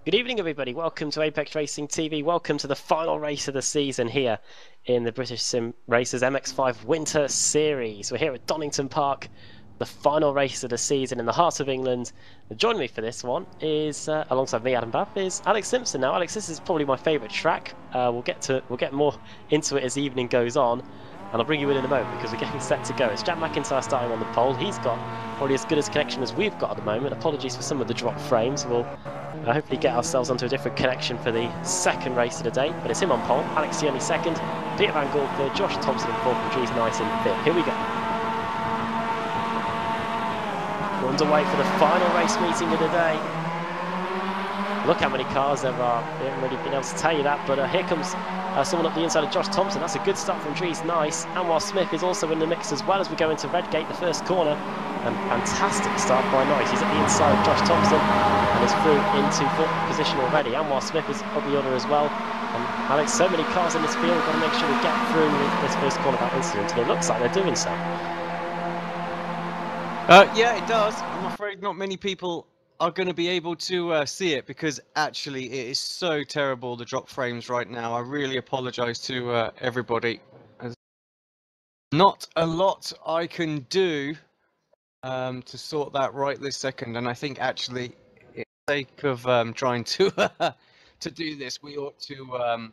Good evening, everybody. Welcome to Apex Racing TV. Welcome to the final race of the season here in the British Sim Racers MX5 Winter Series. We're here at Donington Park, the final race of the season in the heart of England. And joining me for this one is, alongside me, Adam Bath, is Alex Simpson. Now, Alex, this is probably my favourite track. We'll get more into it as the evening goes on, and I'll bring you in a moment because we're getting set to go. It's Jack McIntyre starting on the pole. He's got probably as good a connection as we've got at the moment. Apologies for some of the dropped frames. We'll hopefully get ourselves onto a different connection for the second race of the day. But it's him on pole, Alex Tierney second, Peter Van Gool third, Josh Thompson in fourth, and Dries Nice in fifth. Here we go. We're underway for the final race meeting of the day. Look how many cars there are. We haven't really been able to tell you that, but here comes someone up the inside of Josh Thompson. That's a good start from Dries Nice. Anwar Smith is also in the mix as well as we go into Redgate, the first corner. And fantastic start by Nice. He's at the inside of Josh Thompson and is through into fourth position already. Anwar Smith is up the order as well. And Alex, so many cars in this field. We've got to make sure we get through this first corner without incident. And it looks like they're doing so. Yeah, it does. I'm afraid not many people are going to be able to see it because actually it is so terrible, the drop frames right now. I really apologize to everybody. There's not a lot I can do to sort that right this second, and I think actually, for the sake of trying to to do this, we ought to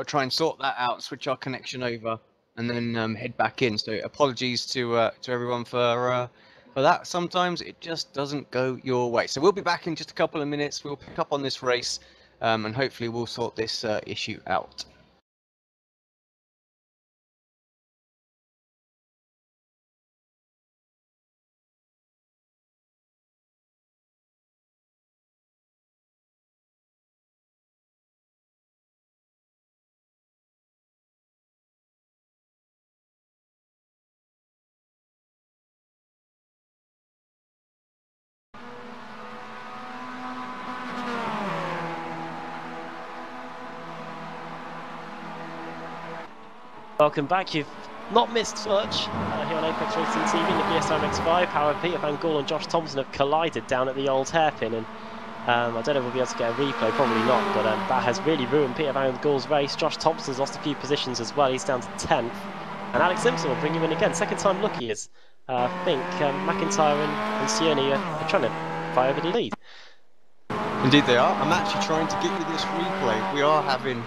try and sort that out, switch our connection over, and then head back in. So apologies to everyone for that. Sometimes it just doesn't go your way. So we'll be back in just a couple of minutes. We'll pick up on this race, and hopefully we'll sort this issue out. Welcome back. You've not missed much here on Apex Racing TV in the BSR MX5. However, Peter Van Gool and Josh Thompson have collided down at the old hairpin, and I don't know if we'll be able to get a replay, probably not, but that has really ruined Peter Van Gool's race. Josh Thompson's lost a few positions as well. He's down to 10th, and Alex Simpson will bring you in again. Second time lucky is I think McIntyre and Tierney are trying to fight over the lead. Indeed they are. I'm actually trying to get you this replay. We are having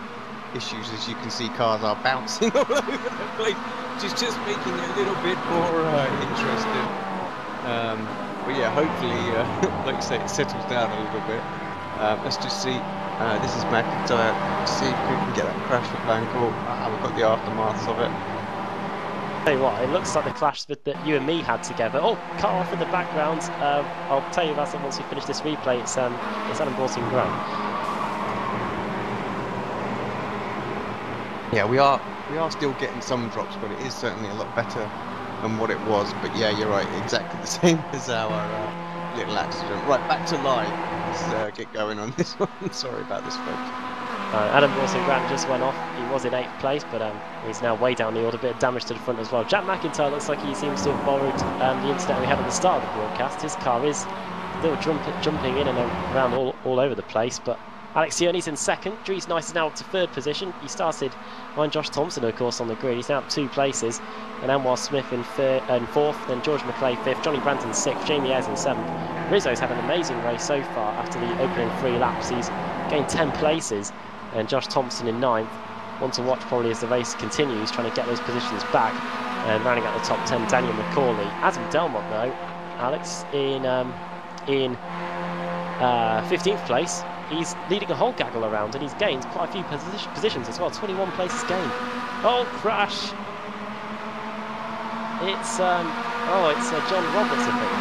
issues, as you can see. Cars are bouncing all over the place, which is just making it a little bit more interesting. But yeah, hopefully, like you say, it settles down a little bit. Let's just see. This is McIntyre. Let's see if we can get that crash with Van Gool. We've got the aftermath of it. Tell you what, it looks like the clash that you and me had together. Oh, cut off in the background. I'll tell you about it once we finish this replay. It's Adam Broughton Graham. Yeah, we are still getting some drops, but it is certainly a lot better than what it was. But yeah, you're right, exactly the same as our little accident. Right, back to live. Let's get going on this one. Sorry about this, folks. Adam Broughton Grant just went off. He was in 8th place, but he's now way down the order. Bit of damage to the front as well. Jack McIntyre looks like he seems to have borrowed the incident we had at the start of the broadcast. His car is still jumping in and around all over the place, but Alex Tierney's in second. Dries Nice is now up to 3rd position. He started behind Josh Thompson, of course, on the grid. He's now up 2 places. And Anwar Smith in 4th. Then George McClay 5th. Johnny Branton 6th. Jamie Ayres in 7th. Rizzo's had an amazing race so far after the opening 3 laps. He's gained 10 places. And Josh Thompson in 9th. One to watch probably as the race continues, trying to get those positions back. And rounding out the top 10, Daniel McCauley. Adam Delmont, though, Alex, in 15th place. He's leading a whole gaggle around, and he's gained quite a few positions as well. 21 places gained. Oh, crash! It's John Roberts, I think.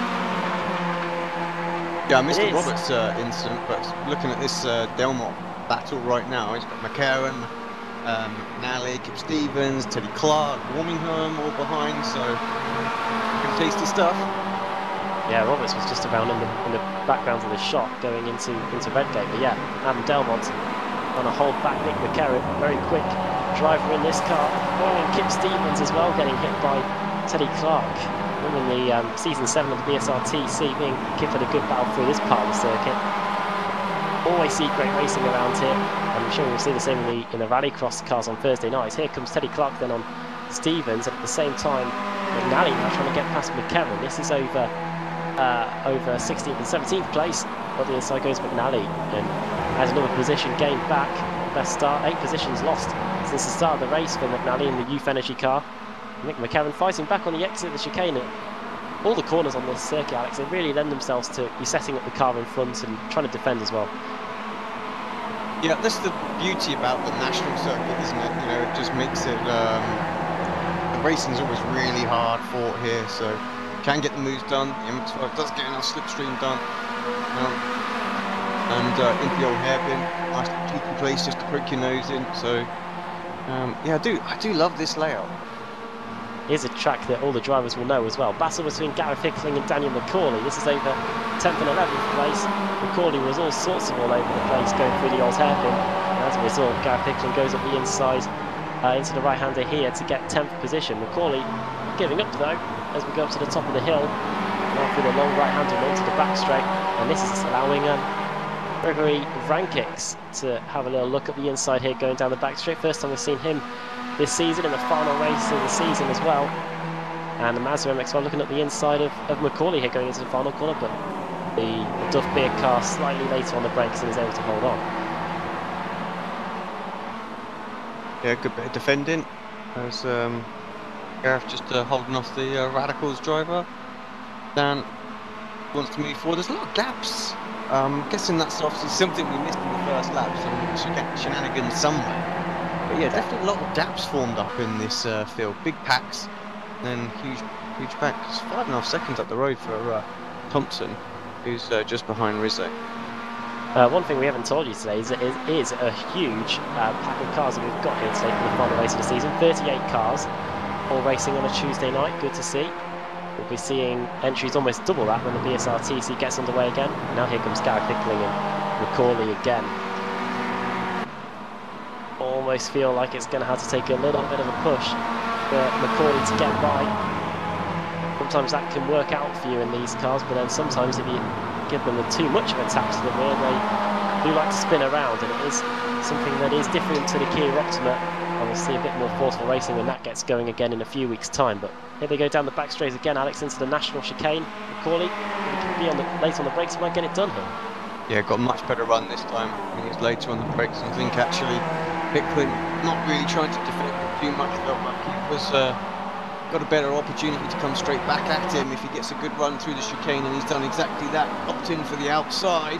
Yeah, Mr. Roberts' incident, but looking at this Delmont battle right now, he's got McCarran, Nally, Kip Stevens, Teddy Clark, Warmingham all behind, so pretty tasty stuff. Yeah, Roberts was just around in the background of the shot going into Redgate, but yeah, Adam Delmont on a hold back Nick McCarran, very quick driver in this car. Oh, and Kip Stevens as well, getting hit by Teddy Clark. Winning the Season 7 of the BSR TC, being Kip had a good battle through this part of the circuit. always see great racing around here. I'm sure we'll see the same in the rallycross cars on Thursday nights. Here comes Teddy Clark then on Stevens, and at the same time McNally now trying to get past McKerran. This is over 16th and 17th place, but the inside goes McNally, and has another position gained back. Best start, 8 positions lost since the start of the race for McNally in the Youth Energy car. Nick McKerran fighting back on the exit of the chicane. All the corners on this circuit, Alex, they really lend themselves to you setting up the car in front and trying to defend as well. Yeah, that's the beauty about the national circuit, isn't it? You know, it just makes it, the racing's always really hard fought here, so you can get the moves done. The MX5 does get enough slipstream done. And into the old hairpin, nice cheeky place just to prick your nose in. So, yeah, I do love this layout. Here's a track that all the drivers will know as well. Battle between Gareth Hickling and Daniel McCauley. This is over 10th and 11th place. McCauley was all sorts of all over the place going through the old hairpin. And as a result, Gareth Hickling goes up the inside into the right-hander here to get 10th position. McCauley giving up though as we go up to the top of the hill. Now through the long right-hander and onto the back straight. And this is allowing Gregory Vrankix to have a little look at the inside here going down the back straight. First time we've seen him this season in the final race of the season as well. And the Mazda MX-5 looking at the inside of McCauley here going into the final corner, but the Duff Beer car slightly later on the brakes and is able to hold on. Yeah, good bit of defending. There's Gareth just holding off the Radicals driver. Dan wants to move forward. There's a lot of gaps. I'm guessing that's obviously something we missed in the first lap, some shenanigans somewhere. But yeah, definitely a lot of daps formed up in this field. Big packs, and then huge packs. 5.5 seconds up the road for Thompson, who's just behind Rizzo. One thing we haven't told you today is it is a huge pack of cars that we've got here today for the final race of the season. 38 cars, all racing on a Tuesday night. Good to see. We'll be seeing entries almost double that when the BSR TC gets underway again. Now here comes Gareth Hickling and McCauley again. Almost feel like it's going to have to take a little bit of a push for McCauley to get by. Sometimes that can work out for you in these cars, but then sometimes if you give them too much of a tap to the rear, they do like to spin around, and it is something that is different to the Kia Optima, and we'll see a bit more forceful racing when that gets going again in a few weeks' time. But here they go down the back straight again, Alex, into the national chicane. McCauley, he can be late on the brakes, he might get it done here. Yeah, got a much better run this time when he was later on the brakes. I think actually Hickling not really trying to defend too much, felt like he was got a better opportunity to come straight back at him if he gets a good run through the chicane, and he's done exactly that. Popped in for the outside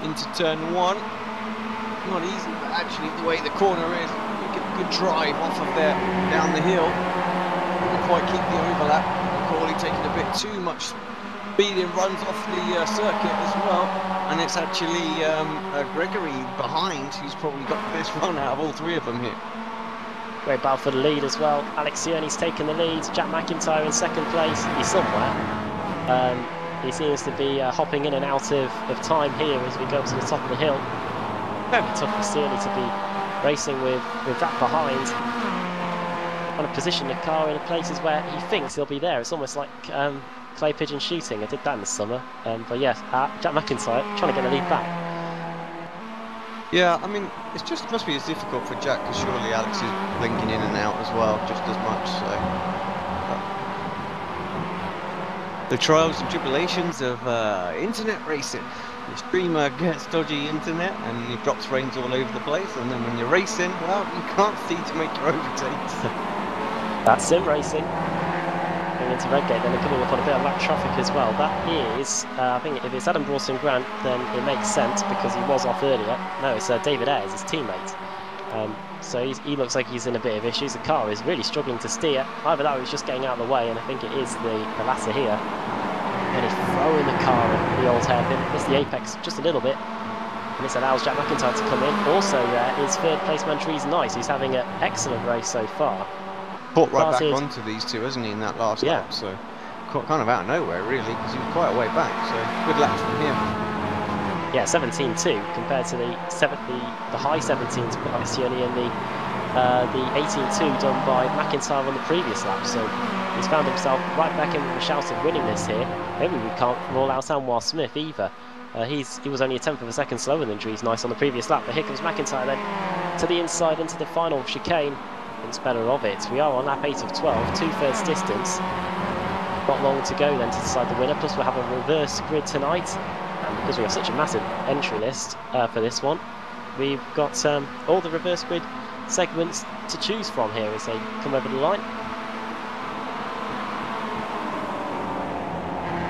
into turn 1. Not easy, but actually the way the corner is, you get a good drive off of there down the hill. Couldn't quite keep the overlap. McCauley taking a bit too much speed and runs off the circuit as well. And it's actually Gregory behind who's probably got the best run out of all 3 of them here. Great battle for the lead as well. Alex Cioni's taken the lead. Jack McIntyre in 2nd place. He's somewhere. He seems to be hopping in and out of time here as we go up to the top of the hill. Very tough for Cioni to be racing with that behind. Trying to position the car in places where he thinks he'll be there. It's almost like clay pigeon shooting. I did that in the summer. But yes, Jack McIntyre trying to get the lead back. Yeah, I mean, it just must be as difficult for Jack because surely Alex is blinking in and out as well, just as much. So the trials and tribulations of internet racing. The streamer gets dodgy internet and he drops frames all over the place, and then when you're racing, well, you can't see to make your overtakes. That's sim racing. Into Redgate, then they're coming up on a bit of lap traffic as well. That is, I think if it's Adam Broughton Grant, then it makes sense because he was off earlier. No, it's David Ayres, his teammate. So he looks like he's in a bit of issues. The car is really struggling to steer. Either that or he's just getting out of the way, and I think it is the latter here. And he's throwing the car at the old hairpin. It's the apex just a little bit, and this allows Jack McIntyre to come in. Also, is 3rd place man Trees Nice, who's having an excellent race so far. Caught right back onto these two, hasn't he, in that last lap? So kind of out of nowhere, really, because he was quite a way back. So good lap from him. Yeah, 17.2 compared to the high 17s by Cioni and the 18.2 done by McIntyre on the previous lap. So he's found himself right back in with a shout of winning this here. Maybe we can't rule out Anwar Smith either. He was only a tenth of a second slower than Dries Nice on the previous lap, but here comes McIntyre then to the inside into the final chicane. Thinks better of it. We are on lap 8 of 12, 2/3 distance. Not long to go then to decide the winner, plus we'll have a reverse grid tonight, and because we have such a massive entry list for this one, we've got all the reverse grid segments to choose from here as they come over the line.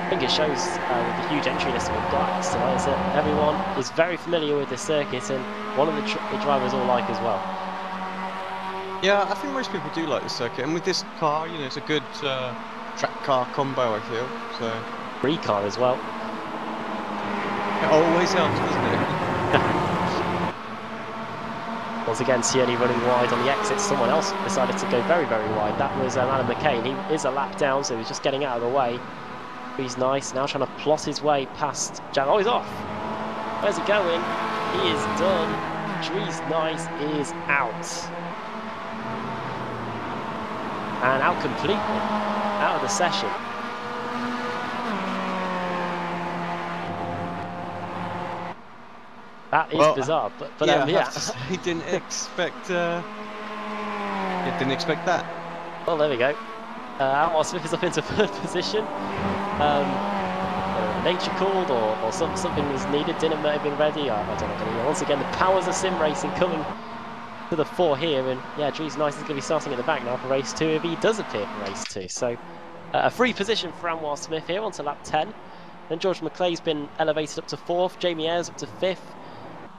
I think it shows with the huge entry list we've got tonight is that everyone is very familiar with the circuit, and one of the drivers all like as well. Yeah, I think most people do like the circuit, and with this car, you know, it's a good track car combo, I feel. So Free car as well. it always helps, doesn't it? Once again, Tierney running wide on the exit. Someone else decided to go very, very wide. That was Adam McCain. He is a lap down, so he's just getting out of the way. He's nice. Now trying to plot his way past Jack. Oh, he's off. Where's he going? He is done. Dries Nice is out. And out completely. Out of the session. That is bizarre, but yeah, yeah. He didn't expect. Didn't expect that. Well, there we go. Almar Smith is up into third position. Nature called, or something was needed. Didn't have been ready. I don't know. Once again, the powers of sim racing coming to the fore here, and yeah, Dries Nice is going to be starting at the back now for race 2 if he does appear for race 2. So a free position for Anwar Smith here onto lap 10. Then George McClay's been elevated up to 4th. Jamie Ayres up to 5th.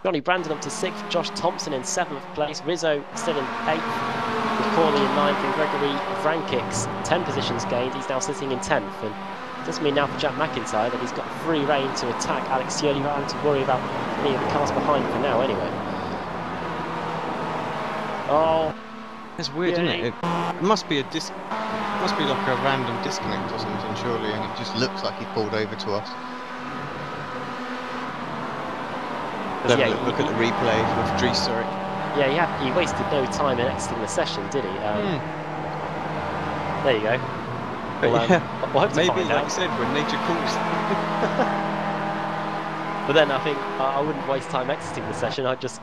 Johnny Brandon up to 6th, Josh Thompson in 7th place, Rizzo still in 8th, with Corley in 9th, and Gregory Vrankix 10 positions gained. He's now sitting in 10th, and it does mean now for Jack McIntyre that he's got free rein to attack Alex Tierney without having to worry about any of the cars behind for now anyway. Oh, it's weird, isn't it? It must be a it must be like a random disconnect or something, surely, and it just looks like he pulled over to us. Yeah, look at the replay with Dries, sorry. Yeah, he wasted no time in exiting the session, did he? There you go. Well, we'll maybe, like you said, when nature calls. But then I think I wouldn't waste time exiting the session. I'd just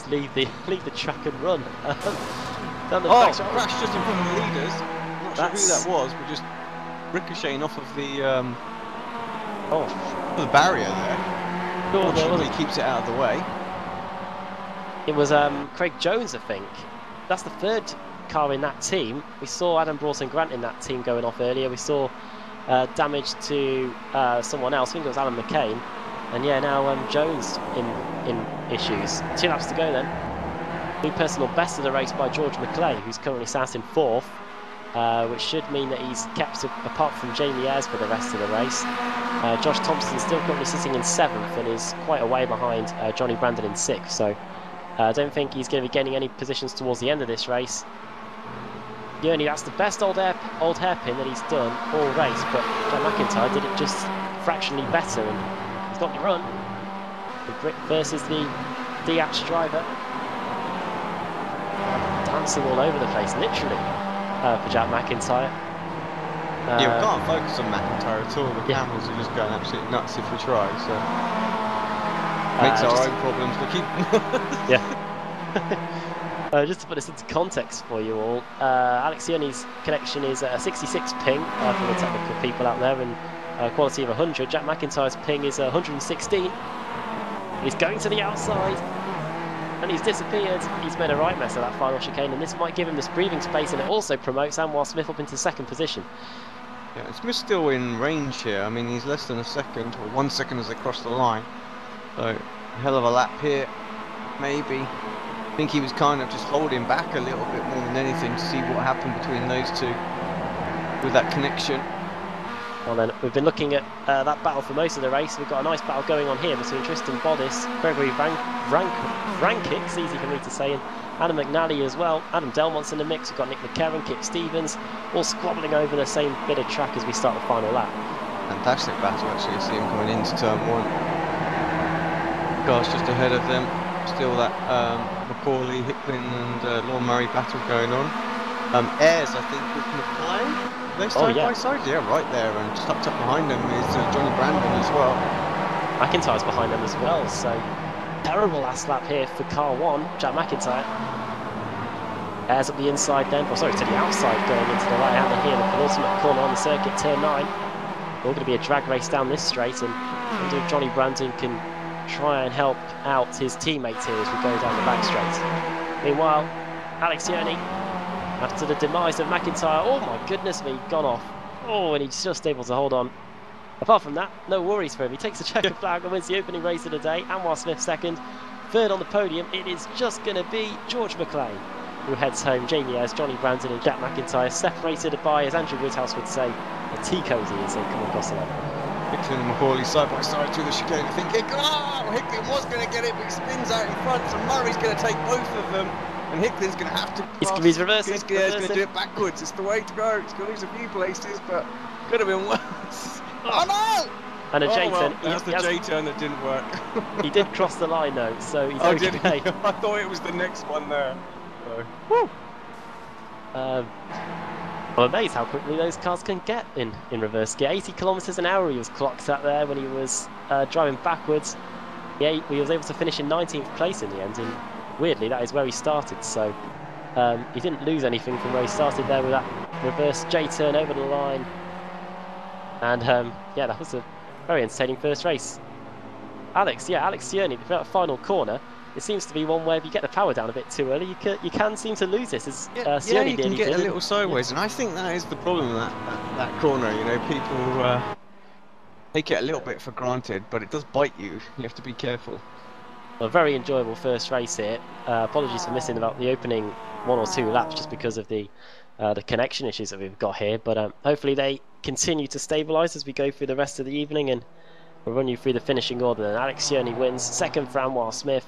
leave the track and run. Crash just in front of the leaders. Not sure who that was, but just ricocheting off of the the barrier there. Fortunately, he keeps it out of the way. It was Craig Jones, I think. That's the 3rd car in that team. We saw Adam Broughton Grant in that team going off earlier. We saw damage to someone else. I think it was Alan McCain. And yeah, now Jones in issues. 2 laps to go then. New personal best of the race by George McClay, who's currently sat in 4th. Which should mean that he's kept apart from Jamie Ayres for the rest of the race. Josh Thompson still currently sitting in 7th and is quite a way behind Johnny Brandon in 6th. So I don't think he's going to be gaining any positions towards the end of this race. Yerney, that's the best old hairpin that he's done all race, but Jack McIntyre did it just fractionally better, and he's got the run. The Brit versus the Diatch driver. Dancing all over the place, literally. For Jack McIntyre. Yeah, we can't focus on McIntyre at all. The cameras are just going absolutely nuts if we try, so makes our own problems looking. Yeah. Just to put this into context for you all, Alex Tierney's connection is a 66 ping for the technical people out there, and quality of 100. Jack McIntyre's ping is 116. He's going to the outside. And he's disappeared. He's made a right mess of that final chicane, and this might give him this breathing space, and it also promotes Anwar Smith up into 2nd position. Yeah, Smith's still in range here. I mean, he's less than a second, or 1 second as they cross the line. So, hell of a lap here, maybe. I think he was kind of just holding back a little bit more than anything to see what happened between those two with that connection. Well then, we've been looking at that battle for most of the race. We've got a nice battle going on here between Tristan Bodis, Gregory Vrankix, easy for me to say, and Adam McNally as well. Adam Delmont's in the mix. We've got Nick McCarron, Kip Stevens, all squabbling over the same bit of track as we start the final lap. Fantastic battle, actually. See him coming into turn 1. Guys just ahead of them. Still that Macaulay, Hicklin and Lord Murray battle going on. Ayres, I think, with McClay. They're side by side, yeah, right there, and tucked up behind them is Johnny Brandon as well. McIntyre's behind them as well, so terrible last lap here for car 1, Jack McIntyre. Airs up the inside then, or sorry, to the outside going into the right-hander here, the penultimate corner on the circuit, turn 9. All going to be a drag race down this straight, and I wonder if Johnny Brandon can try and help out his teammates here as we go down the back straight. Meanwhile, Alex Yerney, after the demise of McIntyre, oh my goodness me, gone off. Oh, and he's just able to hold on. Apart from that, no worries for him. He takes a checkered flag and wins the opening race of the day. Anwar Smith second. Third on the podium, it is just going to be George McLean, who heads home. Jamie Ayres, Johnny Brandon and Jack McIntyre separated by, as Andrew Woodhouse would say, a tea cosy as they come across the line. Hicklin and Macaulay side by side through the chicane. I think Hicklin was going to get it, but he spins out in front, so Murray's going to take both of them. And Hicklin's going to have to cross. He's reversing. He's going to do it backwards. It's the way to go. He's going to lose a few places, but could have been worse. Oh no! And a J-turn. Well, that's the J-turn that didn't work. He did cross the line though, so he's okay. Did he? I thought it was the next one there. So. Woo! I'm amazed how quickly those cars can get in reverse gear. 80 kilometers an hour he was clocked at there when he was driving backwards. Yeah, he was able to finish in 19th place in the end, and weirdly that is where he started, so he didn't lose anything from where he started there with that reverse J-turn over the line. And yeah, that was a very entertaining first race. Alex Yerney, the final corner, it seems to be one where if you get the power down a bit too early, you can seem to lose this. As yeah, you can get a little sideways, and I think that is the problem with that corner. You know, people take it a little bit for granted, but it does bite you. You have to be careful. A very enjoyable first race here. Apologies for missing about the opening 1 or 2 laps just because of the connection issues that we've got here, but hopefully they continue to stabilise as we go through the rest of the evening, and we'll run you through the finishing order. And Alex Yerney wins, second for Anwar Smith,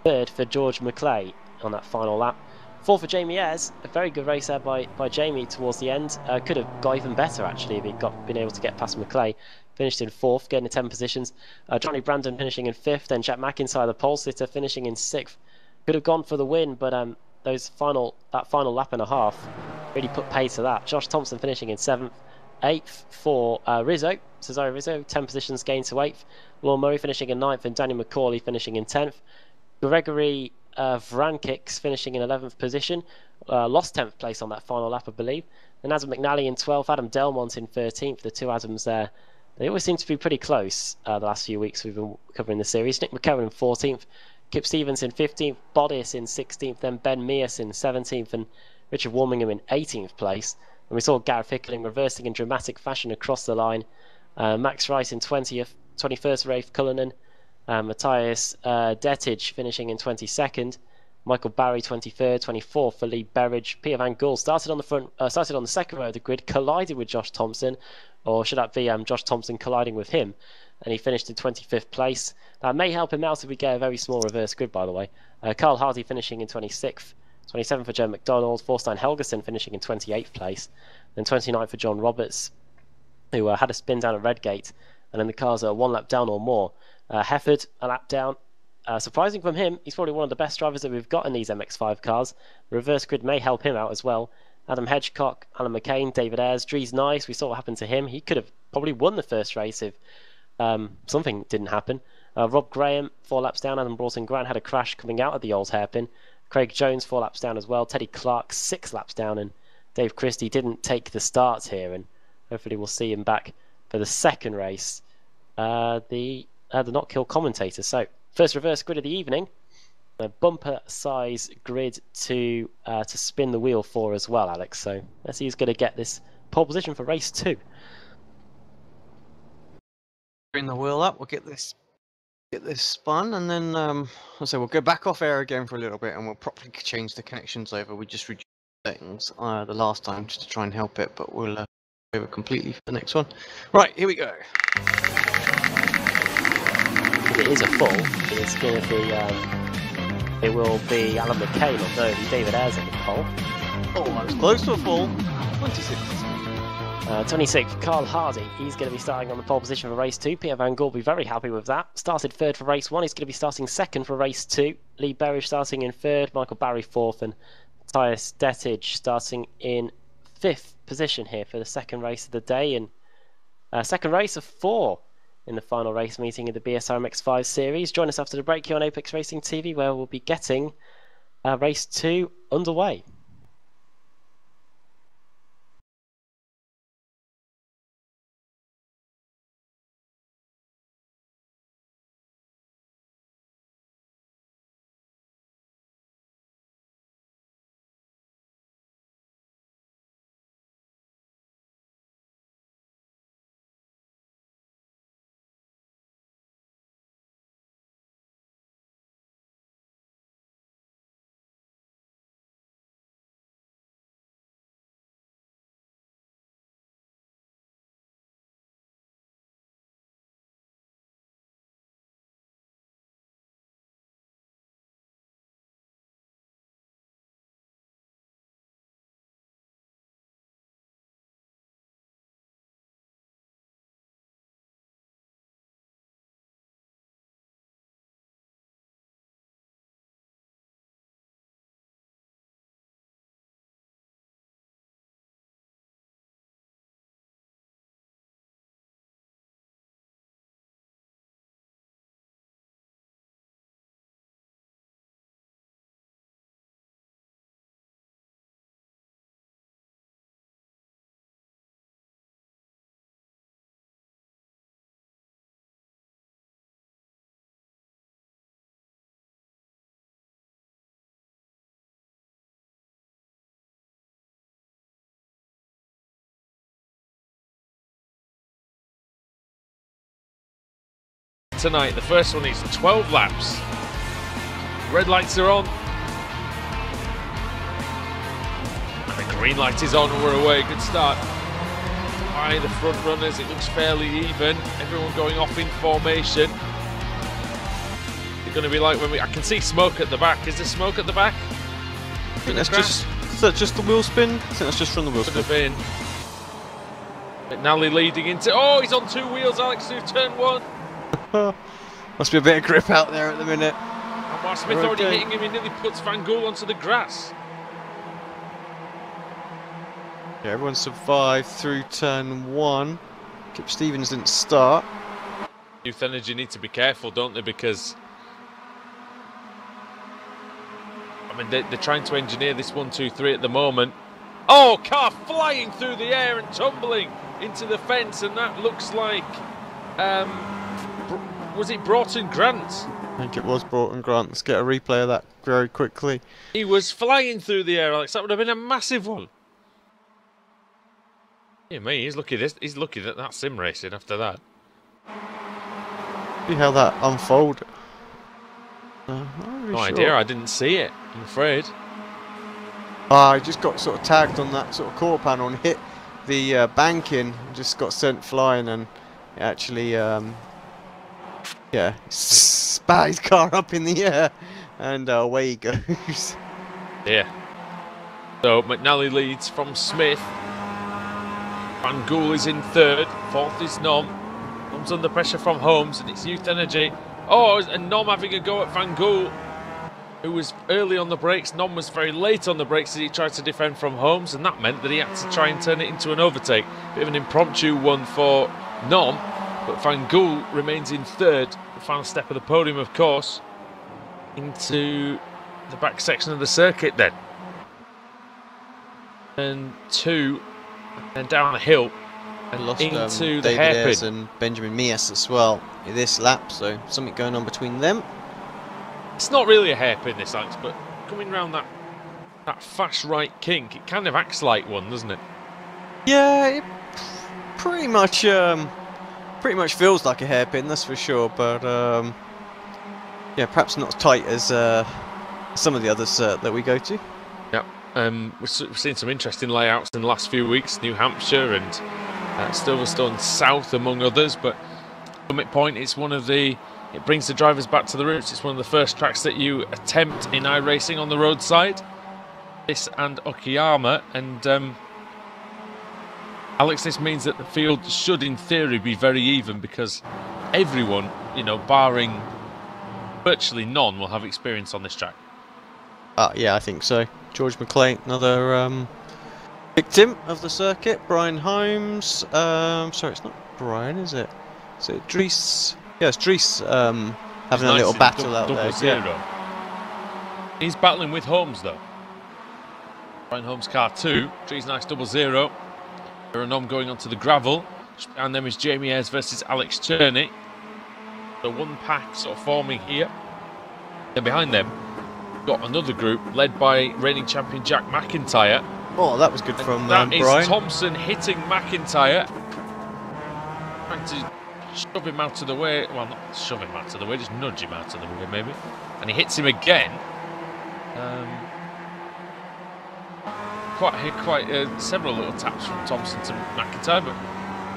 third for George McLean on that final lap, fourth for Jamie Ayres. A very good race there by Jamie towards the end. Could have got even better actually if he'd been able to get past McLean. Finished in 4th, getting to 10 positions. Johnny Brandon finishing in 5th, then Jack McIntyre, the pole sitter, finishing in 6th. Could have gone for the win, but that final lap and a half really put pay to that. Josh Thompson finishing in 7th, 8th for Cesare Rizzo, 10 positions gained to 8th. Lorne Murray finishing in 9th, and Danny McCauley finishing in 10th. Gregory Vrankix finishing in 11th position, lost 10th place on that final lap, I believe. Then Adam McNally in 12th, Adam Delmont in 13th. The two Adams there, they always seem to be pretty close the last few weeks we've been covering the series. Nick McKerran in 14th, Kip Stevens in 15th, Bodice in 16th, then Ben Mears in 17th, and Richard Warmingham in 18th place. And we saw Gareth Hickling reversing in dramatic fashion across the line. Max Rice in 20th, 21st for Rafe Cullinan. Matthias Dettich finishing in 22nd. Michael Barry 23rd, 24th for Lee Berridge. Peter Van Gool started on the second row of the grid, collided with Josh Thompson, or should that be Josh Thompson colliding with him? And he finished in 25th place. That may help him out if we get a very small reverse grid, by the way. Carl Hardy finishing in 26th, 27th for Joe McDonald. Thorstein Helgeson finishing in 28th place, then 29th for John Roberts, who had a spin down at Redgate, and then the cars are 1 lap down or more. Hefford a lap down. Surprising from him, he's probably one of the best drivers that we've got in these MX5 cars. The reverse grid may help him out as well. Adam Hedgecock, Alan McCain, David Ayres, Dries Nice, we saw what happened to him. He could have probably won the first race if something didn't happen. Rob Graham, 4 laps down. Adam Broughton Grant had a crash coming out of the old hairpin. Craig Jones, 4 laps down as well. Teddy Clark, 6 laps down. And Dave Christie didn't take the start here. And hopefully we'll see him back for the second race. The Not Kill commentator. So, first reverse grid of the evening. A bumper size grid to spin the wheel for as well, Alex. So let's see who's going to get this pole position for race 2. Bring the wheel up. We'll get this spun, and then I'll say we'll go back off air again for a little bit, and we'll properly change the connections over. We just reduced settings the last time just to try and help it, but we'll go over completely for the next one. Right, here we go. If it is a full, it's going to be it will be Alan McCain, although it'll be David Ayres on the pole. Oh, I was close to a full. 26th. 26th, Carl Hardy. He's going to be starting on the pole position for race 2. Peter Van Gool will be very happy with that. Started 3rd for race 1. He's going to be starting 2nd for race 2. Lee Berridge starting in 3rd. Michael Barry 4th. And Matthias Dettich starting in 5th position here for the second race of the day. And second race of 4 in the final race meeting of the BSR MX5 Series. Join us after the break here on Apex Racing TV, where we'll be getting race 2 underway. Tonight, the first one is 12 laps. Red lights are on. And the green light is on and we're away. Good start by the front runners. It looks fairly even. Everyone going off in formation. It's going to be like when I can see smoke at the back. Is there smoke at the back? I think that's just, is that just the wheel spin? I think that's just from the wheel spin. Could have been. McNally leading into. Oh, he's on 2 wheels, Alex, through turn 1. Must be a bit of grip out there at the minute. And Mark Smith already hitting him, he nearly puts Van Gool onto the grass. Yeah, everyone survived through turn 1. Kip Stevens didn't start. Youth Energy need to be careful, don't they? Because I mean, they're trying to engineer this 1, 2, 3 at the moment. Oh, car flying through the air and tumbling into the fence, and that looks like was it Broughton Grant? I think it was Broughton Grant. Let's get a replay of that very quickly. He was flying through the air, Alex. That would have been a massive one. Yeah, me. He's lucky. He's lucky that that's sim racing after that. See how that unfolded. No idea. I didn't see it, I'm afraid. I just got sort of tagged on that sort of quarter panel and hit the banking. Just got sent flying and it actually. Yeah, spat his car up in the air, and away he goes. Yeah. So McNally leads from Smith. Van Gool is in 3rd. 4th is Nom. Nom's under pressure from Holmes, and it's Youth Energy. Oh, and Nom having a go at Van Gool, who was early on the brakes. Nom was very late on the brakes as he tried to defend from Holmes, and that meant that he had to try and turn it into an overtake. Bit of an impromptu one for Nom. But Van Gool remains in 3rd, the final step of the podium, of course, into the back section of the circuit then. And 2, and down a hill, and lost into the David hairpin. Ayres and Benjamin Mias as well in this lap, so something going on between them. It's not really a hairpin this, Alex, but coming round that fast right kink, it kind of acts like one, doesn't it? Yeah, it pretty much feels like a hairpin, that's for sure, but yeah, perhaps not as tight as some of the others that we go to. Yep, we've seen some interesting layouts in the last few weeks, New Hampshire and Silverstone South among others, but Summit Point, it's one of the, it brings the drivers back to the roots. It's one of the first tracks that you attempt in iRacing on the roadside. This and Okayama, and Alex, this means that the field should, in theory, be very even because everyone, you know, barring virtually none, will have experience on this track. Yeah, I think so. George McClain, another victim of the circuit. Brian Holmes. Sorry, it's not Brian, is it? So Dries, yes, Dries having a Nice little in battle out double there. zero. Yeah. He's battling with Holmes though. Brian Holmes car 2, Dries Nice 00. Nom going onto the gravel. Just behind them is Jamie Ayres versus Alex Cherney. So one pack sort of forming here. Then behind them, got another group led by reigning champion Jack McIntyre. Oh, that was good from That is Brian. Thompson hitting McIntyre. Trying to shove him out of the way. Well, not shove him out of the way, just nudge him out of the way, maybe. And he hits him again. Quite several little taps from Thompson to McIntyre, but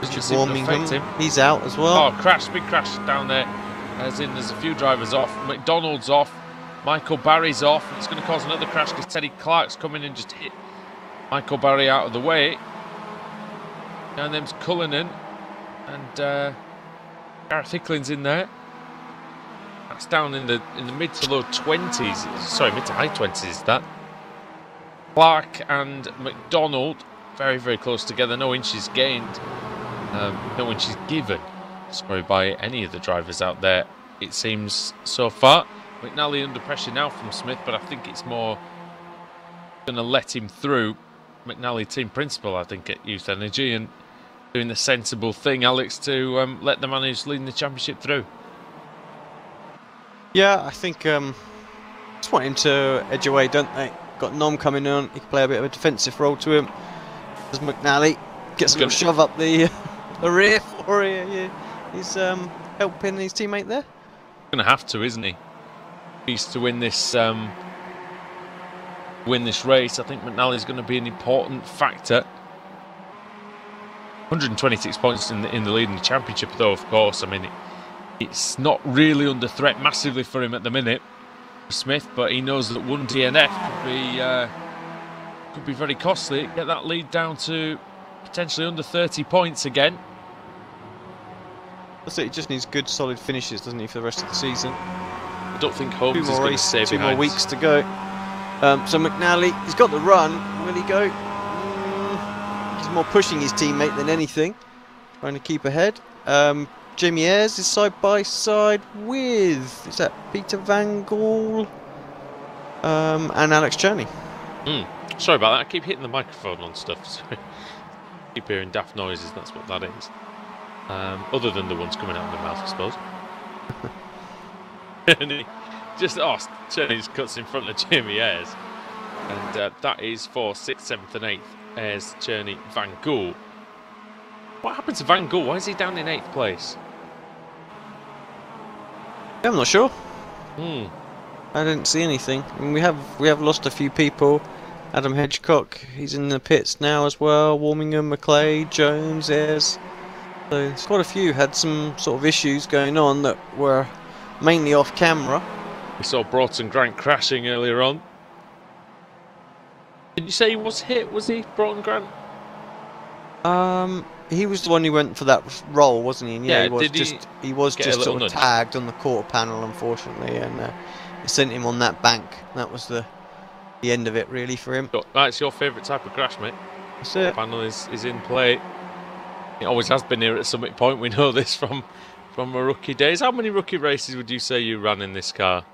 doesn't seem to affect him. He's out as well. Oh, crash, big crash down there. As in, there's a few drivers off. McDonald's off. Michael Barry's off. It's going to cause another crash because Teddy Clark's coming and just hit Michael Barry out of the way. And them's Cullinan and Gareth Hicklin's in there. That's down in the mid to low 20s. Sorry, mid to high 20s. That Clark and McDonald very, very close together. No inches gained. No inches given. Sorry, by any of the drivers out there. It seems so far. McNally under pressure now from Smith, but I think it's more going to let him through. McNally, team principal, I think, at Youth Energy, and doing the sensible thing, Alex, to let the man who's leading the championship through. Yeah, I think just want him to edge away, don't they? Got Nom coming on, he can play a bit of a defensive role to him. As McNally gets a little shove up the rear for you. Yeah. He's helping his teammate there. Going to have to, isn't he? He's to win this race. I think McNally's going to be an important factor. 126 points in the lead in the championship, though. Of course, I mean it's not really under threat massively for him at the minute, Smith. But he knows that one DNF could be very costly. Get that lead down to potentially under 30 points again. That's it. He just needs good, solid finishes, doesn't he, for the rest of the season? I don't think Holmes is going to stay behind. 2 more weeks to go. So McNally, he's got the run. Will he go? He's more pushing his teammate than anything, trying to keep ahead. Jamie Ayres is side by side with, is that Peter Van Gaal and Alex Cherney. Sorry about that. I keep hitting the microphone on stuff. Sorry. Keep hearing daft noises. That's what that is. Other than the ones coming out of my mouth, I suppose. And he just Cherney just cuts in front of Jamie Ayres, and that is for 6th, 7th, and 8th. Ayres, Cherney, Van Gaal. What happened to Van Gaal? Why is he down in 8th place? Yeah, I'm not sure. I didn't see anything. I mean, we have lost a few people. Adam Hedgecock, he's in the pits now as well. Warmingham, McLeod, Jones, Ayres. So there's quite a few had some sort of issues going on that were mainly off camera. We saw Broughton Grant crashing earlier on. Did you say he was hit? Was he, Broughton Grant? He was the one who went for that roll, wasn't he? And yeah, he was just sort of tagged on the quarter panel, unfortunately, and it sent him on that bank. That was the end of it, really, for him. That's your favourite type of crash, mate. That's it. The panel is in play. It always has been here at Summit Point. We know this from our rookie days. How many rookie races would you say you ran in this car?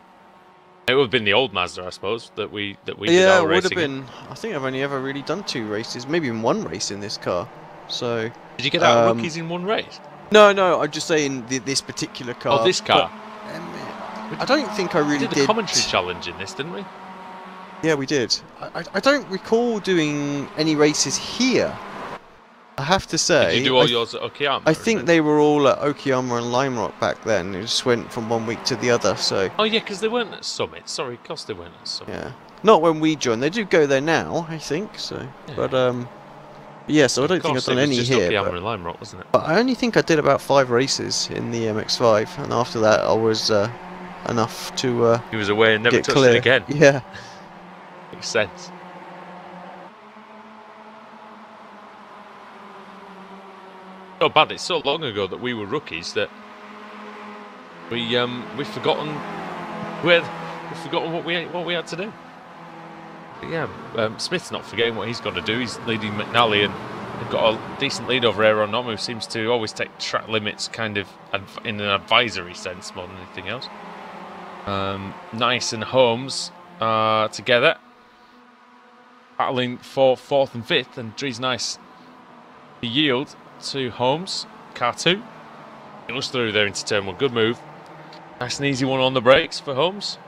It would have been the old Mazda, I suppose, that we did our racing. Yeah, it would have been. I think I've only ever really done 2 races, maybe even 1 race in this car. So. Did you get out of rookies in 1 race? No, I'm just saying this particular car. Oh, this car. But, I don't think I really did. We did a commentary challenge in this, didn't we? Yeah, we did. I don't recall doing any races here. I have to say. Did you do all yours at Okayama? I think they were all at Okayama and Lime Rock back then. It just went from 1 week to the other. So. Oh yeah, because they weren't at Summit. Sorry, of course they weren't at Summit. Yeah, not when we joined. They do go there now, I think. So, yeah. But yeah. So I don't think I've done any here. Okayama and Lime Rock, wasn't it? But I only think I did about 5 races in the MX5, and after that I was enough to. He was away and never touched clear. it again. Yeah. Makes sense. So bad. It's so long ago that we were rookies that we've forgotten what we had to do. But yeah, Smith's not forgetting what he's got to do. He's leading McNally and They've got a decent lead over Aaron Nom, who seems to always take track limits kind of in an advisory sense more than anything else. Nice and Holmes together, battling for 4th and 5th, and Dries Nice to yield to Holmes. Car 2 goes through there into turn 1. Good move. Nice and easy one on the brakes for Holmes.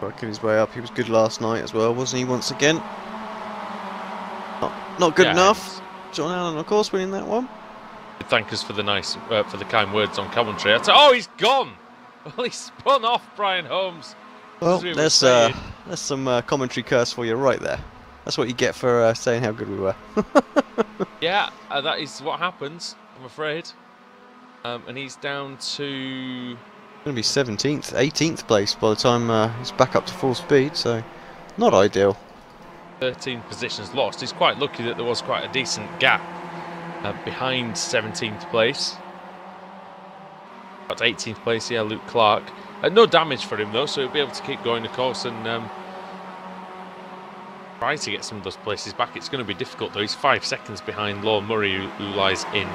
Working his way up. He was good last night as well, wasn't he? Once again. Not good enough. John Allen, of course, winning that one. Thank us for the nice, for the kind words on commentary. Oh, he's gone. Well, he spun off Brian Holmes. Well, there's some commentary curse for you right there. That's what you get for saying how good we were. Yeah, that is what happens, I'm afraid. And he's down to... Going to be 17th, 18th place by the time he's back up to full speed, so not ideal. 13 positions lost. He's quite lucky that there was quite a decent gap behind 17th place. At 18th place, yeah, Luke Clark. No damage for him though, so he'll be able to keep going, of course, and try to get some of those places back. It's going to be difficult though. He's 5 seconds behind Lowell Murray, who lies in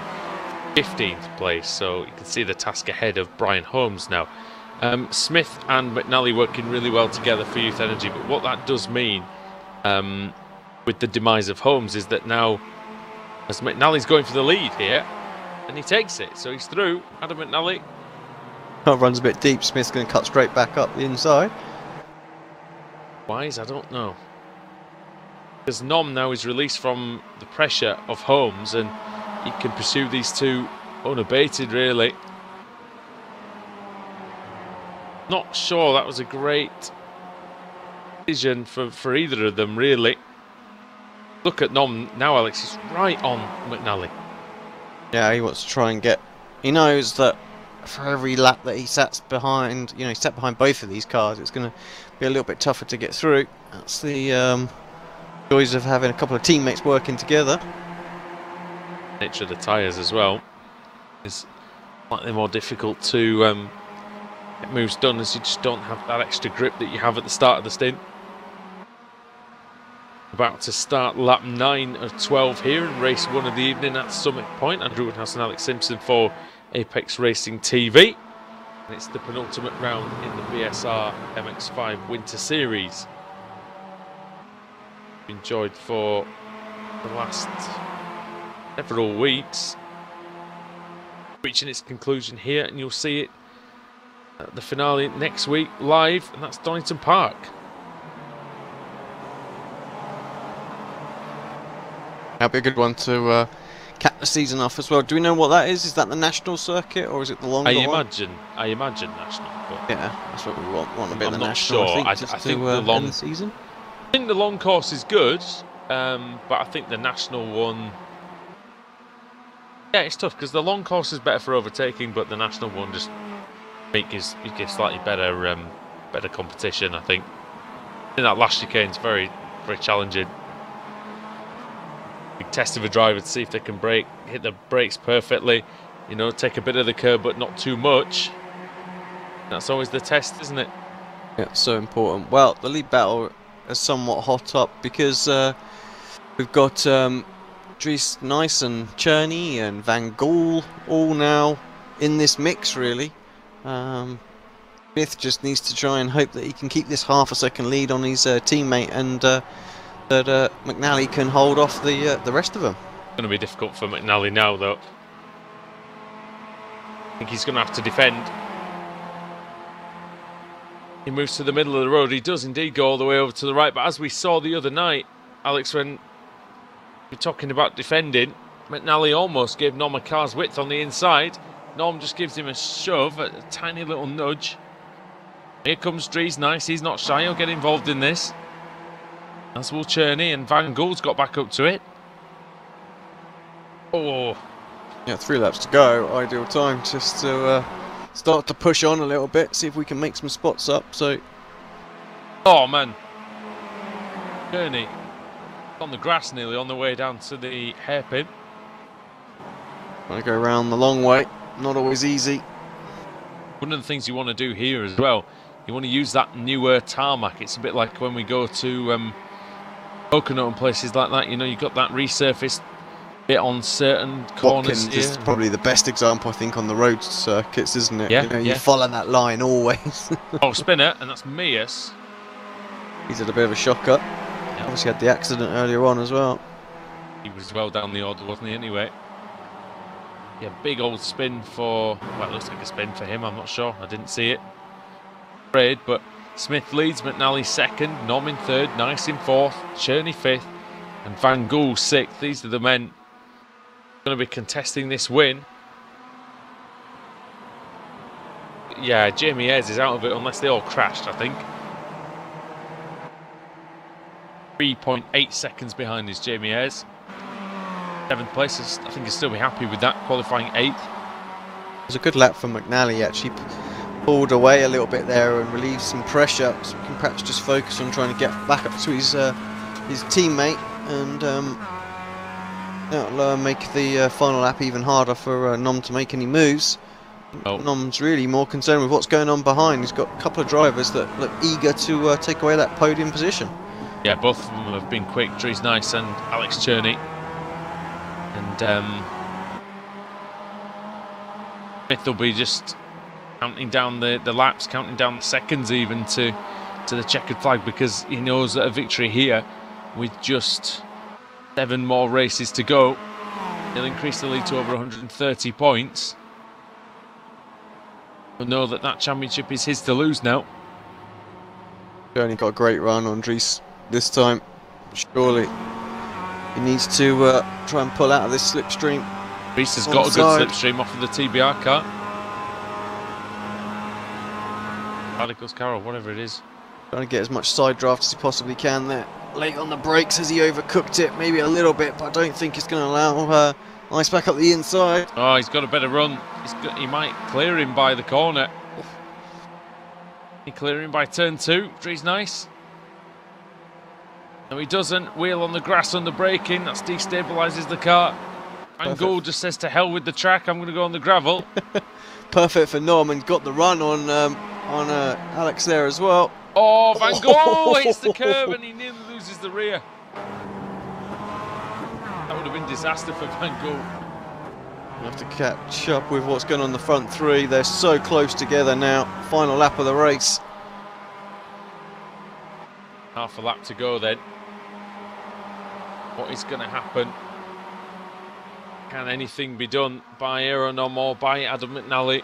15th place, so you can see the task ahead of Brian Holmes now. Smith and McNally working really well together for Youth Energy, but what that does mean with the demise of Holmes is that now, as McNally's going for the lead here, and he takes it, so he's through. Adam McNally. Runs a bit deep. Smith's going to cut straight back up the inside. Wise, I don't know. Because Nom now is released from the pressure of Holmes, and he can pursue these two unabated, really. Not sure that was a great decision for either of them, really. Look at Nom now, Alex. He's right on McNally. Yeah, he wants to try and get... He knows that for every lap that he sat behind, he sat behind both of these cars, it's going to be a little bit tougher to get through. That's the joys of having a couple of teammates working together. Nature of the tyres as well is slightly more difficult to get moves done, as you just don't have that extra grip that you have at the start of the stint. About to start lap 9 of 12 here in race 1 of the evening at Summit Point. Andrew Woodhouse and Alex Simpson for Apex Racing TV. And it's the penultimate round in the BSR MX5 Winter Series. Enjoyed for the last several weeks. Reaching its conclusion here, and you'll see it at the finale next week live, and that's Donington Park. That'll be a good one to cap the season off as well. Do we know what that is? Is that the national circuit, or is it the longer one? I imagine national. But yeah, that's what we want a bit of the not national. Sure. I think the long end the season. I think the long course is good, but I think the national one. Yeah, it's tough because the long course is better for overtaking, but the national one just gives slightly better better competition. I think. In that last chicane's very challenging. Big test of a driver to see if they can hit the brakes perfectly, take a bit of the curb but not too much. That's always the test, isn't it? Yeah, so important. Well, the lead battle is somewhat hot up because we've got Dries Nice and Cherney and Van Gool all now in this mix, really. Smith just needs to try and hope that he can keep this half a second lead on his teammate, and that McNally can hold off the rest of them. It's going to be difficult for McNally now, though. I think he's going to have to defend. He moves to the middle of the road. He does indeed go all the way over to the right, but as we saw the other night, Alex, when we're talking about defending, McNally almost gave Nom a car's width on the inside. Nom just gives him a shove, a tiny little nudge. Here comes Dries Nice. He's not shy. He'll get involved in this. As will Cherney, and Van Gool's got back up to it. Oh. Yeah, 3 laps to go. Ideal time just to start to push on a little bit, see if we can make some spots up. So. Oh, man. Cherney on the grass nearly on the way down to the hairpin. Want to go around the long way. Not always easy. One of the things you want to do here as well, you want to use that newer tarmac. It's a bit like when we go to Coconut and places like that, you know, you've got that resurfaced bit on certain corners. Watkins is probably the best example, I think, on the road circuits, isn't it? Yeah, you know, you follow that line always. Oh, spinner, and that's Mias. He's had a bit of a shocker. Obviously had the accident earlier on as well. He was well down the order, wasn't he, anyway? Yeah, big old spin for... Well, it looks like a spin for him, I'm not sure. I didn't see it. Afraid, but Smith leads, McNally second, Nom in third, Nice in fourth, Cherney fifth, and Van Gool sixth. These are the men going to be contesting this win. Yeah, Jamie Ayres is out of it unless they all crashed, I think. 3.8 seconds behind is Jamie Ayres. 7th place, I think he'll still be happy with that, qualifying 8th. It was a good lap for McNally, actually pulled away a little bit there and relieved some pressure, so we can perhaps just focus on trying to get back up to his teammate, and that'll make the final lap even harder for Nom to make any moves. Nom's really more concerned with what's going on behind. He's got a couple of drivers that look eager to take away that podium position. Yeah, both of them have been quick, Dries Nice and Alex Cherney. And Smith will be just counting down the laps, counting down the seconds even to the checkered flag, because he knows that a victory here, with just 7 more races to go, he'll increase the lead to over 130 points. He'll know that that championship is his to lose now. Cherney got a great run on Dries this time. Surely he needs to try and pull out of this slipstream. Dries has got a good slipstream off of the TBR car. Radicals Carroll, whatever it is. Trying to get as much side draft as he possibly can there. Late on the brakes as he overcooked it, maybe a little bit, but I don't think it's going to allow Nice back up the inside. Oh, he's got a better run. He might clear him by the corner. He clear him by turn 2, Dries Nice. No, he doesn't. Wheel on the grass under braking. That destabilises the car. Van Gool just says to hell with the track. I'm going to go on the gravel. Perfect for Nom, and got the run on Alex there as well. Oh, Van Gool hits the curb and he nearly loses the rear. That would have been disaster for Van Gool. We'll have to catch up with what's going on in the front 3. They're so close together now. Final lap of the race. Half a lap to go then. What is going to happen? Can anything be done by Aeronom or by Adam McNally?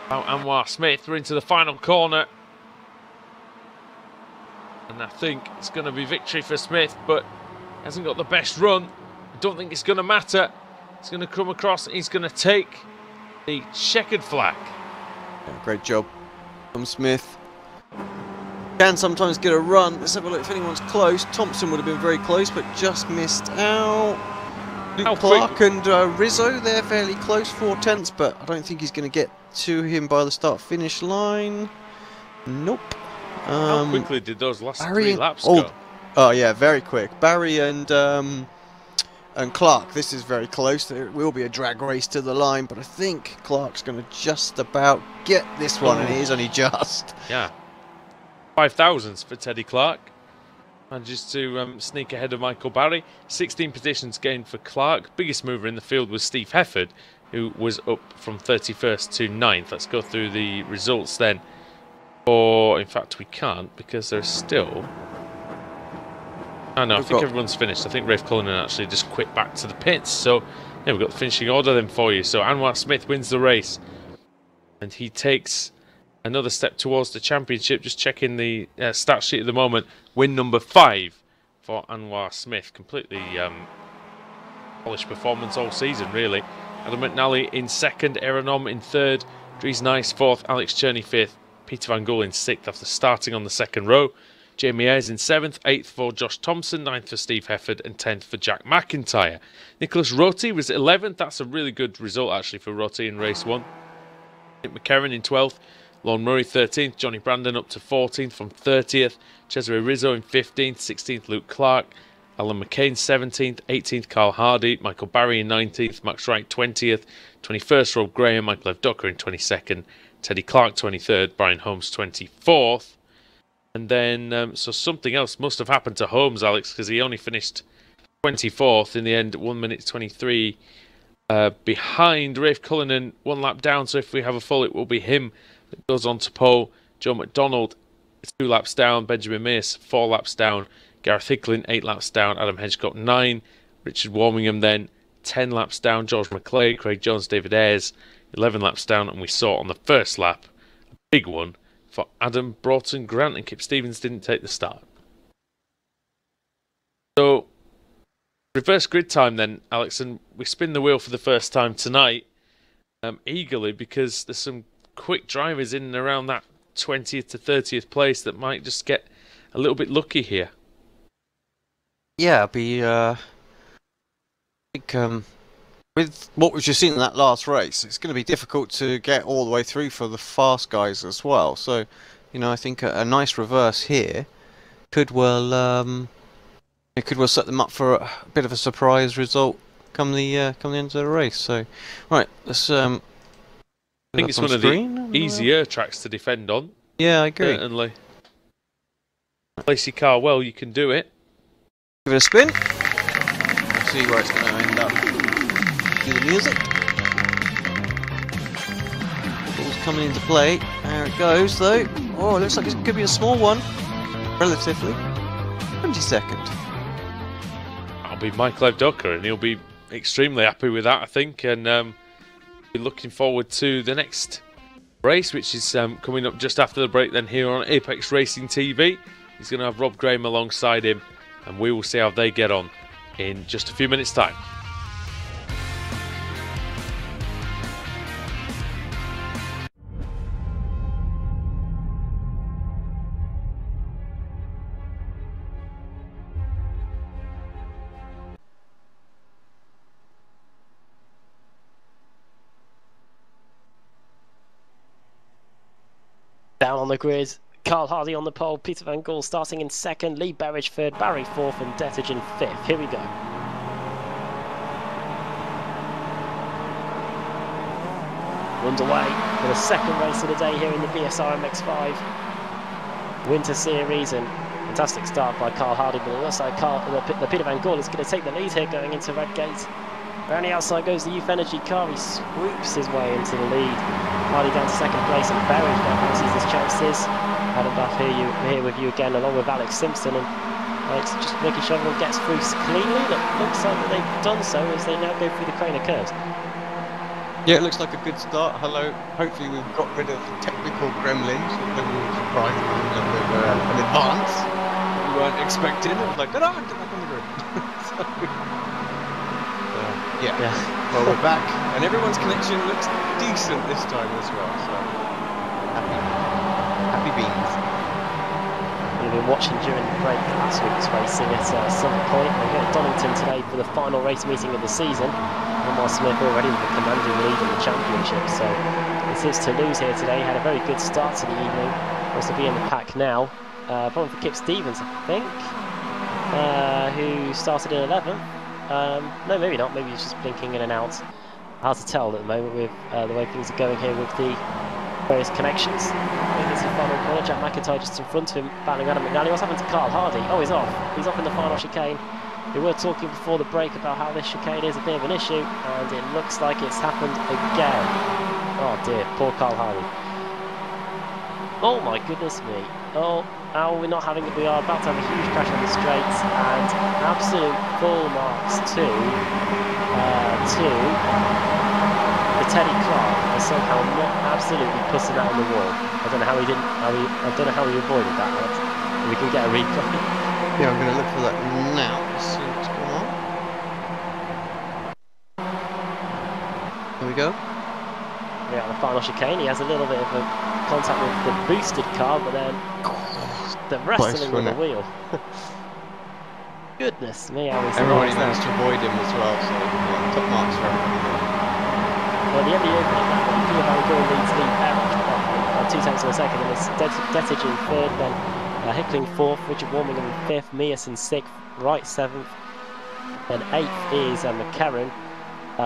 About Anwar Smith. We're into the final corner. And I think it's going to be victory for Smith, but hasn't got the best run. I don't think it's going to matter. It's going to come across. He's going to take the checkered flag. Yeah, great job from Smith. Can sometimes get a run. Let's have a look if anyone's close. Thompson would have been very close, but just missed out. Luke Clark and Rizzo, they're fairly close, 4/10, but I don't think he's going to get to him by the start-finish line. Nope. How quickly did those last 3 laps go? Oh yeah, very quick. Barry and Clark, this is very close. There will be a drag race to the line, but I think Clark's going to just about get this one, and it is only just. Yeah. 5,000s for Teddy Clark. Manages to sneak ahead of Michael Barry. 16 positions gained for Clark. Biggest mover in the field was Steve Hefford, who was up from 31st to 9th. Let's go through the results then. Or, in fact, we can't, because there's still... Oh no, I think everyone's finished. I think Rafe Cullinan actually just quit back to the pits. So, yeah, we've got the finishing order then for you. So, Anwar Smith wins the race. And he takes another step towards the championship. Just checking the stat sheet at the moment. Win number 5 for Anwar Smith. Completely polished performance all season, really. Adam McNally in 2nd, Aeronom in 3rd, Dries Nice 4th, Alex Cherney 5th, Peter Van Gool in 6th after starting on the 2nd row. Jamie Ayres in 7th, 8th for Josh Thompson, 9th for Steve Hefford, and 10th for Jack McIntyre. Nicholas Roti was 11th. That's a really good result, actually, for Roti in race 1. Nick McCarron in 12th. Lon Murray 13th, Johnny Brandon up to 14th from 30th, Cesare Rizzo in 15th, 16th Luke Clark, Alan McCain 17th, 18th Carl Hardy, Michael Barry in 19th, Max Wright 20th, 21st Rob Graham, Michael F. Docker in 22nd, Teddy Clark 23rd, Brian Holmes 24th. And then, so something else must have happened to Holmes, Alex, because he only finished 24th in the end, 1 minute 23 behind Rafe Cullinan, 1 lap down. So if we have a full, it will be him that goes on to pole. Joe McDonald, 2 laps down. Benjamin Mace, 4 laps down. Gareth Hicklin, 8 laps down. Adam Hedgecock, 9. Richard Warmingham then 10 laps down. George McClay, Craig Jones, David Ayres, 11 laps down. And we saw on the first lap, a big one for Adam Broughton Grant, and Kip Stevens didn't take the start. So, reverse grid time then, Alex, and we spin the wheel for the first time tonight eagerly, because there's some quick drivers in and around that 20th to 30th place that might just get a little bit lucky here. Yeah, it'll be I think with what we've just seen in that last race, it's going to be difficult to get all the way through for the fast guys as well. So, you know, I think a nice reverse here could well set them up for a bit of a surprise result come the end of the race. So, right, let's. I think it's one of the easier tracks to defend on. Yeah, I agree. Certainly. Place your car well, you can do it. Give it a spin. See where it's going to end up. Do the music. Ball's coming into play. There it goes, though. Oh, it looks like it could be a small one, relatively. 22nd. That'll be Michael Evdoka, and he'll be extremely happy with that, I think, and be looking forward to the next race, which is coming up just after the break. Then here on Apex Racing TV, he's going to have Rob Graham alongside him, and we will see how they get on in just a few minutes' time. Down on the grid, Carl Hardy on the pole, Peter Van Gool starting in second, Lee Berridge third, Barry fourth, and Dettigen fifth. Here we go. Underway for the second race of the day here in the BSR MX5 Winter Series, and fantastic start by Carl Hardy, but it looks like the Peter Van Gool is going to take the lead here going into Redgate. Around the outside goes the Youth Energy car, he swoops his way into the lead. Hardy down to second place, and Berridge now fancies his chances. Adam Duff here with you again, along with Alex Simpson, and it's just making sure everyone gets through cleanly. It looks like that they've done so as they now go through the Craner curves. Yeah, it looks like a good start. Hello. Hopefully we've got rid of the technical gremlins. We were surprised that they were an advance. We weren't expecting. It was like, get back on the grid. Yeah. Well, we're back, and everyone's connection looks decent this time as well. So happy beans. We've been watching during the break last week's racing at some point. We're going to Donington today for the final race meeting of the season. Omar Smith already with a commanding lead in the championship, so it's his to lose here today. Had a very good start to the evening. Wants to be in the pack now. Problem for Kip Stevens, I think, who started in 11th. No, maybe not. Maybe he's just blinking in and out. Hard to tell at the moment with the way things are going here with the various connections. I think it's the final corner. Jack McIntyre just in front of him, battling Adam McNally. What's happened to Carl Hardy? Oh, he's off. He's off in the final chicane. We were talking before the break about how this chicane is a bit of an issue, and it looks like it's happened again. Oh dear, poor Carl Hardy. Oh my goodness me. Oh, now we are about to have a huge crash on the straights, and absolute full marks to the Teddy Clark has somehow not absolutely putting that on the wall. I don't know how he avoided that, but we can get a replay. Yeah, I'm going to look for that now. Let's see what's going on. There we go. Yeah, the final chicane. He has a little bit of a contact with the boosted car, but then the wrestling with the wheel. Goodness me, how he's everybody managed to avoid him as well, so yeah, top marks for everybody. Well, at the end of the opening lap, Peter Van Gool leads Lee Berridge by 2 tenths of a second, and it's Dettigen third, then Hickling fourth, Richard Warmingham fifth, Mearson sixth, Wright seventh, and eighth is McCarron,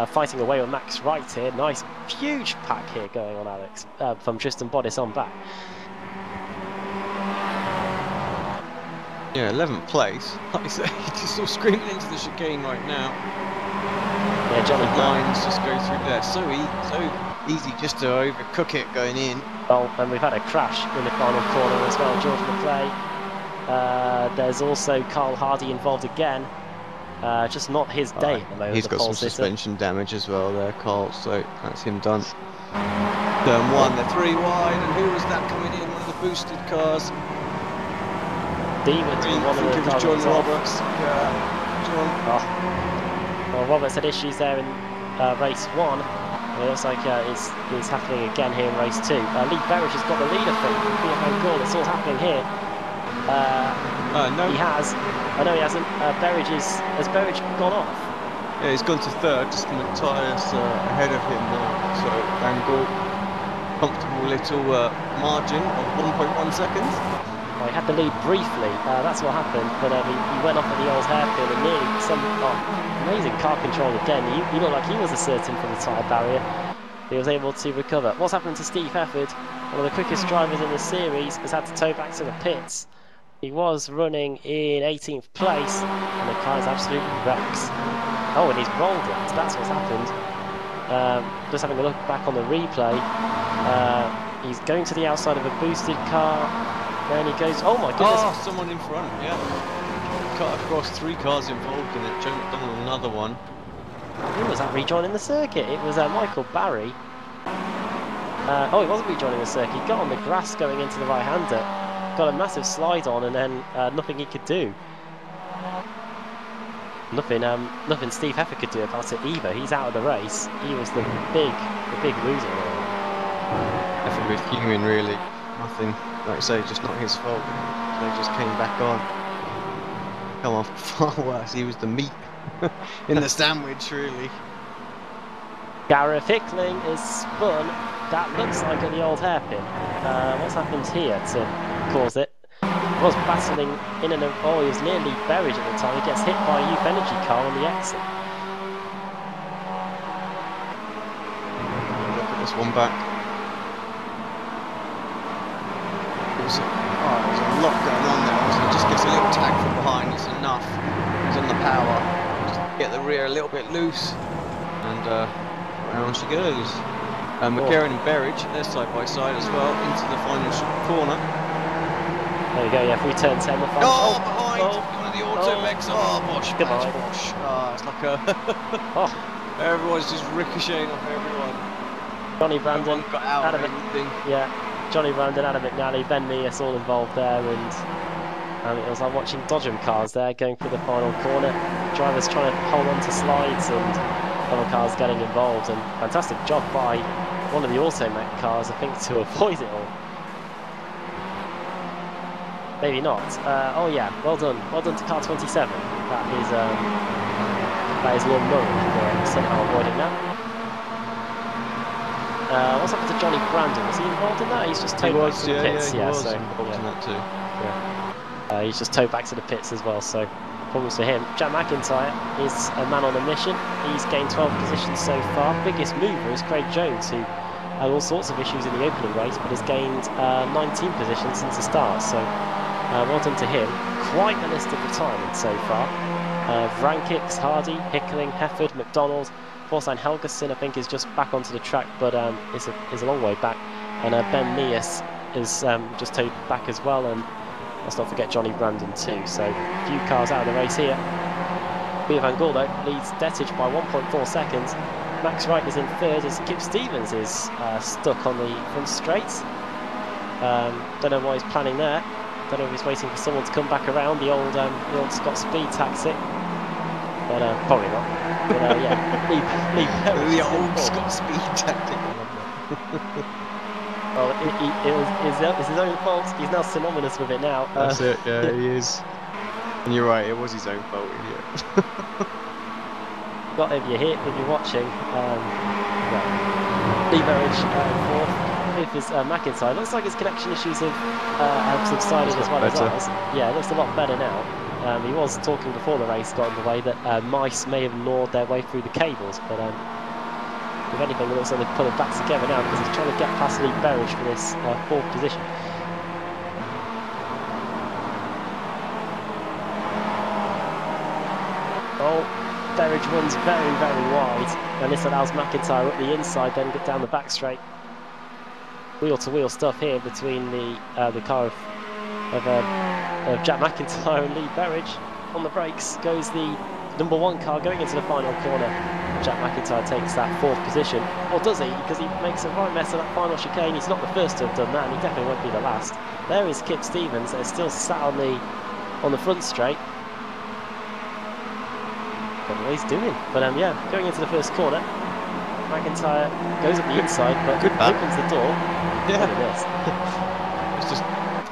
fighting away with Max Wright here. Nice, huge pack here going on, Alex, from Tristan Bodis on back. Yeah, 11th place. Like I say, he's still screaming into the chicane right now. Yeah, Johnny lines just go through there. So easy just to overcook it going in. Oh, and we've had a crash in the final corner as well. George McClay. There's also Carl Hardy involved again. Just not his day at the moment. He's got some suspension damage as well there, Carl. So that's him done. Turn 1, they're 3 wide, and who was that coming in? One of the boosted cars. Stevens, one of the cars. John Roberts. Yeah, John. Oh. Well, Roberts had issues there in race 1. It looks like it's happening again here in race 2. Lee Berridge has got the lead, I think. It's all happening here. No. He has. I know he hasn't. Has Berridge gone off? Yeah, he's gone to 3rd, just Matthias ahead of him now. So Van Gogh, comfortable little margin of 1.1 seconds. Well, he had the lead briefly, that's what happened, but he went off at the old hairpin and nearly amazing car control again. He looked like he was asserting from the tyre barrier. He was able to recover. What's happened to Steve Hefford, one of the quickest drivers in the series, has had to tow back to the pits. He was running in 18th place, and the car is absolutely wrecked. Oh, and he's rolled it, that's what's happened. Just having a look back on the replay, he's going to the outside of a boosted car. Then he goes, oh my goodness. Oh, someone in front, yeah. Cut across 3 cars involved in it, jumped on another one. Who was that rejoining the circuit? It was Michael Barry. Oh, he wasn't rejoining the circuit. He got on the grass going into the right-hander. Got a massive slide on and then nothing he could do. Nothing Steve Hefford could do about it either. He's out of the race. He was the big loser. Hefford was fuming really. Nothing. Like I say, just not his fault. They just came back on. Come on, far worse. He was the meat in the sandwich, really. Gareth Hickling is spun. That looks like at the old hairpin. What's happened here to cause it? He was battling in and oh, he was nearly buried at the time. He gets hit by a Youth Energy car on the exit. Look at this one back. There's a lot going on there. So he just gets a little tag from behind. It's enough. He's on the power. Just get the rear a little bit loose, and around she goes. McCarran and Berridge, they're side by side as well into the final corner. There you go. Yeah, if we turn 10, the final. Oh, behind one of the Automex. Oh, Bosch, Bosch. Oh, it's like a. Everyone's just ricocheting off everyone. Johnny Brandon got out of it. Yeah. Johnny Brandon, Adam McNally, Ben Mears all involved there, and it was like watching Dodgem cars there going through the final corner. Drivers trying to hold on to slides and other cars getting involved, and fantastic job by one of the Automech cars, I think, to avoid it all. Maybe not. Oh yeah, well done to car 27. That is Lord Murray for somehow avoiding that. What's happened to Johnny Brandon? Was he involved in that? He's just towed back to the pits. Yeah, he was so, involved in that too. Yeah. He's just towed back to the pits as well, so problems for him. Jack McIntyre is a man on a mission. He's gained 12 positions so far. Biggest mover is Craig Jones, who had all sorts of issues in the opening race, but has gained 19 positions since the start. So well done to him. Quite a list of retirement so far. Vrankix, Hardy, Hickling, Hefford, McDonald. Forstein Helgeson, I think, is just back onto the track, but is a long way back. And Ben Mears is just towed back as well, and let's not forget Johnny Brandon too. So a few cars out of the race here. Peter Van Gordo leads Dettage by 1.4 seconds. Max Wright is in 3rd as Kip Stevens is stuck on the front straight. Don't know what he's planning there. Don't know if he's waiting for someone to come back around, the old Scott Speed tactic. But probably not. But yeah, the old Scott Speed tactic. Well, it's his own fault. He's now synonymous with it now. That's it. Yeah, he is. And you're right. It was his own fault. Idiot. Got if you're here, if you're watching. Lee Berridge 4th. 5th is McIntyre. Looks like his connection issues have subsided as well as ours. Yeah, it looks a lot better now. He was talking before the race got underway that mice may have gnawed their way through the cables, but if anything, it looks like they've put it back together now because he's trying to get past Lee Berridge for this 4th position. Berridge runs very, very wide, and this allows McIntyre up the inside, then get down the back straight. Wheel-to-wheel stuff here between the car of Jack McIntyre and Lee Berridge. On the brakes goes the number 1 car going into the final corner. Jack McIntyre takes that 4th position, or does he? Because he makes a right mess of that final chicane. He's not the first to have done that, and he definitely won't be the last. There is Kip Stevens, that is still sat on the front straight. I don't know what he's doing, but yeah, going into the first corner, McIntyre goes up the inside, but opens the door. Yeah. Look at this. It's just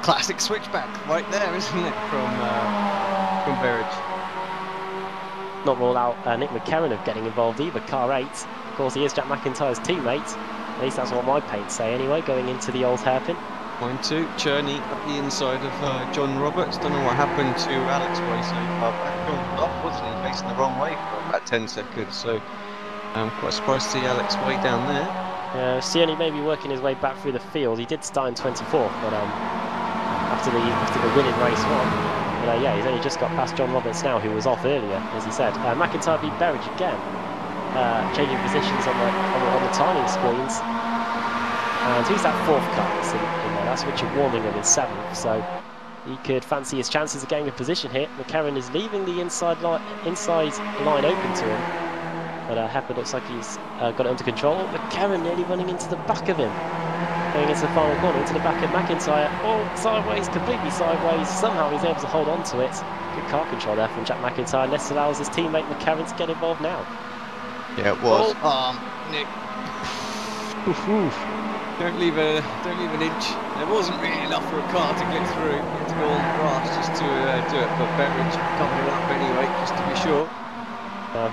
classic switchback right there, isn't it, from Berridge? Not rule out Nick McCarron of getting involved either, car 8. Of course, he is Jack McIntyre's teammate. At least that's what my paints say anyway, going into the old hairpin. Mine too. Cherney up the inside of John Roberts. Don't know what happened to Alex Way so far back. John up, wasn't he? Facing the wrong way for about 10 seconds. So I'm quite surprised to see Alex Way down there. Sione may be working his way back through the field. He did start in 24th, but after the winning race one. But yeah, he's only just got past John Roberts now, who was off earlier, as he said. McIntyre beat Berridge again, changing positions on the timing screens. And who's that 4th car that's in there? That's Richard Warmingham in 7th, so he could fancy his chances of getting a position here. McCarron is leaving the inside line open to him, but Hepburn looks like he's got it under control. McCarron nearly running into the back of him, going into the final corner, into the back of McIntyre. Oh, sideways, completely sideways. Somehow he's able to hold on to it. Good car control there from Jack McIntyre, and this allows his teammate McCarron to get involved now. Yeah, it was. Nick. Don't leave an inch. There wasn't really enough for a car to get through. You had to go on the grass just to do it, but Berridge covered it up anyway, just to be sure.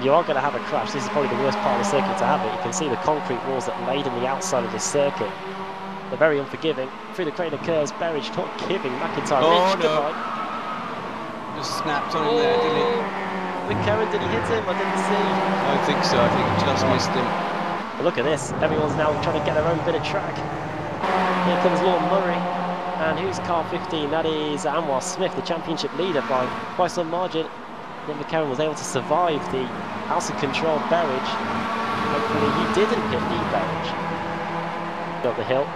You are going to have a crash. This is probably the worst part of the circuit to have it. You can see the concrete walls that laid in the outside of this circuit. They're very unforgiving. Through the crater curves, Berridge not giving McIntyre an inch goodbye. Just snapped on him there, didn't he? McCarron, did he hit him? I didn't see. I don't think so. I think he just missed him. But look at this. Everyone's now trying to get their own bit of track. Here comes Lorne Murray. And who's car 15? That is Anwar Smith, the championship leader by some margin. Then McCarron was able to survive the house of control Berridge. Hopefully he didn't hit Lee Berridge. Up the hill.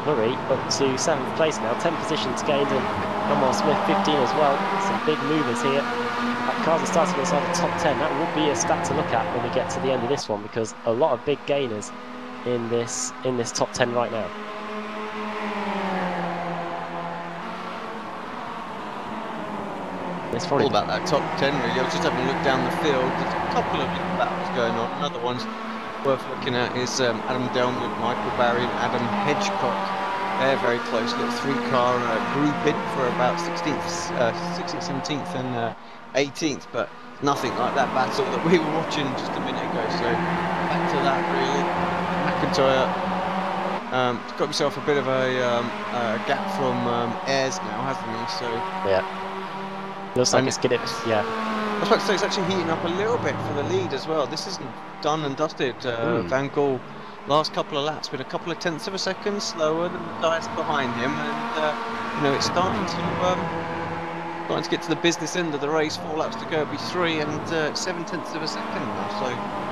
Murray up to 7th place now, 10 positions gained, and Anwar Smith 15 as well. Some big movers here. Cars are starting inside the top 10. That would be a stat to look at when we get to the end of this one, because a lot of big gainers in this top 10 right now. It's probably all about that top 10 really. I was just having a look down the field. There's a couple of little battles going on. Another one's worth looking at is Adam Delman, Michael Barry and Adam Hedgecock. They're very close. Little 3-car group in for about 16th, 17th and 18th, but nothing like that battle that we were watching just a minute ago. So back to that really. McIntyre got himself a bit of a gap from Ayres now, hasn't he? So yeah, looks like it's getting yeah. I was about to say it's actually heating up a little bit for the lead as well. This isn't done and dusted. Van Gaal last couple of laps been a couple of tenths of a second slower than the guys behind him, and you know, it's starting to get to the business end of the race. 4 laps to go, it'll be 3 and 7/10 of a second now, so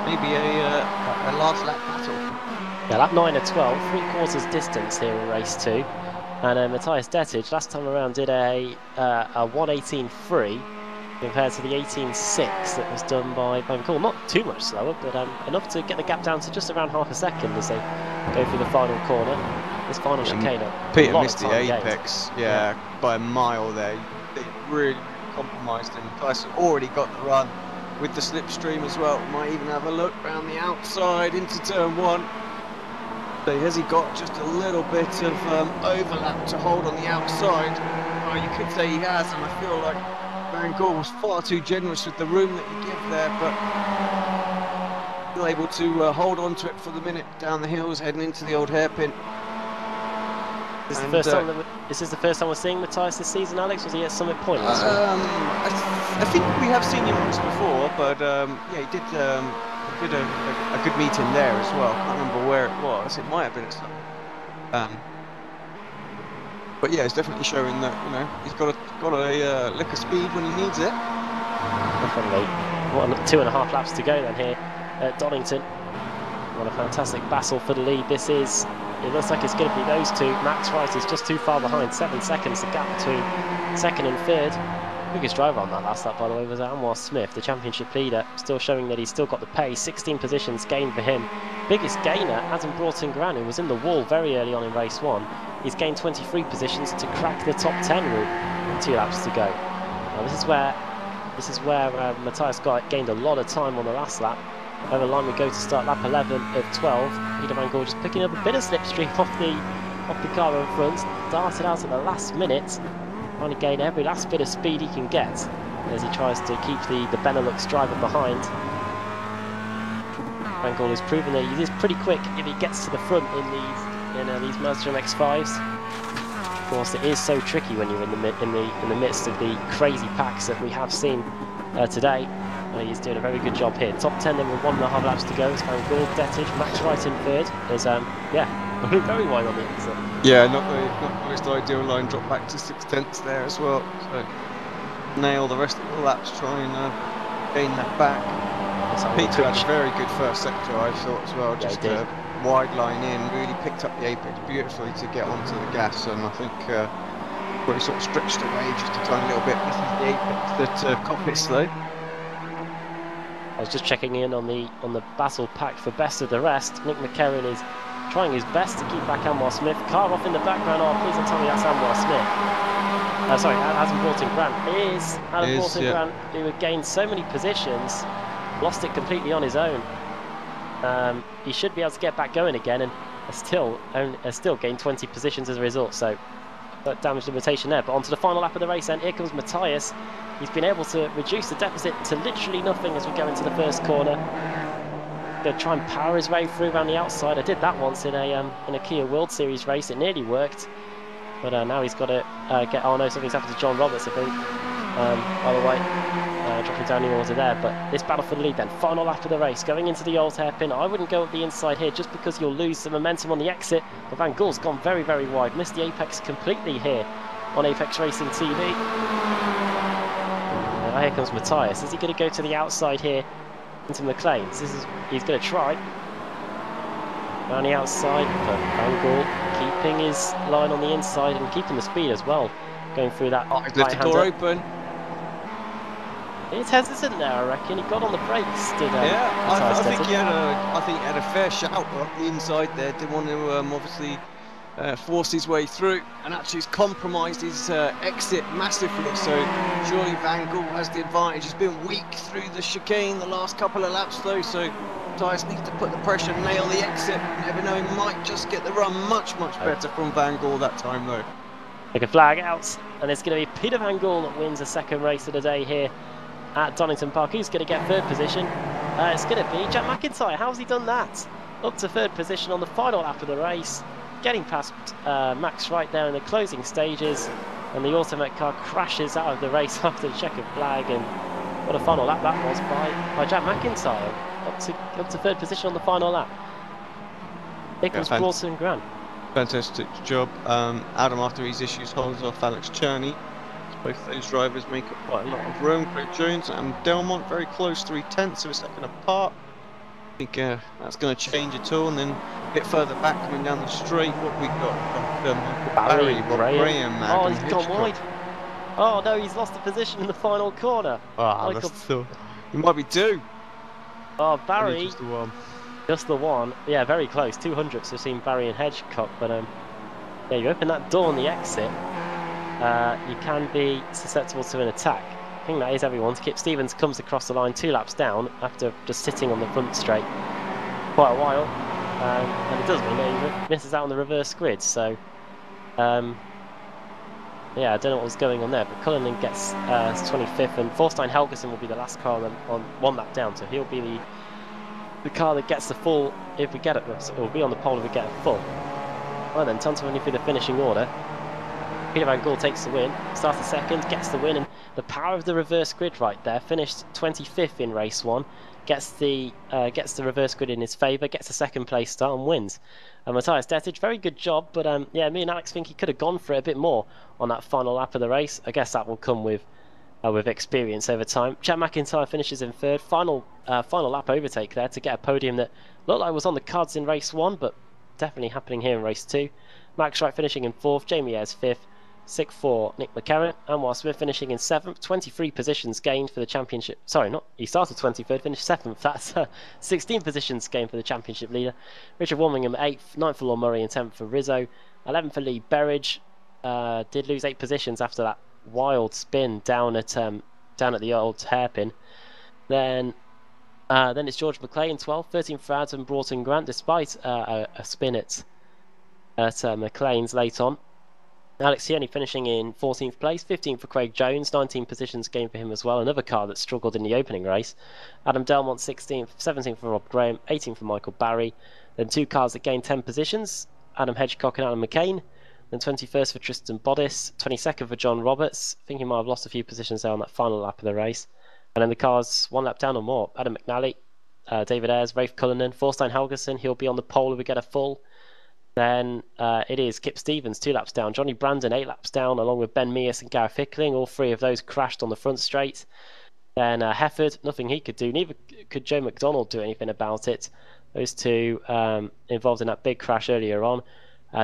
maybe a last lap battle. Yeah, lap 9 of 12, 3/4 distance here in race 2, and Matthias Dettage last time around did a 1:18.3 compared to the 18.6 that was done by Van Gaal. Not too much slower, but enough to get the gap down to just around half a second as they go through the final corner. This final chicane up. Peter missed the apex, by a mile there. They really compromised him. Tyson already got the run with the slipstream as well. Might even have a look round the outside into turn 1. So has he got just a little bit of overlap to hold on the outside? Well, you could say he has, and I feel like Van Gaal was far too generous with the room that you give there, but still able to hold on to it for the minute down the hills, heading into the old hairpin. Is this the first time we're seeing Matthias this season, Alex? Was he at Summit Point last week? I think we have seen him once before, but yeah, he did a good meeting there as well. I can't remember where it was. It might have been at Summit. But yeah, it's definitely showing that, you know, he's got a lick of speed when he needs it. Definitely. 2.5 laps to go then here at Donington. What a fantastic battle for the lead this is. It looks like it's going to be those two. Max Wright is just too far behind, 7 seconds, the gap between second and third. Biggest driver on that last lap, by the way, was Anwar Smith, the championship leader, still showing that he's still got the pace. 16 positions gained for him. Biggest gainer, Adam Broughton-Gran, who was in the wall very early on in race 1. He's gained 23 positions to crack the top 10 route. 2 laps to go. Now this is where Matthias gained a lot of time on the last lap. Over the line we go to start lap 11 of 12. Peter van Gool just picking up a bit of slipstream off the car in front. Darted out at the last minute, trying to gain every last bit of speed he can get as he tries to keep the Benelux driver behind. Van Gool has proven that he is pretty quick if he gets to the front in these Mazda MX-5s. Of course, it is so tricky when you're in the midst of the crazy packs that we have seen today. He's doing a very good job here. Top 10 then with 1.5 laps to go. It's Van Gool, Dettich, Max Wright in third. There's very wide on the exit. Yeah, not the most ideal line. Drop back to 6/10 there as well. So nail the rest of the laps, try and gain that back. Peter had a very good first sector, I thought as well. Just a wide line in, really picked up the apex beautifully to get onto the gas, and I think probably sort of stretched away just a tiny little bit. This is the apex that caught it slow. I was just checking in on the battle pack for best of the rest. Nick McCarron is trying his best to keep back Anwar Smith. Car off in the background. Oh, please don't tell me that's Anwar Smith. Sorry, Adam Broughton-Gran. It is Adam Broughton-Gran, who had gained so many positions, lost it completely on his own. He should be able to get back going again, and still gained 20 positions as a result. So damage limitation there. But onto the final lap of the race then. Here comes Matthias. He's been able to reduce the deficit to literally nothing as we go into the first corner. Going to try and power his way through around the outside. I did that once in a Kia World Series race. It nearly worked, but now he's got to get. Oh no, something's happened to John Roberts, I think. By the way, dropping down the order there. But this battle for the lead then. Final lap of the race, going into the old hairpin. I wouldn't go up the inside here just because you'll lose the momentum on the exit. But Van Gool's gone very, very wide. Missed the apex completely here on Apex Racing TV. Here comes Matthias. Is he going to go to the outside here into McLean's? He's going to try. Around the outside, but Van Gool keeping his line on the inside and keeping the speed as well. Going through that. Oh, he's left the door open. He's hesitant there, I reckon. He got on the brakes. I think he had a fair shout up the inside there. Didn't want to obviously force his way through, and actually has compromised his exit massively. So surely Van Gool has the advantage. He's been weak through the chicane the last couple of laps though, so Matthias needs to put the pressure, nail the exit. You never know, he might just get the run much better from Van Gool that time though. Take a flag out, and it's going to be Peter Van Gool that wins the second race of the day here at Donington Park. Who's going to get third position? It's going to be Jack McIntyre. How's he done that? Up to third position on the final lap of the race. Getting past Max Wright there in the closing stages, and the Automet car crashes out of the race after the checkered flag. And what a final lap that was by Jack McIntyre, up to third position on the final lap. Here comes Broughton-Gran. Fantastic job. Adam, after his issues, holds off Alex Cherney. Both those drivers make up quite a lot of room. Craig Jones and Delmont very close, 3/10 of a second apart. I think that's going to change at all, and then a bit further back coming down the straight, what we got? Barry, Graham, oh, he's gone wide. Oh no, he's lost the position in the final corner. Oh, that's still. He might be two. Oh, Barry. Just the one. Just the one. Yeah, very close. 200s. We've seen Barry and Hedgecock, but yeah, you open that door on the exit, you can be susceptible to an attack. I think that is everyone. Kip Stevens comes across the line 2 laps down after just sitting on the front straight quite a while, and it does mean that he misses out on the reverse grid. So yeah, I don't know what was going on there, but Cullinan gets 25th, and Thorstein Helgeson will be the last car on 1 lap down, so he'll be the car that gets the full if we get it. It will be on the pole if we get it full. Well then, time to run you through the finishing order. Peter Van Gool takes the win, starts the second, gets the win, and the power of the reverse grid right there. Finished 25th in race 1, gets the reverse grid in his favour, gets a second place start and wins. Matthias Dettich, very good job, but yeah, me and Alex think he could have gone for it a bit more on that final lap of the race. I guess that will come with with experience over time. Jack McIntyre finishes in third. Final lap overtake there to get a podium that looked like was on the cards in race 1, but definitely happening here in race 2. Max Wright finishing in 4th, Jamie Ayres 5th, 6th for Nick McCarron, Anwar Smith finishing in 7th, 23 positions gained for the championship. Sorry, he started 23rd, finished 7th. That's 16 positions gained for the championship leader. Richard Warmingham 8th, 9th for Lord Murray and 10th for Rizzo, 11th for Lee Berridge. Did lose 8 positions after that wild spin down at the old hairpin. Then it's George McClay in 12th, 13th for Adam Broughton Grant, despite a spin at McLean's late on. Alex Tierney finishing in 14th place, 15th for Craig Jones, 19 positions gained for him as well, another car that struggled in the opening race. Adam Delmont 16th, 17th for Rob Graham, 18th for Michael Barry. Then 2 cars that gained 10 positions, Adam Hedgecock and Alan McCain. Then 21st for Tristan Bodice, 22nd for John Roberts. I think he might have lost a few positions there on that final lap of the race. And then the cars 1 lap down or more, Adam McNally, David Ayres, Rafe Cullinan, Thorstein Helgerson, he'll be on the pole if we get a full. Then it is Kip Stevens 2 laps down, Johnny Brandon 8 laps down, along with Ben Mears and Gareth Hickling. All 3 of those crashed on the front straight. Then Hefford, nothing he could do. Neither could Joe McDonald do anything about it. Those 2 involved in that big crash earlier on.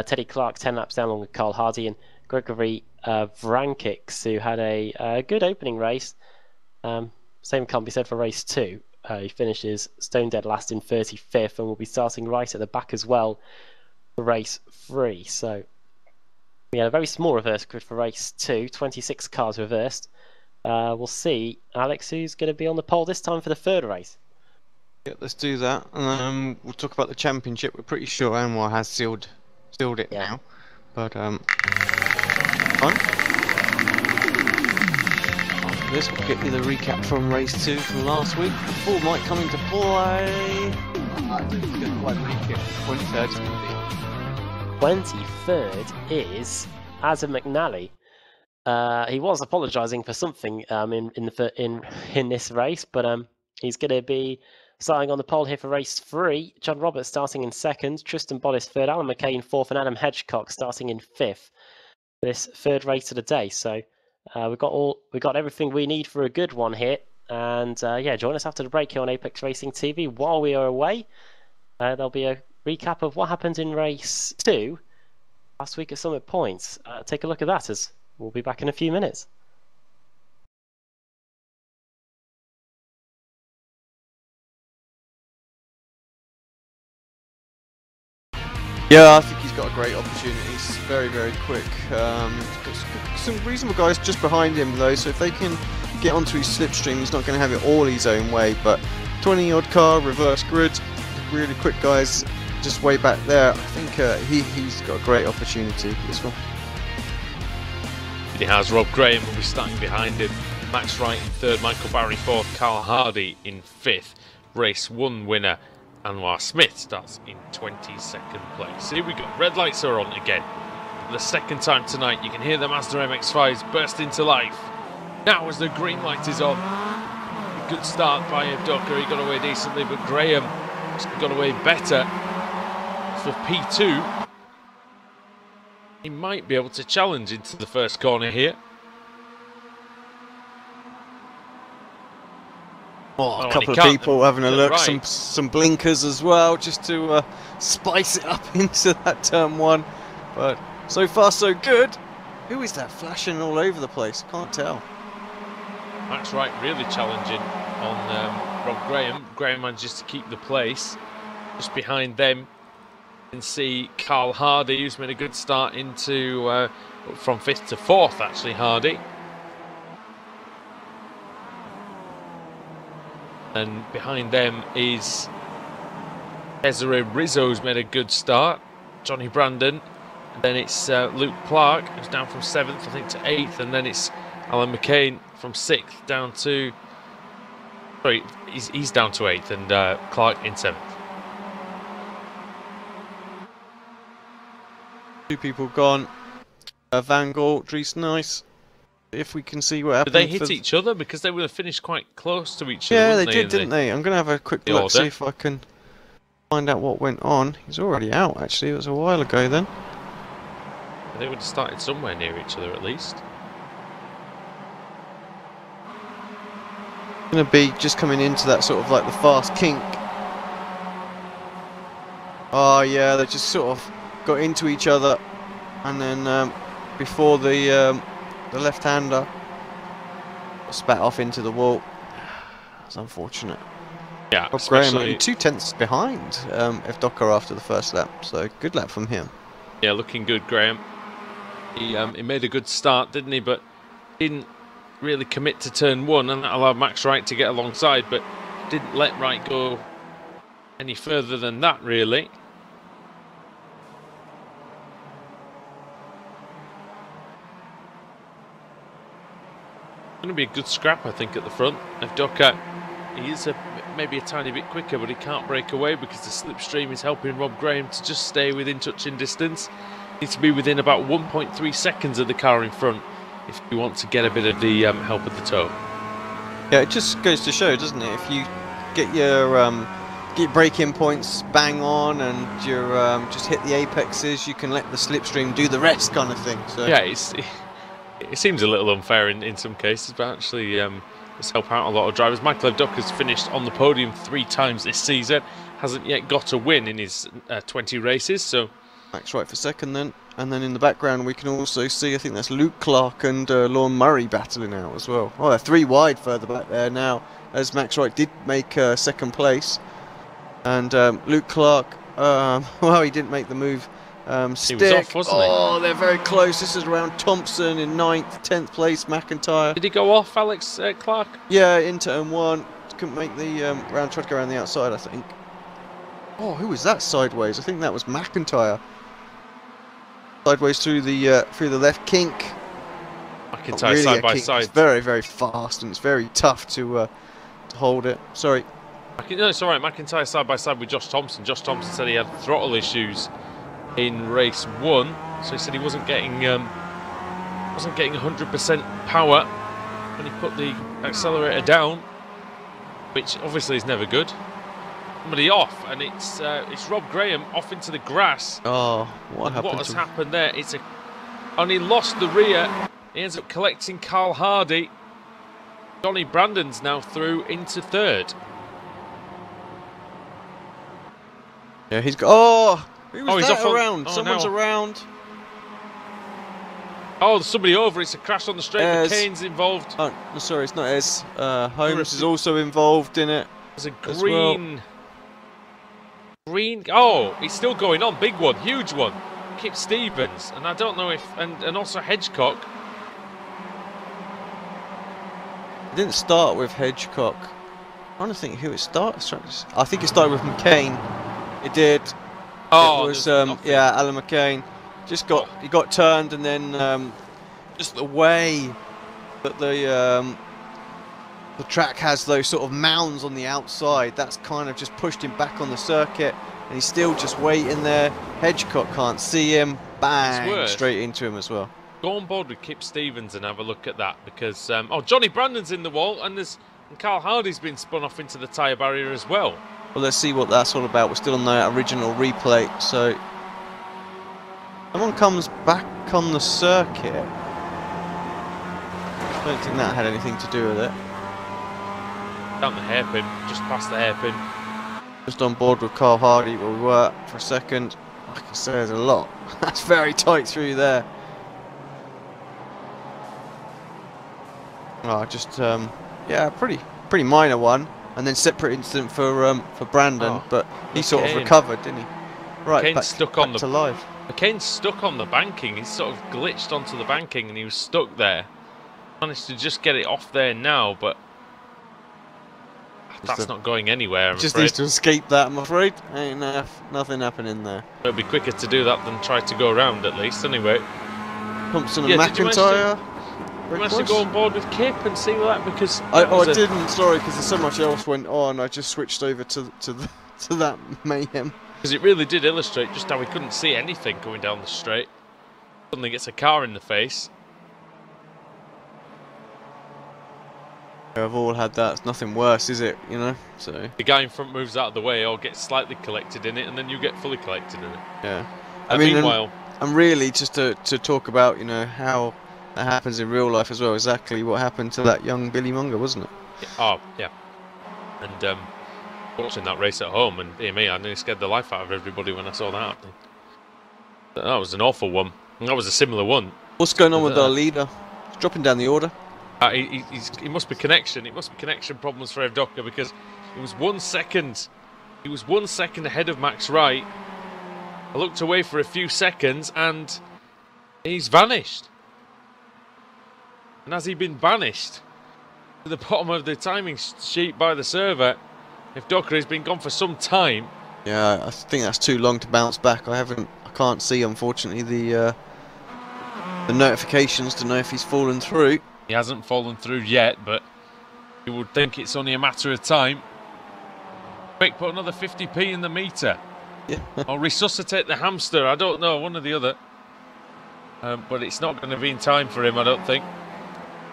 Teddy Clark 10 laps down along with Carl Hardy, and Gregory Vrankix, who had a good opening race. Same can't be said for race 2. He finishes stone dead last in 35th and will be starting right at the back as well for race 3. So we had a very small reverse grid for race 2, 26 cars reversed. We'll see, Alex, who's going to be on the pole this time for the 3rd race. Yeah, let's do that. We'll talk about the championship. We're pretty sure Anwar has sealed it now. But fun. After this, we'll get you the recap from race 2 from last week. The full might come into play. I don't think it's going to quite make it. 23rd is going to be. 23rd is Adam McNally. He was apologising for something in this race, but he's going to be starting on the pole here for race 3. John Roberts starting in 2nd, Tristan Bodice 3rd, Alan McCain 4th, and Adam Hedgecock starting in 5th. This 3rd race of the day. So we've got everything we need for a good one here. And yeah, join us after the break here on Apex Racing TV. While we are away, there'll be a recap of what happened in race 2 last week at Summit Points. Take a look at that as we'll be back in a few minutes. Yeah, I think he's got a great opportunity. He's very, very quick. He's got some reasonable guys just behind him though, so if they can get onto his slipstream, he's not going to have it all his own way. But 20-odd car, reverse grid, really quick guys just way back there. I think he's got a great opportunity for this one. He has. Rob Graham will be starting behind him. Max Wright in 3rd, Michael Barry 4th, Carl Hardy in 5th. Race 1 winner Anwar Smith starts in 22nd place. Here we go. Red lights are on again. For the 2nd time tonight, you can hear the Mazda MX-5s burst into life. Now as the green light is on. A good start by Abdoka. He got away decently, but Graham got away better. For P2, he might be able to challenge into the first corner here. Oh, a couple of people having a look, right. some blinkers as well, just to spice it up into that turn 1. But so far so good. Who is that flashing all over the place? Can't tell. Max Wright really challenging on Rob Graham. Graham manages to keep the place. Just behind them, you can see Carl Hardy, who's made a good start into from 5th to 4th, actually, Hardy. And behind them is Desiree Rizzo, who's made a good start. Johnny Brandon. And then it's Luke Clark, who's down from 7th, I think, to 8th. And then it's Alan McCain from 6th down to... Sorry, he's down to 8th, and Clark in 7th. 2 people gone. Van Gaal, Dries Nice. If we can see what happened. Did they hit each other? Because they would have finished quite close to each other. Yeah, they did, didn't they? I'm going to have a quick look, see if I can find out what went on. He's already out, actually. It was a while ago then. They would have started somewhere near each other, at least. Going to be just coming into that sort of like the fast kink. Oh yeah, they just sort of got into each other, and then before the left-hander spat off into the wall. That's unfortunate. Yeah, Rob Graham only 2/10 behind F. Docker after the first lap, so good lap from him. Yeah, looking good, Graham. He made a good start, didn't he? But didn't really commit to turn 1, and that allowed Max Wright to get alongside, but didn't let Wright go any further than that, really. Going to be a good scrap, I think, at the front. If Docker, he is maybe a tiny bit quicker, but he can't break away because the slipstream is helping Rob Graham to just stay within touching distance. Needs to be within about 1.3 seconds of the car in front if you want to get a bit of the help of the toe. Yeah, it just goes to show, doesn't it? If you get your break-in points bang on and you just hit the apexes, you can let the slipstream do the rest, kind of thing. So yeah, it seems a little unfair in some cases, but actually it's helped out a lot of drivers. Michael Evdock has finished on the podium 3 times this season, hasn't yet got a win in his 20 races, so... Max Wright for second then, and then in the background we can also see, I think that's Luke Clark and Lorne Murray battling out as well. Oh, they're 3 wide further back there now, as Max Wright did make second place. And Luke Clark, well, he didn't make the move. Stick. He was off, wasn't he? Oh, they're very close. This is around Thompson in 9th, 10th place, McIntyre. Did he go off, Alex Clark? Yeah, into turn 1. Couldn't make the round, tried to go around the outside, I think. Oh, who was that sideways? I think that was McIntyre. Sideways through the left kink. McIntyre really side by side. It's very, very fast and it's very tough to hold it. Sorry. No, it's all right. McIntyre side by side with Josh Thompson. Josh Thompson said he had throttle issues in race 1, so he said he wasn't getting 100% power when he put the accelerator down, which obviously is never good. Somebody off, and it's Rob Graham off into the grass. Oh, what has happened there? And he lost the rear. He ends up collecting Carl Hardy. Johnny Brandon's now through into 3rd. Yeah, he's got. Oh, who was he's that off around? Oh, Someone's no. around. Oh, there's somebody over. It's a crash on the straight. McCain's involved. Oh, no, sorry, it's not Ez. Holmes is also involved in it. There's a green. Green. Oh, it's still going on. Big one, huge one. Kip Stevens, and I don't know if, and also Hedgecock. It didn't start with Hedgecock. I'm trying to think who it started. I think it started with McCain. It did. Oh, it was yeah, Alan McCain. He got turned, and then just the way that the track has those sort of mounds on the outside, that's kind of just pushed him back on the circuit, and he's still just waiting there. Hedgecock can't see him. Bang! Straight into him as well. Go on board with Kip Stevens and have a look at that, because oh, Johnny Brandon's in the wall, and Carl Hardy's been spun off into the tyre barrier as well. Well, let's see what that's all about. We're still on the original replay, so someone comes back on the circuit. I don't think that had anything to do with it. Down the hairpin, just past the hairpin. Just on board with Carl Hardy where we were for a second. Like I say, there's a lot. That's very tight through there. Oh, just yeah, pretty minor one, and then separate incident for Brandon, but he sort of recovered, didn't he? Right, back to live. McCain's stuck on the banking. He's sort of glitched onto the banking, and he was stuck there. Managed to just get it off there now, but that's not going anywhere, I'm just afraid. needs to escape that, I'm afraid. Ain't nothing happening there. It'll be quicker to do that than try to go around, at least, anyway. Thompson and McIntyre. You managed to go on board with Kip and see that, because I didn't, sorry, because there's so much else went on. I just switched over to that mayhem. Because it really did illustrate just how we couldn't see anything going down the straight. Suddenly gets a car in the face. I've all had that. It's nothing worse, is it? You know. So the guy in front moves out of the way or gets slightly collected in it, and then you get fully collected in it. Yeah. I mean, meanwhile, and really just to talk about, you know, how that happens in real life as well. Exactly what happened to that young Billy Munger, wasn't it? Oh, yeah. And watching that race at home, and dear me, I nearly scared the life out of everybody when I saw that happening. That was an awful one. And that was a similar one. What's going on with our leader? He's dropping down the order. It must be connection. It must be connection problems for Evdoka, because it was 1 second. He was 1 second ahead of Max Wright. I looked away for a few seconds and he's vanished. And has he been banished to the bottom of the timing sheet by the server? Evdoka has been gone for some time. Yeah, I think that's too long to bounce back. I can't see, unfortunately, the notifications to know if he's fallen through. He hasn't fallen through yet, but you would think it's only a matter of time. Quick, put another 50p in the meter. Yeah. Or resuscitate the hamster. I don't know, one or the other. But it's not going to be in time for him, I don't think.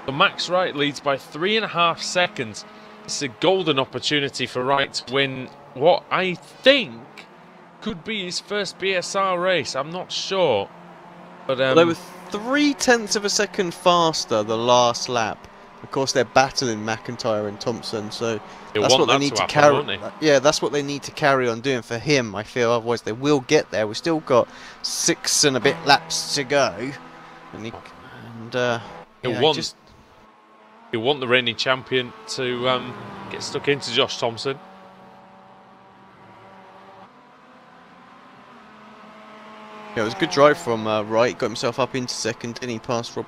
So Max Wright leads by 3.5 seconds. It's a golden opportunity for Wright to win what I think could be his first BSR race. I'm not sure. But they were 0.3 of a second faster the last lap. Of course, they're battling McIntyre and Thompson, so that's what they need to carry. Yeah, that's what they need to carry on doing for him, I feel. Otherwise, they will get there. We've still got 6 and a bit laps to go, and he'll want the reigning champion to get stuck into Josh Thompson. Yeah, it was a good drive from Wright. Got himself up into second, and he passed Rob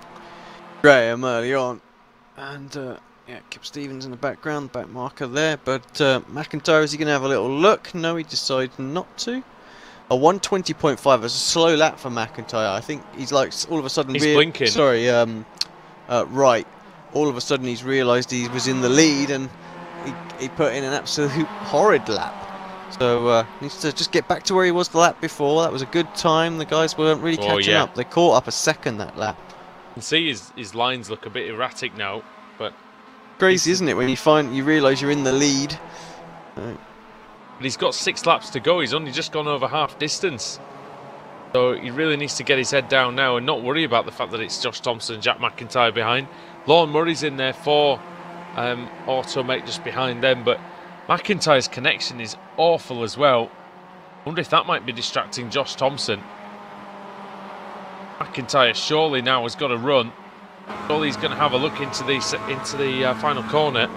Graham early on. And yeah, Kip Stevens in the background, back marker there. But McIntyre, is he going to have a little look? No, he decided not to. A 1:20.5 is a slow lap for McIntyre. I think he's like all of a sudden. He's blinking. Sorry, Wright. All of a sudden he's realised he was in the lead, and he put in an absolute horrid lap. So needs to just get back to where he was the lap before. That was a good time. The guys weren't really catching up. They caught up a second that lap. You can see his lines look a bit erratic now, but crazy, isn't it, when you realise you're in the lead? But he's got 6 laps to go. He's only just gone over half distance, so he really needs to get his head down now and not worry about the fact that it's Josh Thompson and Jack McIntyre behind. Lorne Murray's in there for Automate just behind them, but McIntyre's connection is awful as well. I wonder if that might be distracting Josh Thompson. McIntyre surely now has got to run. Surely he's going to have a look into the final corner.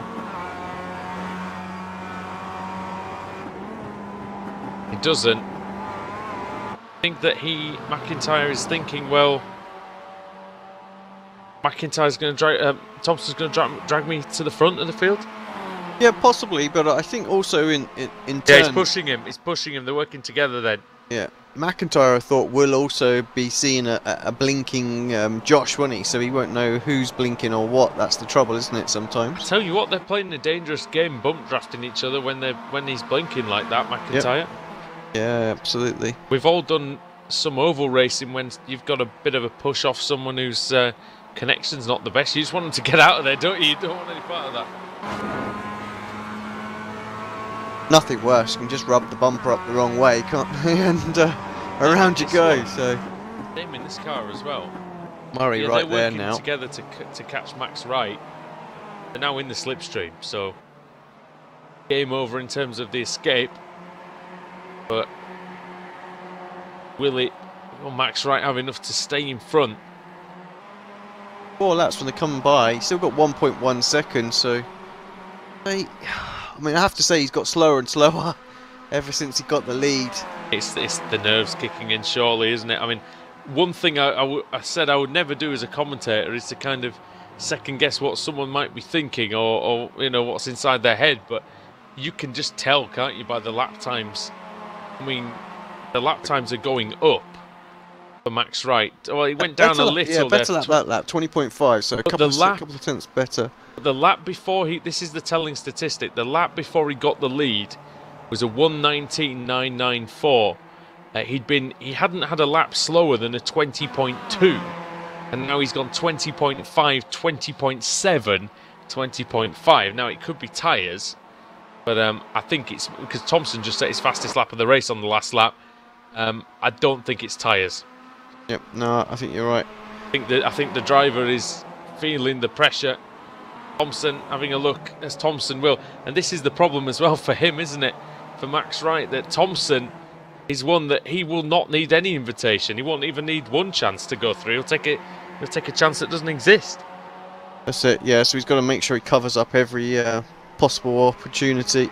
He doesn't. I think that McIntyre is thinking, well, McIntyre's going to drag, Thompson's going to drag me to the front of the field. Yeah, possibly, but I think also in turn... Yeah, he's pushing him. He's pushing him. They're working together then. Yeah, McIntyre, I thought, will also be seeing a blinking Josh, won't he? So he won't know who's blinking or what. That's the trouble, isn't it, sometimes? I tell you what, they're playing a dangerous game, bump drafting each other when he's blinking like that, McIntyre. Yep. Yeah, absolutely. We've all done some oval racing when you've got a bit of a push off someone whose connection's not the best. You just want them to get out of there, don't you? You don't want any part of that. Nothing worse. You can just rub the bumper up the wrong way, can't you? And around you go. So same in this car as well. Murray right there now. They're working together to catch Max Wright. They're now in the slipstream, so game over in terms of the escape. But will Max Wright have enough to stay in front? 4 laps when they come by. He's still got 1.1 seconds, so I mean, I have to say he's got slower and slower ever since he got the lead. It's the nerves kicking in, surely, isn't it? I mean, one thing I said I would never do as a commentator is to kind of second guess what someone might be thinking or you know what's inside their head, but you can just tell, can't you, by the lap times? I mean, the lap times are going up for Max Wright. Well, he went down a little. Yeah, better lap that lap, 20.5, so a couple of tenths better. The lap before this is the telling statistic, the lap before he got the lead was a 1:19.994. He hadn't had a lap slower than a 20.2, and now he's gone 20.5, 20.7, 20.5. Now it could be tyres, but I think it's because Thompson just set his fastest lap of the race on the last lap. I don't think it's tyres. Yep, no, I think you're right. I think the driver is feeling the pressure Thompson having a look, as Thompson will. And this is the problem as well for him, isn't it? For Max Wright, that Thompson is one that he will not need any invitation. He won't even need one chance to go through. He'll take a chance that doesn't exist. That's it, yeah, so he's got to make sure he covers up every possible opportunity.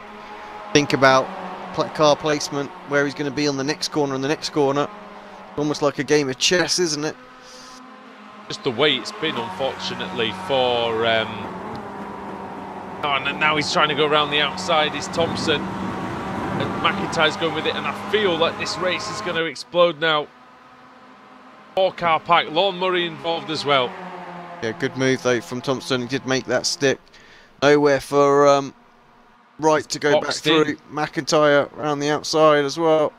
Think about car placement, where he's going to be on the next corner and the next corner. Almost like a game of chess, isn't it? Just the way it's been, unfortunately, for... oh, and now he's trying to go around the outside, is Thompson. And McIntyre's going with it, and I feel like this race is going to explode now. 4-car pack, Lorne Murray involved as well. Yeah, good move though from Thompson. He did make that stick. Nowhere for Wright to go back through. McIntyre around the outside as well.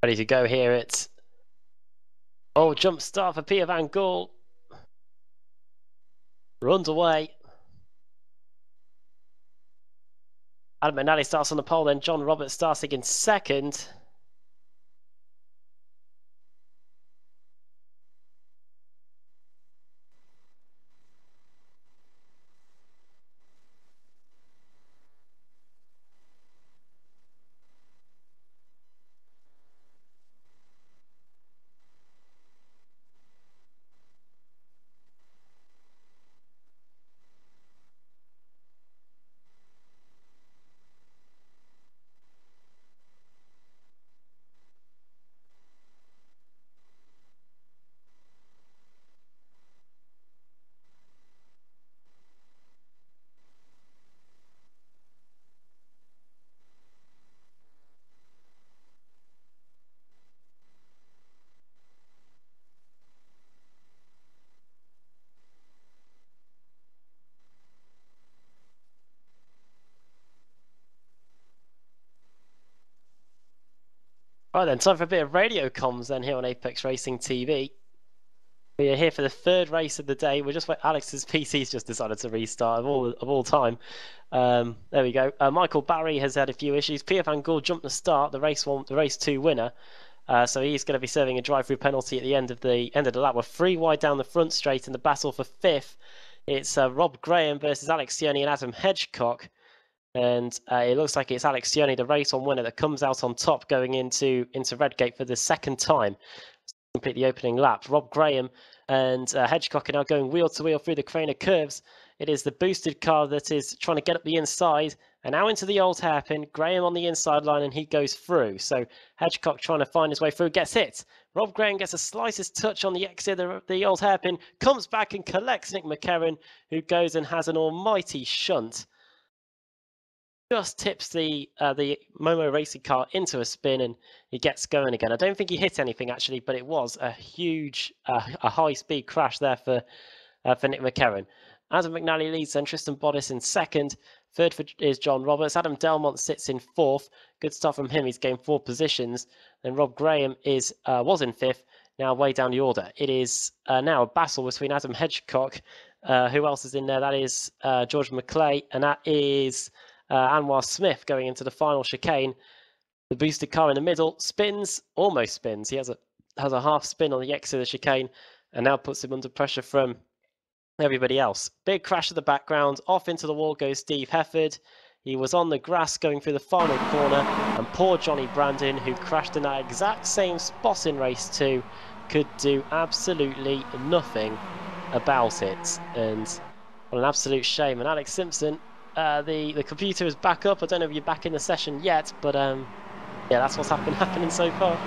Ready to go here. It's jump start for Peter Van Gool. Runs away. Adam McNally starts on the pole, then John Roberts starting in second. Right then, time for a bit of radio comms then here on Apex Racing TV. We are here for the third race of the day. We're just waiting. Alex's PC's just decided to restart of all time. There we go. Michael Barry has had a few issues. Pierre Van Gool jumped the start, the race 2 winner. So he's going to be serving a drive-through penalty at the end of the lap. We're 3 wide down the front straight in the battle for 5th. It's Rob Graham versus Alex Sioni and Adam Hedgecock. And it looks like it's Alex Sioni, the race 1 winner, that comes out on top going into Redgate for the second time. Complete the opening lap. Rob Graham and Hedgecock are now going wheel to wheel through the Craner curves. It is the boosted car that is trying to get up the inside and now into the old hairpin. Graham on the inside line and he goes through. So Hedgecock trying to find his way through, gets hit. Rob Graham gets a slightest touch on the exit of the old hairpin, comes back and collects Nick McCarron, who goes and has an almighty shunt. Just tips the Momo racing car into a spin and he gets going again. I don't think he hit anything actually, but it was a huge, a high-speed crash there for Nick McCarron. Adam McNally leads, then Tristan Bottis in second. Third is John Roberts. Adam Delmont sits in 4th. Good stuff from him. He's gained 4 positions. Then Rob Graham was in 5th. Now way down the order. It is now a battle between Adam Hedgecock. Who else is in there? That is George McClay, and that is Anwar Smith going into the final chicane. The boosted car in the middle spins, almost spins. He has a half spin on the exit of the chicane and now puts him under pressure from everybody else. Big crash at the background. Off into the wall goes Steve Hefford. He was on the grass going through the final corner, and poor Johnny Brandon, who crashed in that exact same spot in race 2, could do absolutely nothing about it. And what an absolute shame. And Alex Simpson, the computer is back up. I don't know if you're back in the session yet, but yeah, that's what's happening so far.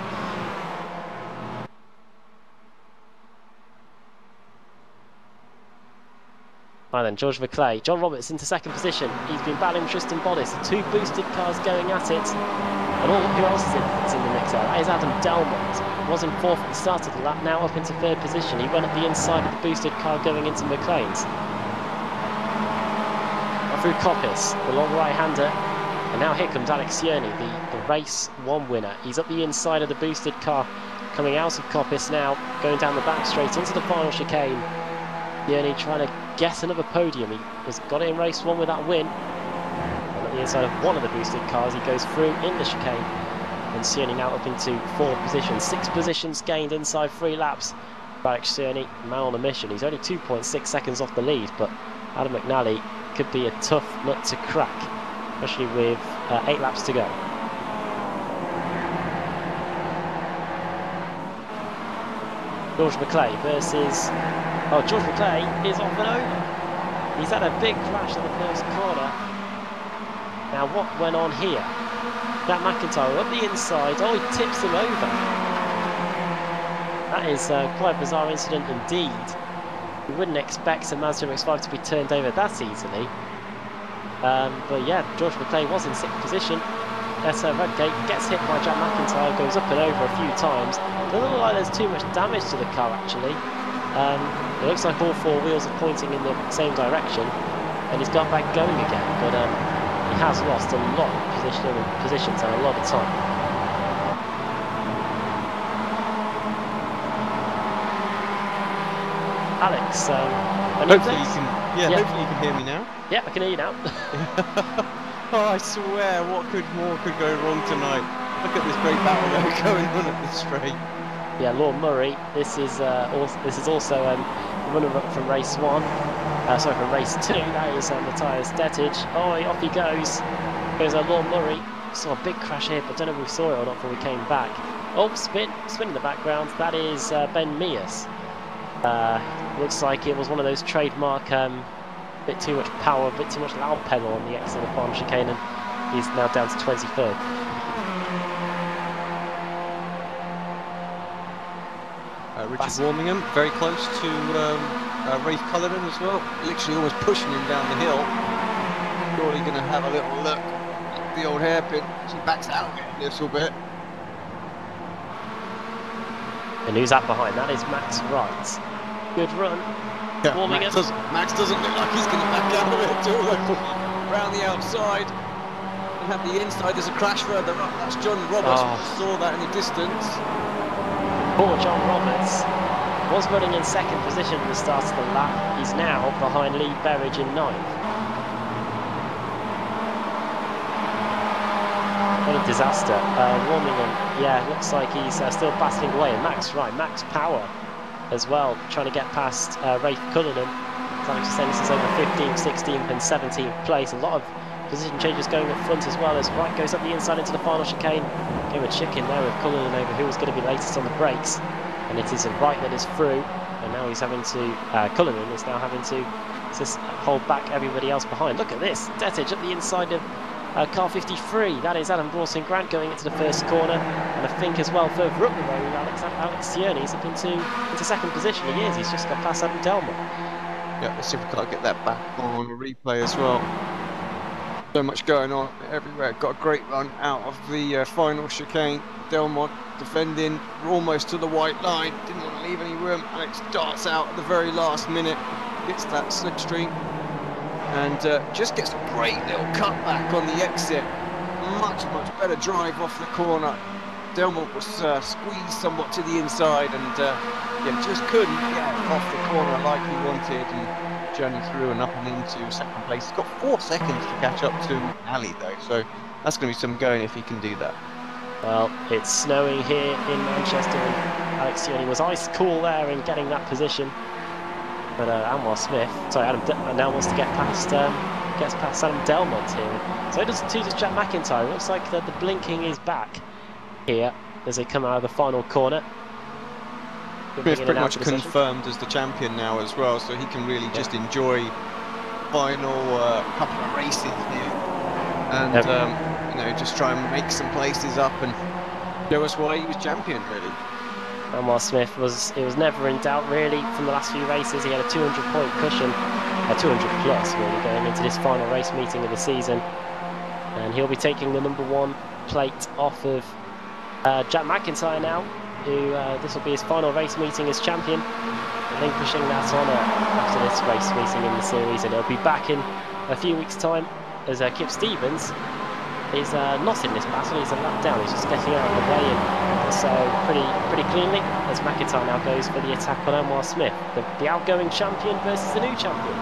Right then, George McClay. John Roberts into second position. He's been battling Tristan Bottas. 2 boosted cars going at it. And who else is in the mix there? That is Adam Delmont. Was in 4th at the start of the lap, now up into 3rd position. He went up the inside of the boosted car going into McLaren's. Through Coppice, the long right-hander. And now here comes Alex Cioni, the race 1 winner. He's up the inside of the boosted car, coming out of Coppice now, going down the back straight into the final chicane. Cioni trying to get another podium. He was got it in race 1 with that win. And at the inside of one of the boosted cars, he goes through in the chicane. And Cioni now up into 4th position. 6 positions gained inside 3 laps. Alex Cioni, man on a mission. He's only 2.6 seconds off the lead, but Adam McNally could be a tough nut to crack, especially with 8 laps to go. George McClay versus... Oh, George McClay is off and over. He's had a big crash in the first corner. Now, what went on here? That McIntyre up the inside. Oh, he tips him over. That is quite a bizarre incident indeed. You wouldn't expect a Mazda MX-5 to be turned over that easily. But yeah, George McClay was in 6th position. Redgate gets hit by Jack McIntyre, goes up and over a few times. Doesn't look like there's too much damage to the car actually. It looks like all 4 wheels are pointing in the same direction, and he's got back going again. But he has lost a lot of positions and a lot of time. Alex, hopefully you can, hopefully you can hear me now. Yeah, I can hear you now. Oh, I swear, what more could go wrong tonight? Look at this great battle going on at the straight. Yeah, Lord Murray. This is also a runner-up from race 1. Sorry, from race 2. That is Matthias Dettage. Oh, off he goes. Goes Lord Murray. Saw a big crash here, but I don't know if we saw it or not before we came back. Oh, spin in the background. That is Ben Mears. Looks like it was one of those trademark bit too much power, a bit too much loud pedal on the exit of the final chicane, and he's now down to 23rd. Richard Warmingham, very close to Rafe Cullinan as well, literally almost pushing him down the hill. Surely going to have a little look at the old hairpin as he backs out a little bit. And who's that behind? That is Max Wright. Good run. Yeah, Max doesn't look like he's going to back out of it at all. Round the outside. And have the inside, there's a crash further up. That's John Roberts. Oh. Saw that in the distance. Poor John Roberts was running in 2nd position at the start of the lap. He's now behind Lee Berridge in 9th. What a disaster. Warmingham, yeah, looks like he's still battling away. And Max Power as well, trying to get past Rafe Cullinan. Alex Stennis is over 15th, 16th and 17th place. A lot of position changes going up front as well as Wright goes up the inside into the final chicane. Game of chicken there with Cullinan over who was going to be latest on the brakes. And it is Wright that is through. And now he's having to, Cullinan is now having to just hold back everybody else behind. Look at this, Dettage up the inside of car 53. That is Adam Broughton Grant going into the first corner. And I think as well further up the road, Alex Cioni is up into 2nd position. He is, he's just got past Adam Delmont. Yeah, let's see if we can't get that back on a replay as well. So much going on everywhere. Got a great run out of the final chicane. Delmont defending almost to the white line. Didn't want to leave any room. Alex darts out at the very last minute. Gets that slipstream. And just gets a great little cutback on the exit. Much better drive off the corner. Delmont was squeezed somewhat to the inside and yeah, just couldn't get off the corner like he wanted and journey through and up and into 2nd place. He's got 4 seconds to catch up to Ali though, so that's going to be some going if he can do that. Well, it's snowing here in Manchester and Alex Cioni was ice cool there in getting that position. But Adam Smith now wants to get past gets past Adam Delmont here. So too does Jack McIntyre. It looks like the blinking is back here as they come out of the final corner. Smith pretty much confirmed as the champion now as well, so he can really just enjoy final couple of races here, and you know, just try and make some places up and show us why he was champion, really. Anwar Smith was never in doubt really from the last few races. He had a 200-point cushion, 200 plus really, going into this final race meeting of the season, and he'll be taking the #1 plate off of Jack McIntyre now, who this will be his final race meeting as champion, relinquishing that honour after this race meeting in the series, and he'll be back in a few weeks' time as Kip Stevens is not in this battle. He's a lap down. He's just getting out of the way, and so pretty cleanly as McIntyre now goes for the attack on Anwar Smith, the outgoing champion versus the new champion.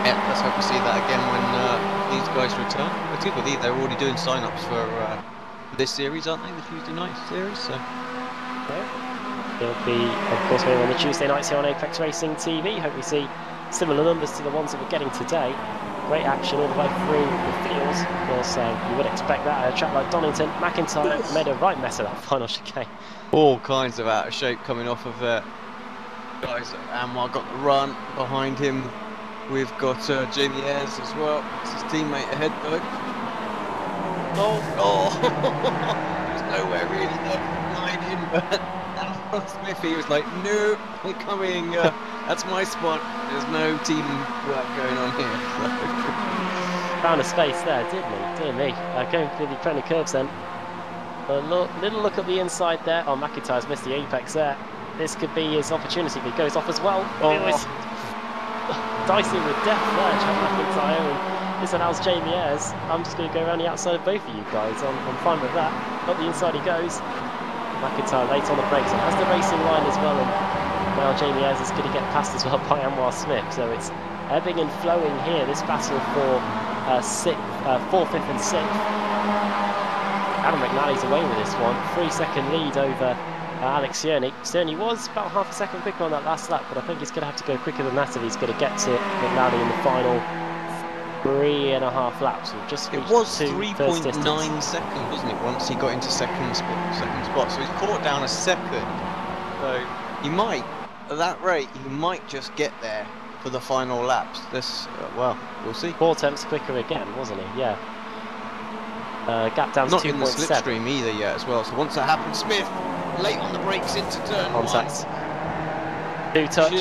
Yeah, let's hope we see that again when these guys return. I do believe they're already doing sign-ups for this series, aren't they? The Tuesday night series. So it'll be, of course, here on the Tuesday nights here on Apex Racing TV. Hope we see similar numbers to the ones that we're getting today. Great action all the way through the fields. Of course, you would expect that at a track like Donington. McIntyre made a right mess of that final chicane. All kinds of out of shape coming off of guys. Anwar got the run behind him. We've got Jamie Ayres as well. It's his teammate ahead though. Oh! There's nowhere really line in, but Anwar Smith, he was like, no, we're coming. That's my spot. There's no team work going on here. Found a space there, didn't he? Dear me. Going through the friendly curves then. A little look at the inside there. Oh, McIntyre's missed the apex there. This could be his opportunity if he goes off as well. Dicing with death there, Jack McIntyre, and this allows Jamie Ayres. I'm just going to go around the outside of both of you guys. I'm fine with that. Up the inside he goes. McIntyre late on the brakes and has the racing line as well, and now Jamie Ayres is going to get passed as well by Anwar Smith. So it's ebbing and flowing here, this battle for 4th, 5th and 6th. Adam McNally's away with this one. 3-second lead over Alex Cerny. Cerny was about half a second quicker on that last lap, but I think he's going to have to go quicker than that if he's going to get to McNally in the final 3.5 laps. We've just it was 3.9 seconds, wasn't it, once he got into second spot, so he's caught down a second. So he might, at that rate, he might just get there for the final laps. This, well, we'll see. 4 tenths quicker again, wasn't he? Yeah. Gap down to 2.7. Not in the slipstream either yet as well, so once that happens, Smith late on the brakes into turn 1. Do touch.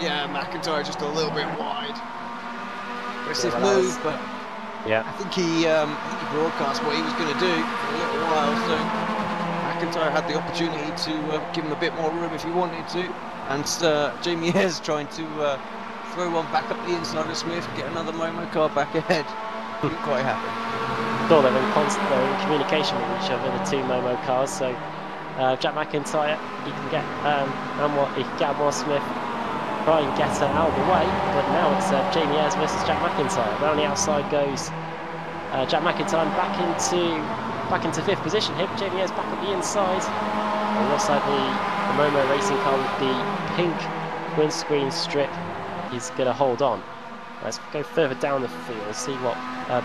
Yeah, McIntyre just a little bit wide. Aggressive move, but yeah, I think he broadcast what he was going to do for a little while, so McIntyre had the opportunity to give him a bit more room if he wanted to, and Jamie Ayres trying to throw one back up the inside of Smith, get another Momo car back ahead. Didn't quite happen. Sure, they're in communication with each other, the two Momo cars, so Jack McIntyre, he can get Anwar Smith, try and get her out of the way, but now it's Jamie Ayres versus Jack McIntyre. Round the outside goes Jack McIntyre back into 5th position here. Jamie Ayres back at the inside. And looks like the Momo racing car with the pink windscreen strip is going to hold on. Let's go further down the field, see what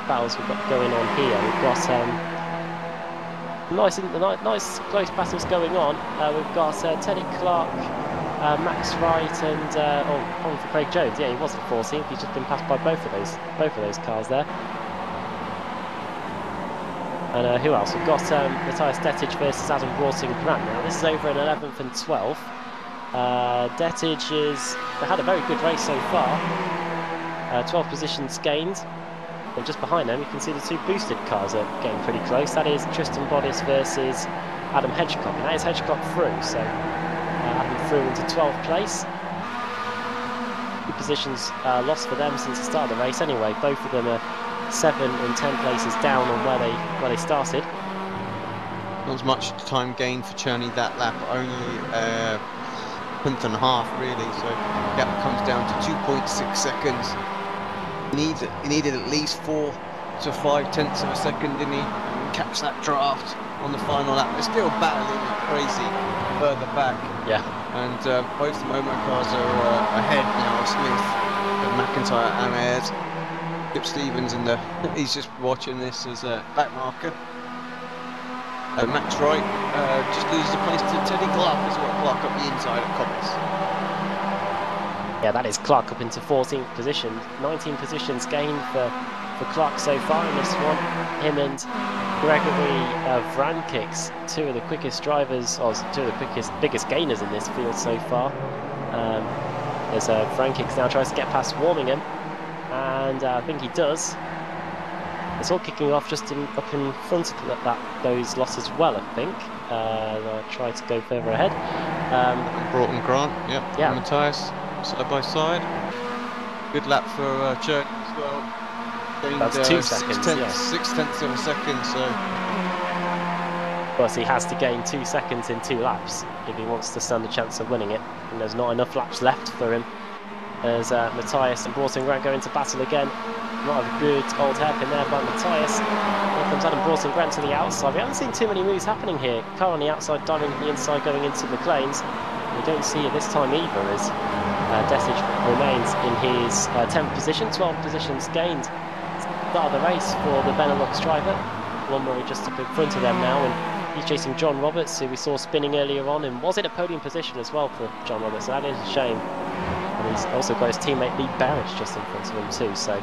battles we've got going on here. We've got nice close battles going on. We've got Teddy Clark, Max Wright, and on for Craig Jones. Yeah, he was at 14th. He's just been passed by both of those cars there. And who else? We've got Matthias Dettage versus Adam Broughton-Grant. Now this is over in 11th and 12th. Dettage they had a very good race so far. 12 positions gained. And just behind them, you can see the 2 boosted cars are getting pretty close. That is Tristan Bodice versus Adam Hedgecock. And that is Hedgecock through, so Adam through into 12th place. 2 positions lost for them since the start of the race anyway. Both of them are 7 and 10 places down on where they started. Not as much time gained for Cerny that lap, only 1.5 really, so gap comes down to 2.6 seconds. He needed at least 4 to 5 tenths of a second, didn't he? catch that draft on the final lap. They're still battling like crazy further back. Yeah. And both the Momo cars are ahead now of Smith, and McIntyre and Ayres. Chip Stevens in the, he's just watching this as a back marker. Max Wright just loses the place to Teddy Clark as well. Clark up the inside of Coppers. Yeah, that is Clark up into 14th position. 19 positions gained for Clark so far in this one. Him and Gregory Vrankix, two of the quickest drivers, or two of the biggest gainers in this field so far. As Vrankix now tries to get past Warmingham, and I think he does. It's all kicking off just up in front of those lots as well, I think. I'll try to go further ahead. Broughton Grant, yep. Yeah. Matthias, side by side. Good lap for Church as well. Gained, That's 2 seconds, yeah. 6/10 of a second, so... Of course, he has to gain 2 seconds in 2 laps if he wants to stand a chance of winning it. And there's not enough laps left for him. As Matthias and Broughton Grant go into battle again. Not a good old hairpin there by Matthias. Here comes Adam Broughton Grant to the outside. We haven't seen too many moves happening here. Car on the outside, diving the inside, going into McLean's. We don't see it this time either, as Desage remains in his 10th position, 12 positions gained. Start of the race for the Benelux driver. Lon Murray just up in front of them now, and he's chasing John Roberts, who we saw spinning earlier on, and was in a podium position as well for John Roberts, so that is a shame. And he's also got his teammate Lee Barrett just in front of him too, so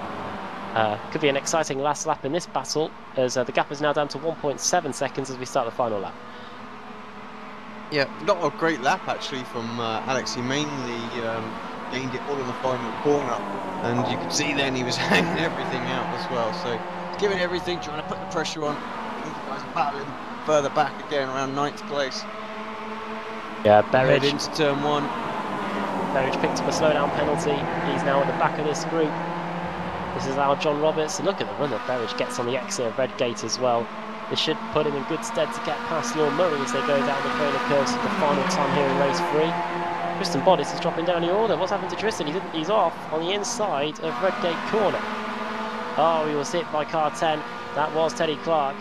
could be an exciting last lap in this battle, as the gap is now down to 1.7 seconds as we start the final lap. Yeah, not a great lap actually from Alex. He mainly gained it all in the final corner, and you could see then he was hanging everything out as well. So he's giving everything, trying to put the pressure on. These guys are battling further back again, around 9th place. Yeah, Head Berridge. into turn 1. Berridge picked up a slowdown penalty. He's now at the back of this group. This is our John Roberts, and look at the run that Berridge gets on the exit of Redgate as well. This should put him in good stead to get past Lon Murray as they go down the corner curves for the final time here in race 3. Tristan Bodice is dropping down the order. What's happened to Tristan? He's off on the inside of Redgate corner. Oh, he was hit by car 10. That was Teddy Clark.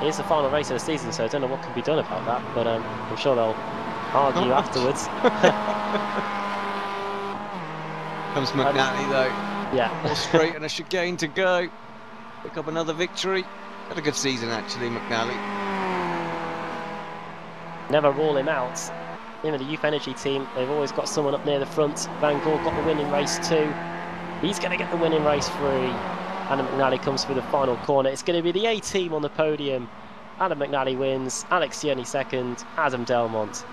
It is the final race of the season, so I don't know what can be done about that, but I'm sure they'll argue afterwards. Comes McNally though. Yeah. All straight and a chicane to go. Pick up another victory. Had a good season actually, McNally. Never rule him out. Him and the Youth Energy team, they've always got someone up near the front. Van Gogh got the win in race 2. He's going to get the win in race 3. Adam McNally comes through the final corner. It's going to be the A team on the podium. Adam McNally wins. Alex Tierney second. Adam Delmont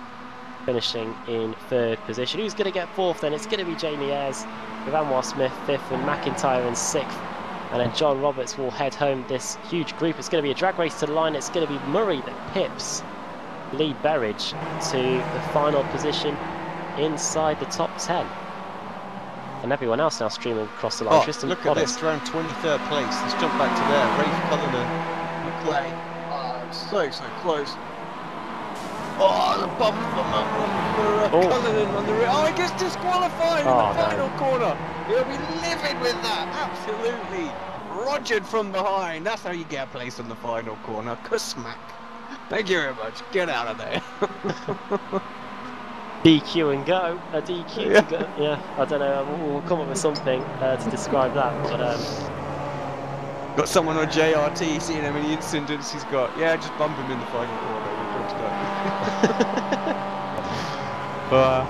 finishing in 3rd position. Who's going to get 4th then? It's going to be Jamie Ayres, with Anwar Smith 5th and McIntyre in 6th. And then John Roberts will head home this huge group. It's going to be a drag race to the line. It's going to be Murray that pips Lee Berridge to the final position inside the top 10. And everyone else now streaming across the line. Oh, Tristan look Bodice. at this, around 23rd place. Let's jump back to there. Rafe Cullinan, McLean. Oh, so close. Oh, the bump from Cullinan on the rear. Oh, he gets disqualified in the final corner. He'll be livid with that. Absolutely rogered from behind. That's how you get a place on the final corner. Smack. Thank you very much. Get out of there. DQ and go. A DQ to go. Yeah, I don't know. We'll come up with something to describe that. But got someone on JRT seeing how many incidents he's got. Yeah, just bump him in the final corner. We're good to go.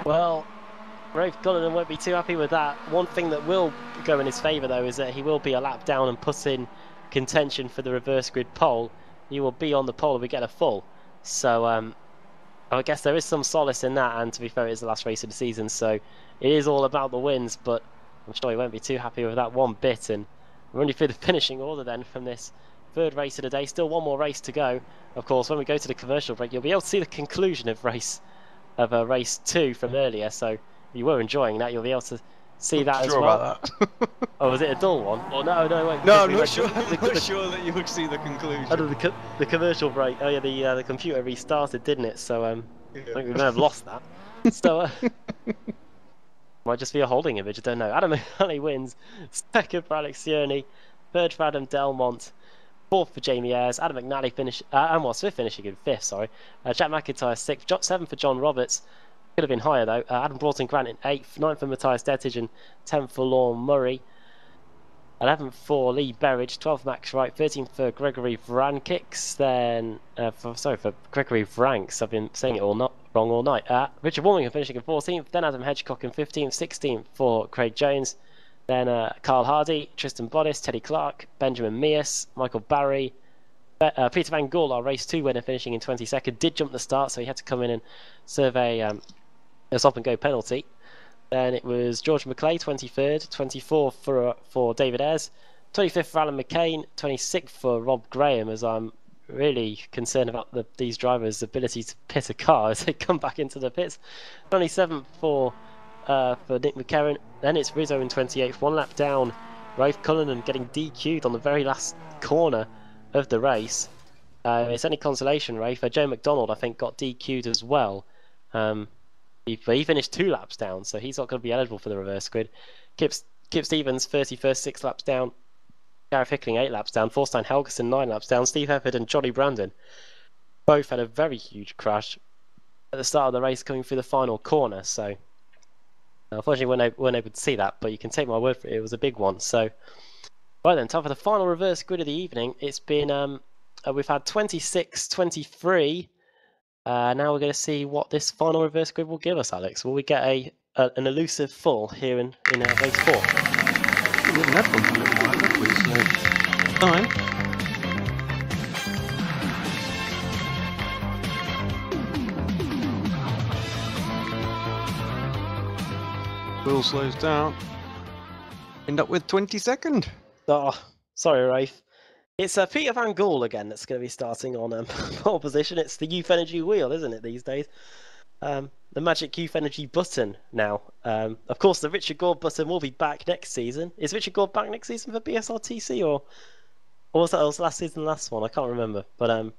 Well, Rafe Cullinan won't be too happy with that. One thing that will go in his favour though is that he will be a lap down and put in contention for the reverse grid pole. He will be on the pole if we get a full. So I guess there is some solace in that, and to be fair, it is the last race of the season, so it is all about the wins, but I'm sure he won't be too happy with that one bit. And we're only through the finishing order then from this 3rd race of the day. Still one more race to go. Of course, when we go to the commercial break, you'll be able to see the conclusion of race 2 from earlier, so if you were enjoying that, you'll be able to see that as well. About that. Oh, was it a dull one? Oh, no, wait. No, I'm not sure. I'm not sure that you would see the conclusion. The commercial break. Oh yeah, the computer restarted, didn't it? So I think we may have lost that. So Might just be a holding image, I don't know. Adam McNally wins. Second for Alex Cioni. Third for Adam Delmont. Fourth for Jamie Ayres. Adam McNally and Smith finishing in fifth, sorry. Jack McIntyre sixth. Seventh for John Roberts. Could have been higher though. Adam Broughton Grant in eighth. Ninth for Matthias Dettich and 10th for Lorne Murray. 11th for Lee Berridge, 12th Max Wright, 13th for Gregory Vrankix, then for Gregory Vranks. I've been saying it wrong all night. Richard Warmingham finishing in 14th, then Adam Hedgecock in 15th, 16th for Craig Jones, then Carl Hardy, Tristan Bodis, Teddy Clark, Benjamin Mears, Michael Barry, Peter Van Gool, our race 2 winner, finishing in 22nd, did jump the start, so he had to come in and survey a stop and go penalty. Then it was George McClay, 23rd, 24th for David Ayres, 25th for Alan McCain, 26th for Rob Graham, as I'm really concerned about these drivers' ability to pit a car as they come back into the pits. 27th for Nick McCarron. Then it's Rizzo in 28th, 1 lap down. Rafe Cullinan getting DQ'd on the very last corner of the race. It's any consolation, Rafe. Joe McDonald, I think, got DQ'd as well. He finished 2 laps down, so he's not going to be eligible for the reverse grid. Kip Stevens, 31st, 6 laps down. Gareth Hickling, 8 laps down. Thorstein Helgeson, 9 laps down. Steve Hefford and Johnny Brandon both had a very huge crash at the start of the race coming through the final corner. So, unfortunately, we weren't able to see that, but you can take my word for it, it was a big one. So, right then, time for the final reverse grid of the evening. It's been, we've had 26, 23. Now we're going to see what this final reverse grid will give us, Alex. Will we get an elusive full here in race 4? We haven't had one for a little while, have we? So, time. Will slows down. End up with 22nd. Oh, sorry, Rafe. It's Peter Van Gool again that's going to be starting on pole position. It's the Youth Energy wheel, isn't it, these days? The magic Youth Energy button now. Of course, the Richard Gord button will be back next season. Is Richard Gord back next season for BSRTC or was that last season the last one? I can't remember. But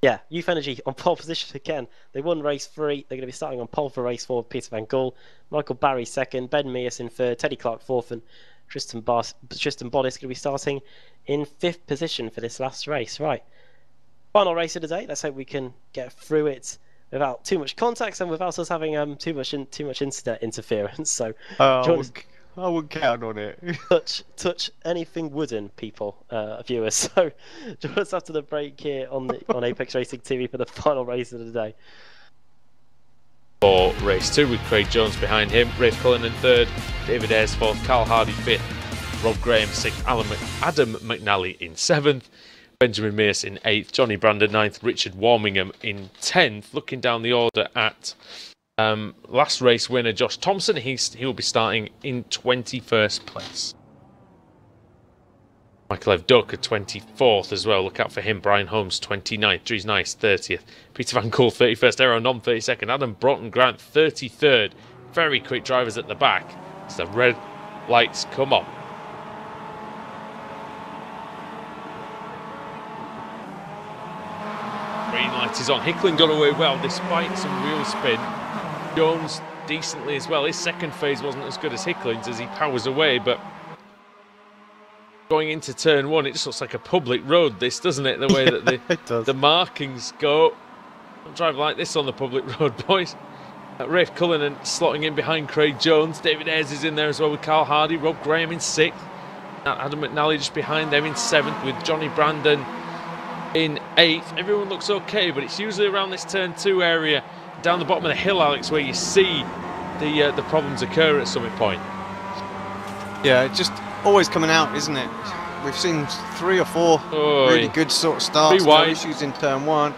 yeah, Youth Energy on pole position again. They won race 3. They're going to be starting on pole for race 4 with Peter Van Gool. Michael Barry second, Ben Mears in third, Teddy Clark fourth, and Tristan Bodis going to be starting in 5th position for this last race. Right, final race of the day. Let's hope we can get through it without too much contact and without us having too much internet interference. So I would count on it. touch anything wooden, people, viewers. So join us after the break here on Apex Racing TV for the final race of the day. For race 2 with Craig Jones behind him, Rafe Cullinan third, David Ayres fourth, Carl Hardy fifth, Rob Graham sixth, Adam McNally in 7th, Benjamin Mears in 8th, Johnny Brandon 9th, Richard Warmingham in 10th. Looking down the order at last race winner Josh Thompson, he will be starting in 21st place. Michael Ev Duck at 24th as well. Look out for him. Brian Holmes 29th. Dries Nice 30th. Peter Van Gool 31st. Aaron Nom 32nd. Adam Broughton Grant 33rd. Very quick drivers at the back as the red lights come on. Green light is on. Hickling got away well despite some wheel spin. Jones decently as well. His second phase wasn't as good as Hickling's as he powers away, but going into turn 1, it just looks like a public road, this, doesn't it? The way that the markings go. Don't drive like this on the public road, boys. Rafe Cullinan slotting in behind Craig Jones. David Ayres is in there as well with Carl Hardy. Rob Graham in 6th. Adam McNally just behind them in 7th with Johnny Brandon in 8th. Everyone looks okay, but it's usually around this turn 2 area, down the bottom of the hill, Alex, where you see the problems occur at some point. Yeah, it's just always coming out, isn't it? We've seen 3 or 4 really good sort of starts. No issues in turn 1.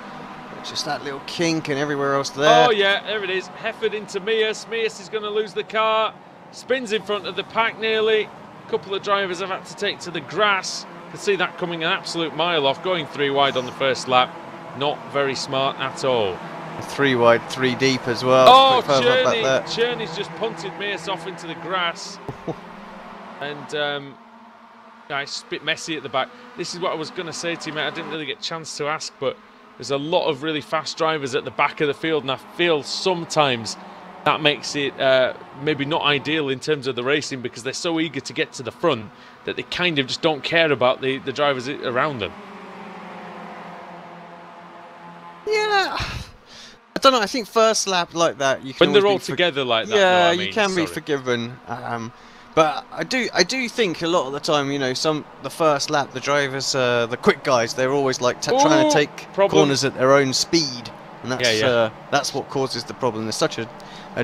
Just that little kink and everywhere else there. Oh yeah, there it is. Hefford into Mears. Mears is going to lose the car. Spins in front of the pack nearly. A couple of drivers have had to take to the grass. Could see that coming an absolute mile off. Going 3 wide on the first lap. Not very smart at all. 3 wide, 3 deep as well. Oh, Cherney's just punted Mears off into the grass. And yeah, it's a bit messy at the back. This is what I was going to say to you, mate. I didn't really get a chance to ask, but there's a lot of really fast drivers at the back of the field, and I feel sometimes that makes it maybe not ideal in terms of the racing, because they're so eager to get to the front that they kind of just don't care about the drivers around them. Yeah, I don't know. I think first lap like that, you can when they're all together like that. Yeah, though, I mean, you can be forgiven. But I do think a lot of the time, you know, the first lap, the drivers, the quick guys, they're always like trying to take corners at their own speed, and that's what causes the problem. There's such a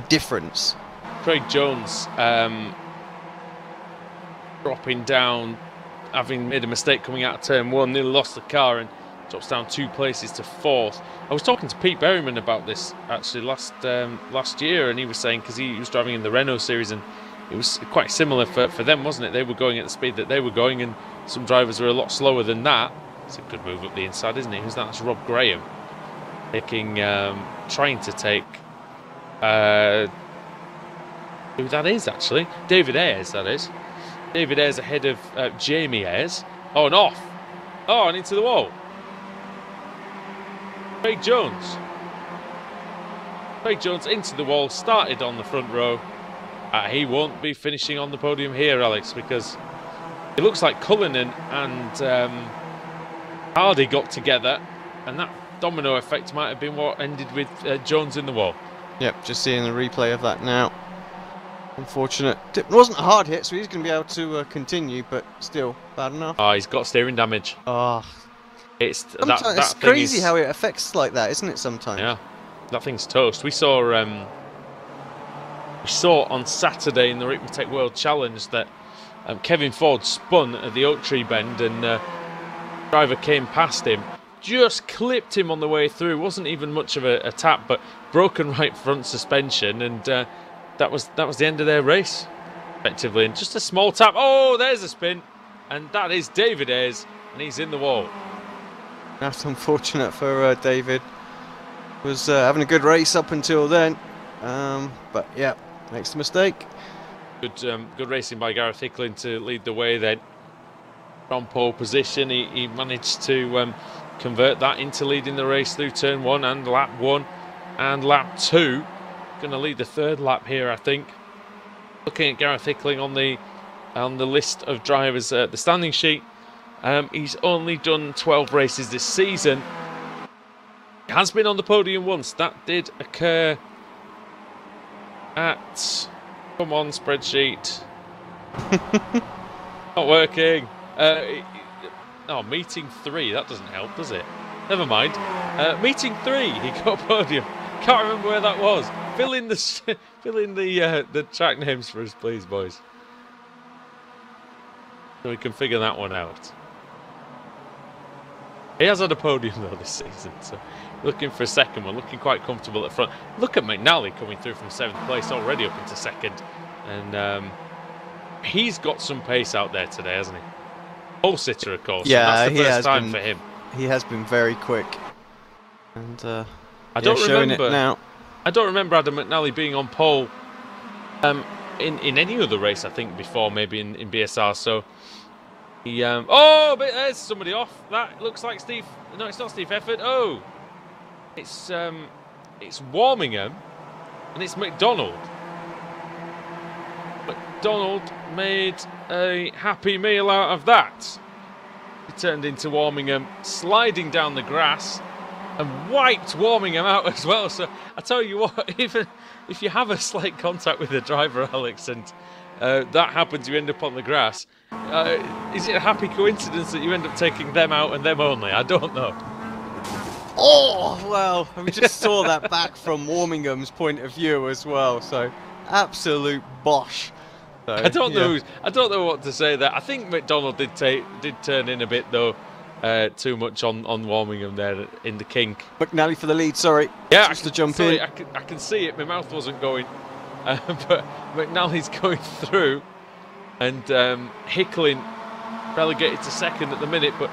difference. Craig Jones dropping down, having made a mistake coming out of turn 1, nearly lost the car and drops down 2 places to 4th. I was talking to Pete Berryman about this actually last year, and he was saying, because he was driving in the Renault series, and it was quite similar for them, wasn't it? They were going at the speed that they were going, and some drivers were a lot slower than that. It's a good move up the inside, isn't it? Who's that? That's Rob Graham taking, trying to take who that is actually? David Ayres, that is. David Ayres ahead of Jamie Ayres. Oh, and off. Oh, and into the wall. Craig Jones. Craig Jones into the wall, started on the front row. He won't be finishing on the podium here, Alex, because it looks like Cullinan and Hardy got together, and that domino effect might have been what ended with Jones in the wall. Yep, just seeing the replay of that now. Unfortunate. It wasn't a hard hit, so he's going to be able to continue, but still, bad enough. Oh, he's got steering damage. Oh. It's crazy how it affects like that, isn't it, sometimes? Yeah, that thing's toast. We saw on Saturday in the Ripmatech World Challenge that Kevin Ford spun at the Oak Tree Bend, and driver came past him, just clipped him on the way through. Wasn't even much of a tap, but broken right front suspension, and that was the end of their race, effectively. And just a small tap. Oh, there's a spin, and that is David Ayres, and he's in the wall. That's unfortunate for David. Was having a good race up until then, but yeah, makes the mistake. Good racing by Gareth Hickling to lead the way then. From pole position, he managed to convert that into leading the race through turn 1 and lap 1 and lap 2. Going to lead the 3rd lap here, I think. Looking at Gareth Hickling on the list of drivers, the standing sheet, he's only done 12 races this season. He has been on the podium once. That did occur at, come on, spreadsheet. Not working. Meeting 3. That doesn't help, does it? Never mind. Meeting 3. He got podium. Can't remember where that was. Fill in the track names for us, please, boys, so we can figure that one out. He has had a podium though this season, so looking for a second one, looking quite comfortable at front. Look at McNally coming through from 7th place already up into 2nd, and he's got some pace out there today, hasn't he? Pole sitter, of course. Yeah, that's the first time for him. He has been very quick, and I don't remember it now. I don't remember Adam McNally being on pole in any other race, I think, before, maybe in BSR. So he but there's somebody off. That looks like Steve. No, it's not Steve Efford. Oh, it's Warmingham, and it's McDonald. McDonald made a happy meal out of that. He turned into Warmingham, sliding down the grass, and wiped Warmingham out as well. So I tell you what, even if you have a slight contact with the driver, Alex, and that happens, you end up on the grass, is it a happy coincidence that you end up taking them out and them only? I don't know. Oh, well, we just saw that back from Warmingham's point of view as well, so absolute bosh. So, I don't know what to say there. I think McDonald did turn in a bit though. Too much on Warmingham there in the kink. McNally for the lead, sorry. Yeah, just to jump in. I can see it. My mouth wasn't going. But McNally's going through, and Hickling relegated to 2nd at the minute, but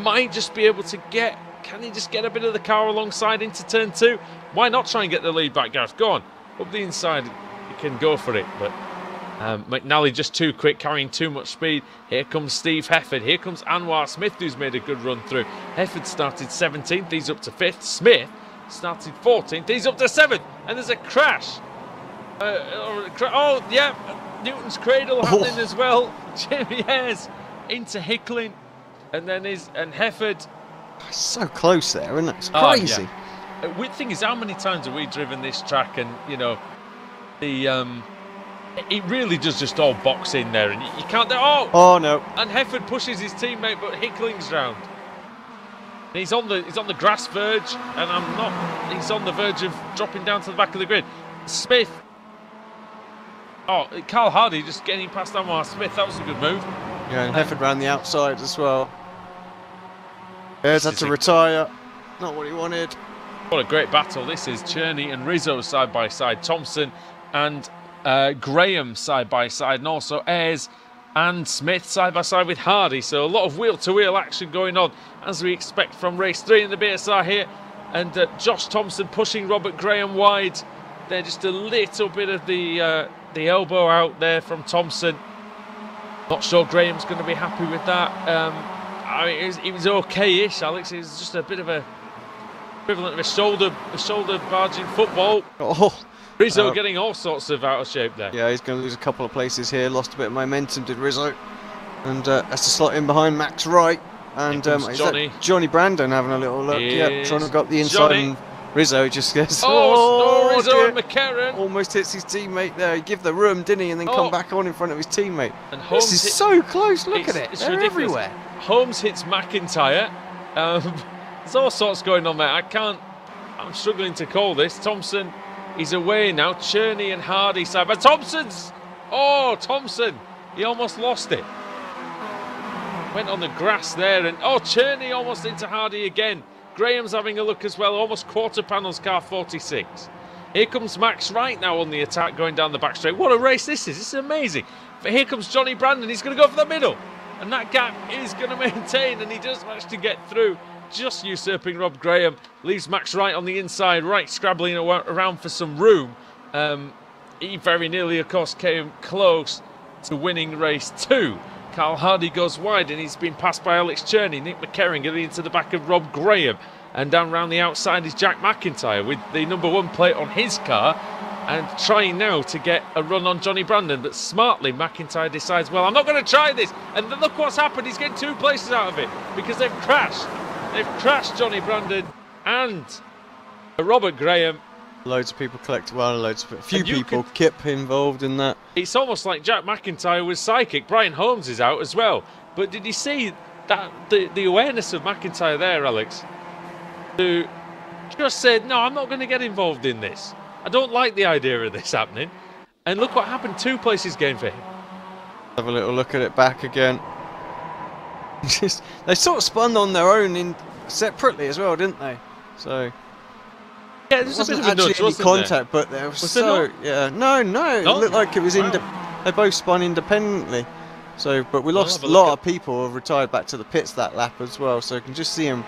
might just be able to get. Can he just get a bit of the car alongside into turn 2? Why not try and get the lead back, Gareth? Go on. Up the inside, you can go for it, but McNally just too quick, carrying too much speed. Here comes Steve Hefford. Here comes Anwar Smith, who's made a good run through. Hefford started 17th, he's up to 5th. Smith started 14th, he's up to 7th. And there's a crash Oh, yeah, Newton's cradle happening as well. Jamie Ayres into Hickling, and then Hefford. It's so close there, isn't it? It's crazy. The weird thing is, how many times have we driven this track, and you know, it really does just all box in there, and you can't. Oh no! And Hefford pushes his teammate, but Hickling's round. And he's on the grass verge, and I'm not. He's on the verge of dropping down to the back of the grid. Smith. Oh, Carl Hardy just getting past Anwar Smith. That was a good move. Yeah, and Hefford ran the outside as well. Ayres had to retire. Not what he wanted. What a great battle this is. Cherney and Rizzo side by side. Thompson and Graham side by side. And also Ayres and Smith side by side with Hardy. So a lot of wheel-to-wheel action going on, as we expect from race 3 in the BSR here. And Josh Thompson pushing Robert Graham wide. There, just a little bit of the elbow out there from Thompson. Not sure Graham's going to be happy with that. I mean, it was okay-ish, Alex. It was just a bit of a equivalent of a shoulder barging football. Rizzo getting all sorts of out of shape there. Yeah, he's going to lose a couple of places here. Lost a bit of momentum, did Rizzo, and has to slot in behind Max Wright. And Johnny Brandon having a little look. Yeah, trying to go up the inside. And Rizzo just gets. Rizzo dear. and McCarron Almost hits his teammate there. He give the room, didn't he? And then come back on in front of his teammate. And this is so close. Look at it. They're ridiculous. everywhere. Holmes hits McIntyre. There's all sorts going on there. I'm struggling to call this. Thompson, he's away now. Cherney and Hardy side. But Thompson! He almost lost it. Went on the grass there. And Cherney almost into Hardy again. Graham's having a look as well. Almost quarter panels, car 46. Here comes Max Wright now on the attack, going down the back straight. What a race this is. This is amazing. But here comes Johnny Brandon. He's going to go for the middle. And that gap is going to maintain, and he does manage to get through, just usurping Rob Graham. Leaves Max Wright on the inside, Wright scrabbling around for some room. He very nearly, of course, came close to winning race 2. Carl Hardy goes wide, and he's been passed by Alex Cherney. Nick McCarron getting into the back of Rob Graham. And down round the outside is Jack McIntyre with the #1 plate on his car, and trying now to get a run on Johnny Brandon. But smartly, McIntyre decides, well, I'm not going to try this. And look what's happened. He's getting 2 places out of it because they've crashed. They've crashed Johnny Brandon and Robert Graham. Loads of people collected. Well, a few people. Kip involved in that. It's almost like Jack McIntyre was psychic. Brian Holmes is out as well. But did you see that the awareness of McIntyre there, Alex? Who just said, no, I'm not going to get involved in this. I don't like the idea of this happening. And look what happened. 2 places gained for him. Have a little look at it back again. They sort of spun on their own separately as well, didn't they? So yeah, there's a bit of a nudge, wasn't contact, there? but there was yeah, no. It looked like it was they both spun independently. So, but we lost a lot of people who have retired back to the pits that lap as well. So I can just see them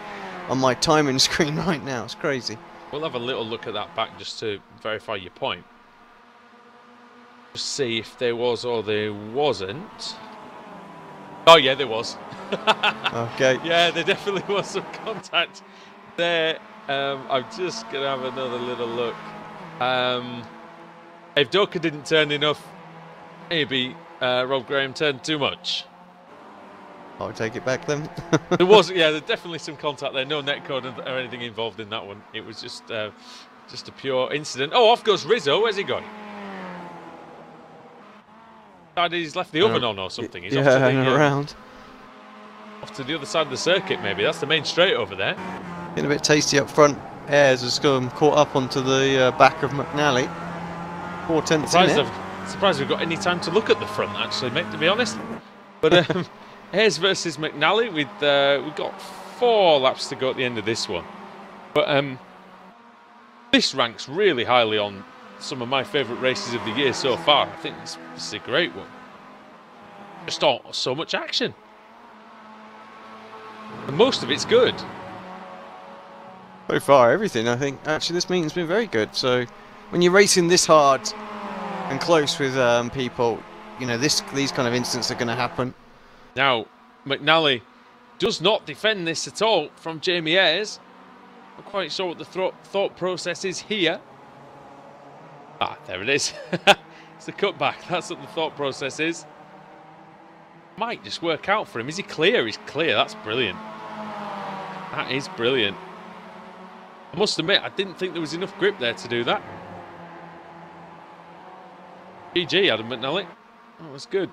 on my timing screen right now. It's crazy. We'll have a little look at that back just to verify your point. Just see if there was or there wasn't. Oh yeah, there was. Okay. Yeah, there definitely was some contact there. I'm just going to have another little look. If Doka didn't turn enough, maybe Rob Graham turned too much. I'll take it back then. There was, yeah, there's definitely some contact there. No netcode or anything involved in that one. It was just a pure incident. Oh, off goes Rizzo. Where's he gone? He's left the oven on or something. He's off to the, around. Off to the other side of the circuit, maybe. That's the main straight over there. Getting a bit tasty up front. Ayres has caught up onto the back of McNally. 4 tenths in it. Surprised we've got any time to look at the front, actually, mate, to be honest. But Ayres versus McNally. We've got 4 laps to go at the end of this one. But this ranks really highly on some of my favourite races of the year so far. I think this is a great one. Just so much action. And most of it's good. So far, everything, I think. Actually, this meeting's been very good. So, when you're racing this hard and close with people, you know, these kind of incidents are going to happen. Now, McNally does not defend this at all from Jamie Ayres. Not quite sure what the thought process is here. Ah, there it is. It's the cutback. That's what the thought process is. Might just work out for him. Is he clear? He's clear. That's brilliant. That is brilliant. I must admit, I didn't think there was enough grip there to do that. GG, Adam McNally. That was good.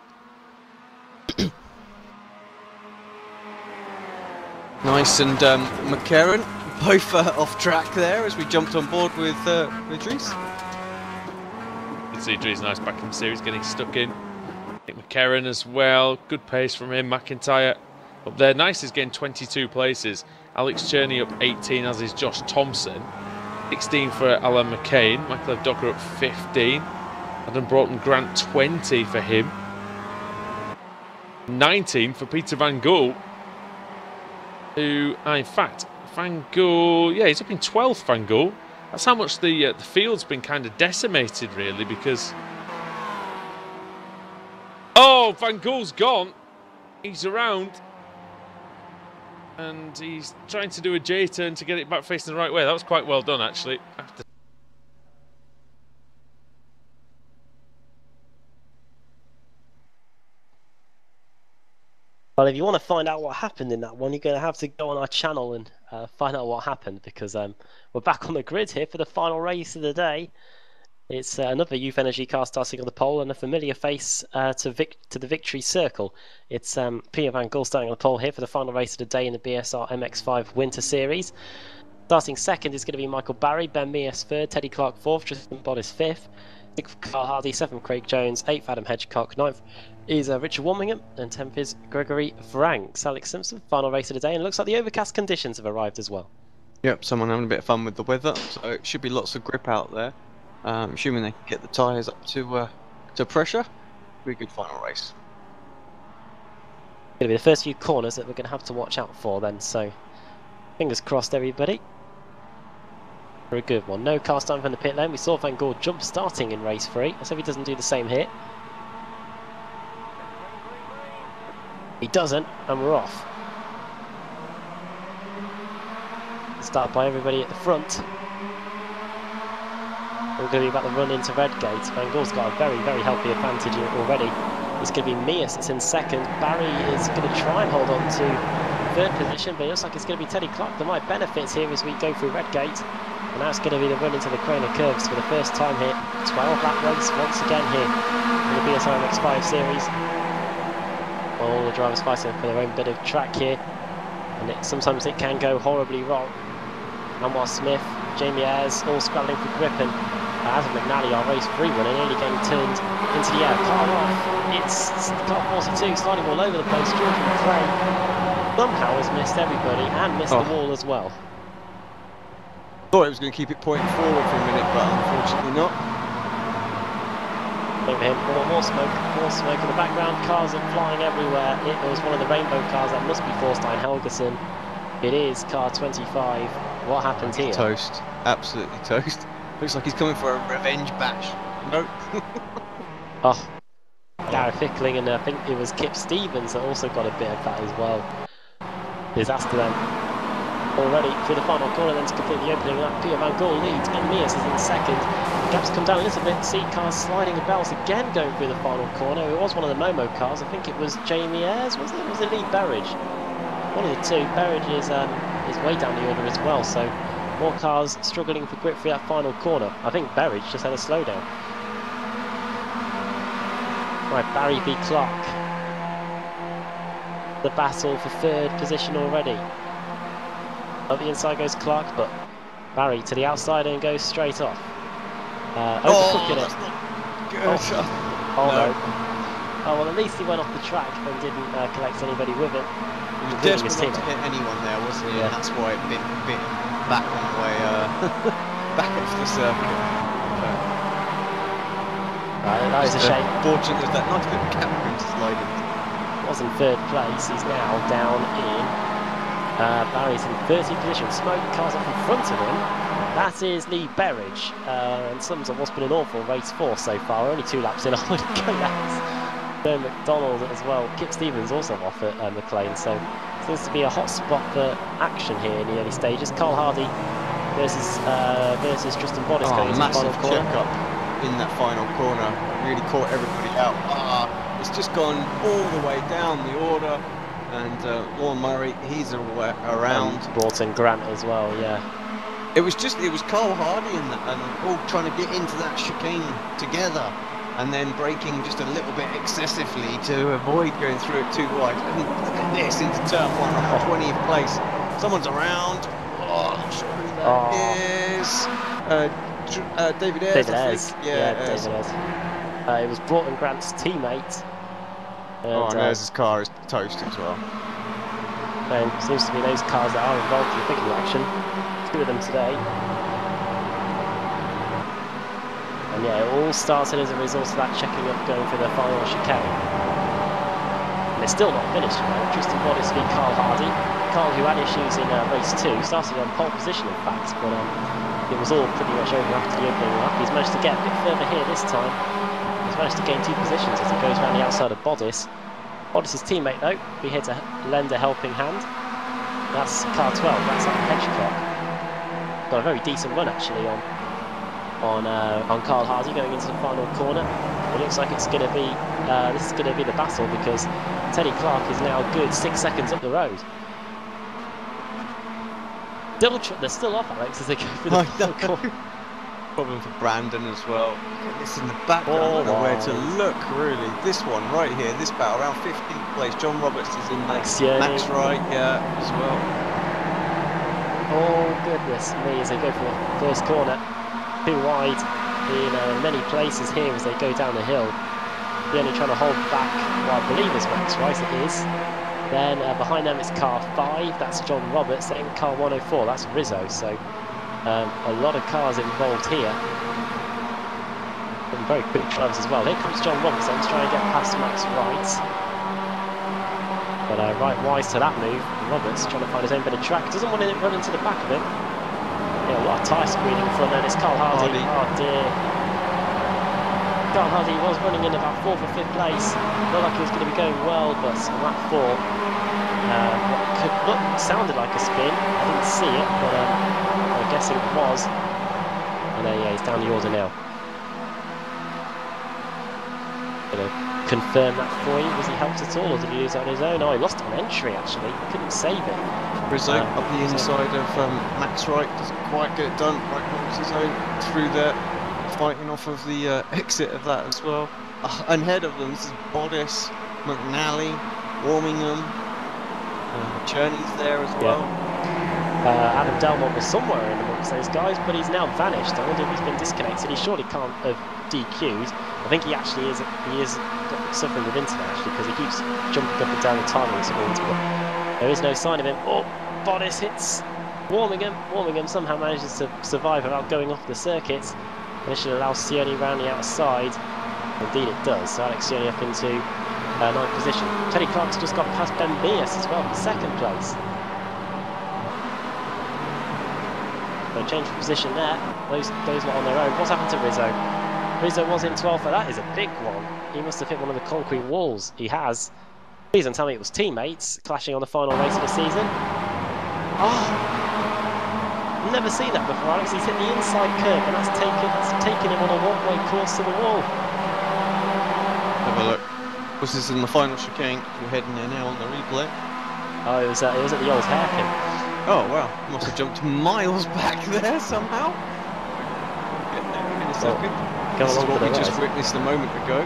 Nice, and McCarran both off track there as we jumped on board with Dries. You can see Dries nice back in the series, getting stuck in. I think McCarran as well. Good pace from him. McIntyre up there. Nice is getting 22 places. Alex Cherney up 18, as is Josh Thompson. 16 for Alan McCain. Michael Dogger up 15. Adam Broughton Grant 20 for him. 19 for Peter Van Gool. Who, in fact, Van Gool, yeah, he's up in 12th, Van Gool. That's how much the field's been kind of decimated, really, because... Oh, Van Gool's gone. He's around. And he's trying to do a J-turn to get it back facing the right way. That was quite well done, actually. Well, if you want to find out what happened in that one, you're going to have to go on our channel and find out what happened, because we're back on the grid here for the final race of the day. It's another Youth Energy car starting on the pole, and a familiar face to the victory circle. It's Peter Van Gool starting on the pole here for the final race of the day in the BSR MX5 Winter Series. Starting second is going to be Michael Barry, Ben Mears third, Teddy Clark fourth, Tristan Bottis fifth, sixth Carl Hardy, seventh Craig Jones, eighth Adam Hedgecock, ninth is Richard Warmingham, and 10th is Gregory Franks. Alex Simpson, final race of the day, and it looks like the overcast conditions have arrived as well. Yep, someone having a bit of fun with the weather, so it should be lots of grip out there. Assuming they can get the tyres up to pressure, it'll be a good final race. Going to be the first few corners that we're going to have to watch out for then, so fingers crossed everybody for a good one. No car starting from the pit lane. We saw Van Gool jump starting in race 3. Let's hope he doesn't do the same here. He doesn't, and we're off. Start by everybody at the front. We're going to be about to run into Redgate. Van Gool's got a very, very healthy advantage already. It's going to be Mears that's in second. Barry is going to try and hold on to third position, but it looks like it's going to be Teddy Clark that might benefit here as we go through Redgate. And now it's going to be the run into the Craner curves for the first time here. 12-lap race once again here in the BSR MX5 series. All the drivers fighting for their own bit of track here, and sometimes it can go horribly wrong. Anwar Smith, Jamie Ayres all scrabbling for grip, and Adam McNally, our race 3 winner, nearly getting turned into the air. Car off. It's car 42 sliding all over the place. George McCray somehow has missed everybody and missed the wall as well. Thought it was going to keep it pointing forward for a minute, but unfortunately not. Over him, more smoke in the background. Cars are flying everywhere. It was one of the rainbow cars. That must be Thorstein Helgeson. It is car 25. What happened here? Toast, absolutely toast. Looks like he's coming for a revenge bash. Nope. Oh, Gareth Fickling, and I think it was Kip Stevens that also got a bit of that as well. Disaster then. Already through the final corner then to complete the opening lap. Peter Van Gool leads, and Mears is in second. The gaps come down a little bit. See cars sliding the bells again going through the final corner. It was one of the Momo cars. I think it was Jamie Ayres, was it? Was it Lee Berridge? One of the two. Berridge is way down the order as well, so more cars struggling for grip through that final corner. I think Berridge just had a slowdown. Right, Barry v Clark. The battle for third position already. Up the inside goes Clark, but Barry to the outside and goes straight off. Overcooking it. Good. Oh no. Oh well, at least he went off the track and didn't collect anybody with it. He was desperate not to hit anyone there, wasn't he? Yeah. And that's why it bit back on the way back off the circuit. Right, that is a shame. Fortunately, there's that nice little cap for him to slide into. Was in third place. He's now down in. Barry's in 30th position. Smoke cars up in front of him. That is Lee Berridge, and sums up what's been an awful race 4 so far. Only 2 laps in, I would go that. Joe McDonald as well. Kip Stevens also off at McLean, so seems to be a hot spot for action here in the early stages. Carl Hardy versus Tristan Bottis going into the final corner. in that final corner. Really caught everybody out. It's just gone all the way down the order. And Lorne Murray, he's around. Brought in Grant as well, yeah. It was Carl Hardy and all trying to get into that chicane together, and then braking just a little bit excessively to avoid going through it too wide. And look at this into turn 1, 20th place. Someone's around. Oh, I'm not sure who that is. David Ayres, David Ayres. Yeah, David Ayres. It was Broughton Grant's teammate. And Ayres' car is toast as well. And seems to be those cars that are involved in the picking action. 2 of them today. And yeah, it all started as a result of that checking up going for the final chicane. And it's still not finished, you know. Tristan Bottas v Carl Hardy. Carl, who had issues in race 2, started on pole position in fact, but it was all pretty much over after the opening lap. He's managed to get a bit further here this time. He's managed to gain 2 positions as he goes around the outside of Bottas. Bottas' teammate though, be here to lend a helping hand. That's car 12, that's up Hedgecock. Got a very decent run actually on Carl Hardy going into the final corner. It looks like it's going to be this is going to be the battle because Teddy Clark is now a good 6 seconds up the road. They're still off, Alex, as they go for the final corner. Problem for Brandon as well. This in the background, I don't know where to look really. This one right here, this battle around 15th place. John Roberts is in there. Max Wright, yeah, as well. Oh goodness me, as they go for the first corner. 2 wide in many places here as they go down the hill. They're only trying to hold back what I believe is Max Wright, it is. Then behind them it's car 5, that's John Roberts. Then car 104, that's Rizzo. So a lot of cars involved here. And very quick drivers as well. Here comes John Roberts then to try and get past Max Wright. But right wise to that move. Roberts trying to find his own bit of track. Doesn't want to run into the back of him. Yeah, a lot of tyre screening in front there. It's Carl Hardy. Oh dear. Carl Hardy was running in about 4th or 5th place. Looked like he was going to be going well, but on lap 4, sounded like a spin. I didn't see it, but I'm guessing it was. And yeah, he's down the order now. Gonna confirm that for you. Was he helped at all, or did he lose it on his own? Oh, he lost on entry actually. Couldn't save it. Rizzo up the inside of Max Wright, doesn't quite get it done. Right holds his own through there, fighting off of the exit of that as well. And ahead of them, this is Bottas, McNally, Warmingham, Cherney's there as well. Adam Delmont was somewhere in amongst those guys, but he's now vanished. I wonder if he's been disconnected. He surely can't have DQ'd. I think he actually is. He is suffering with internet actually because he keeps jumping up and down the timing screens. But there is no sign of him. Oh, Bottas hits Warmingham. Warmingham somehow manages to survive without going off the circuit. And it should allow Sione round the outside. Indeed it does. So Alex Sione up into 9th position. Teddy Clark's just got past Ben Bias as well, 2nd place. So change of position there. Those lot on their own. What's happened to Rizzo? Rizzo was in 12th, but that is a big one. He must have hit one of the concrete walls. He has. Please don't tell me it was teammates clashing on the final race of the season. Oh, never seen that before, Alex. He's hit the inside curb, and that's taken him on a one-way course to the wall. Have a look. Was this in the final chicane? We're heading there now on the replay. Oh, it was at the old hairpin. Oh wow, must have jumped miles back there somehow. Get there in a second. This is what we just witnessed a moment ago.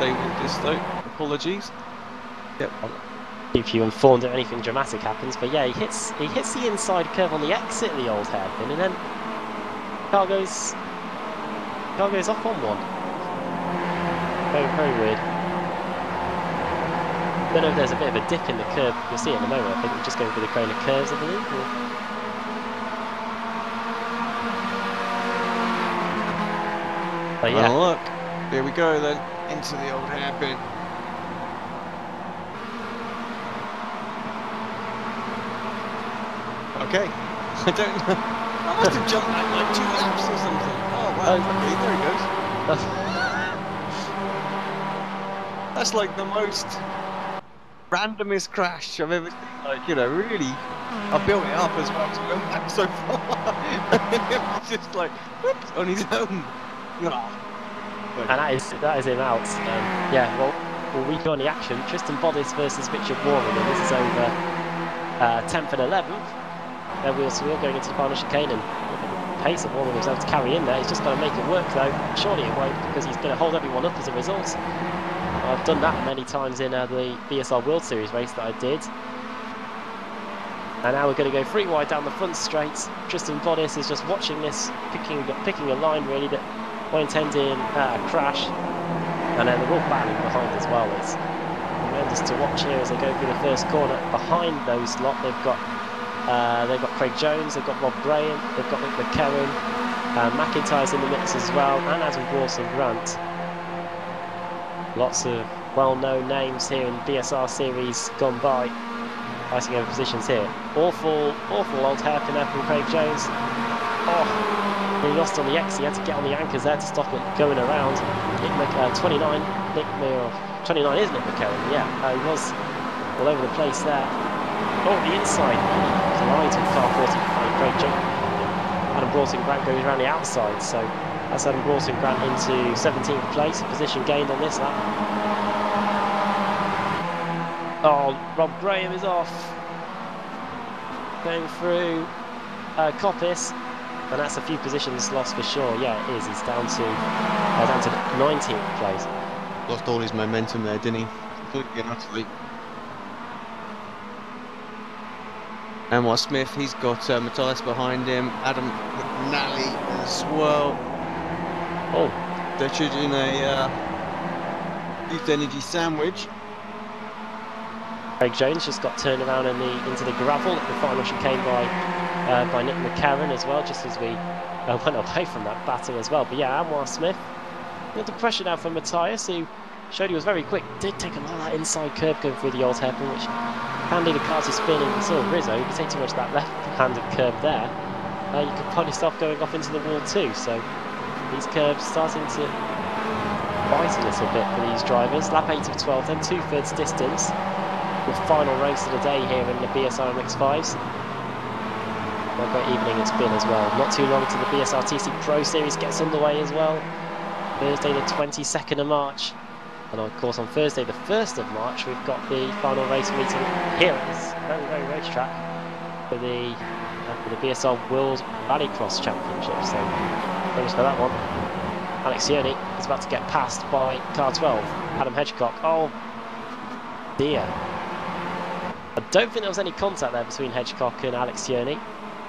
They witnessed though. Apologies. Yep. Keep you informed if anything dramatic happens, but yeah, he hits the inside curve on the exit of the old hairpin, and then car goes off on one. Very, very weird. I don't know if there's a bit of a dip in the curve. You'll see it in a moment. I think we're just going through the cone of curves, I believe. But yeah. Oh, look, here we go then, into the old hairpin. Okay, I don't know. I must have jumped back like 2 laps or something. Oh wow, okay, there he goes. That's like the most randomest crash I've ever seen. Like, you know, really I built it up as well, so I went back so far. It was just like, whoops, on his own. And that is him out. Yeah, well, we go on the action. Tristan Bodis versus Richard Warren, and this is over 10th and 11th. Then we'll going into the final chicane, and the pace that Warren was able to carry in there. He's just got to make it work, though. Surely it won't, because he's going to hold everyone up as a result. I've done that many times in the BSR World Series race that I did. And now we're going to go 3 wide down the front straight. Tristan Bodis is just watching this, picking a line really that were intending a crash. And then they're all battling behind as well. It's tremendous to watch here as they go through the first corner. Behind those lot, they've got Craig Jones, they've got Rob Graham, they've got Nick McKerran, McIntyre's in the mix as well, and Adam Rawson-Grant. Lots of well-known names here in BSR series gone by. Fighting over positions here. Awful old hairpin there from Craig Jones. Oh, he lost on the X. He had to get on the anchors there to stop it going around. 29 is Nick McKerran. Yeah, he was all over the place there. Oh, the inside. Collides with car 40 behind Craig Jones. Adam Broughton-Grant goes around the outside. So that's Adam Broughton-Grant into 17th place. Position gained on this lap. Oh, Rob Graham is off. Going through Coppice, and that's a few positions lost for sure. Yeah, it is. He's down to 19th place. Lost all his momentum there, didn't he? Completely and utterly. Anwar Smith, he's got Matthias behind him. Adam McNally as well. Oh, they're choosing a Youth Energy sandwich. Craig Jones just got turned around into the gravel at the final chicane by Nick McKerran as well, just as we went away from that battle as well. But yeah, Anwar Smith, the pressure now from Matthias, who showed he was very quick. Did take a lot of that inside curve going through the old hairpin, which can lead the car to spin. And so Rizzo, if you take too much of that left-handed curve there, you could find yourself going off into the wall too. So these curves starting to bite a little bit for these drivers. Lap 8 of 12, then 2/3 distance. The final race of the day here in the BSR MX5s. What a great evening it's been as well. Not too long until the BSR TC Pro Series gets underway as well. Thursday the 22nd of March. And of course on Thursday the 1st of March we've got the final race meeting here at this very racetrack for the BSR World Rallycross Championship. So finish for that one. Alex Yerney is about to get passed by car 12, Adam Hedgecock. Oh dear. I don't think there was any contact there between Hedgecock and Alex Yerney.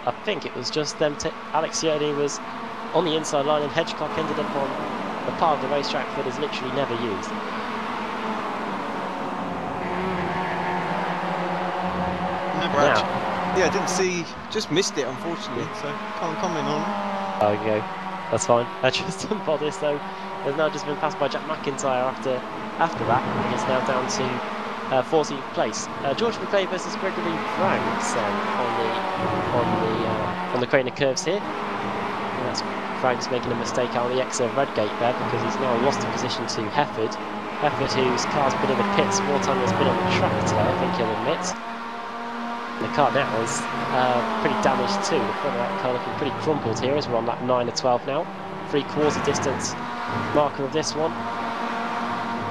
I think it was just them. Alex Yerney was on the inside line and Hedgecock ended up on the part of the racetrack that is literally never used. Never actually. Yeah, I didn't see, just missed it unfortunately, so can't comment on it. Okay, that's fine. Tristan Bodis though has now just been passed by Jack McIntyre after that. He's now down to 14th place. George McClay versus Gregory Franks on the crane of curves here. And that's Franks making a mistake out on the exit of Redgate there because he's now lost the position to Hefford. Hefford, whose car's been in the pits more time than it's been on the track today, I think he'll admit. And the car now is pretty damaged too. The front of that car looking pretty crumpled here as we're on lap 9 of 12 now. 3/4 distance marker of this one.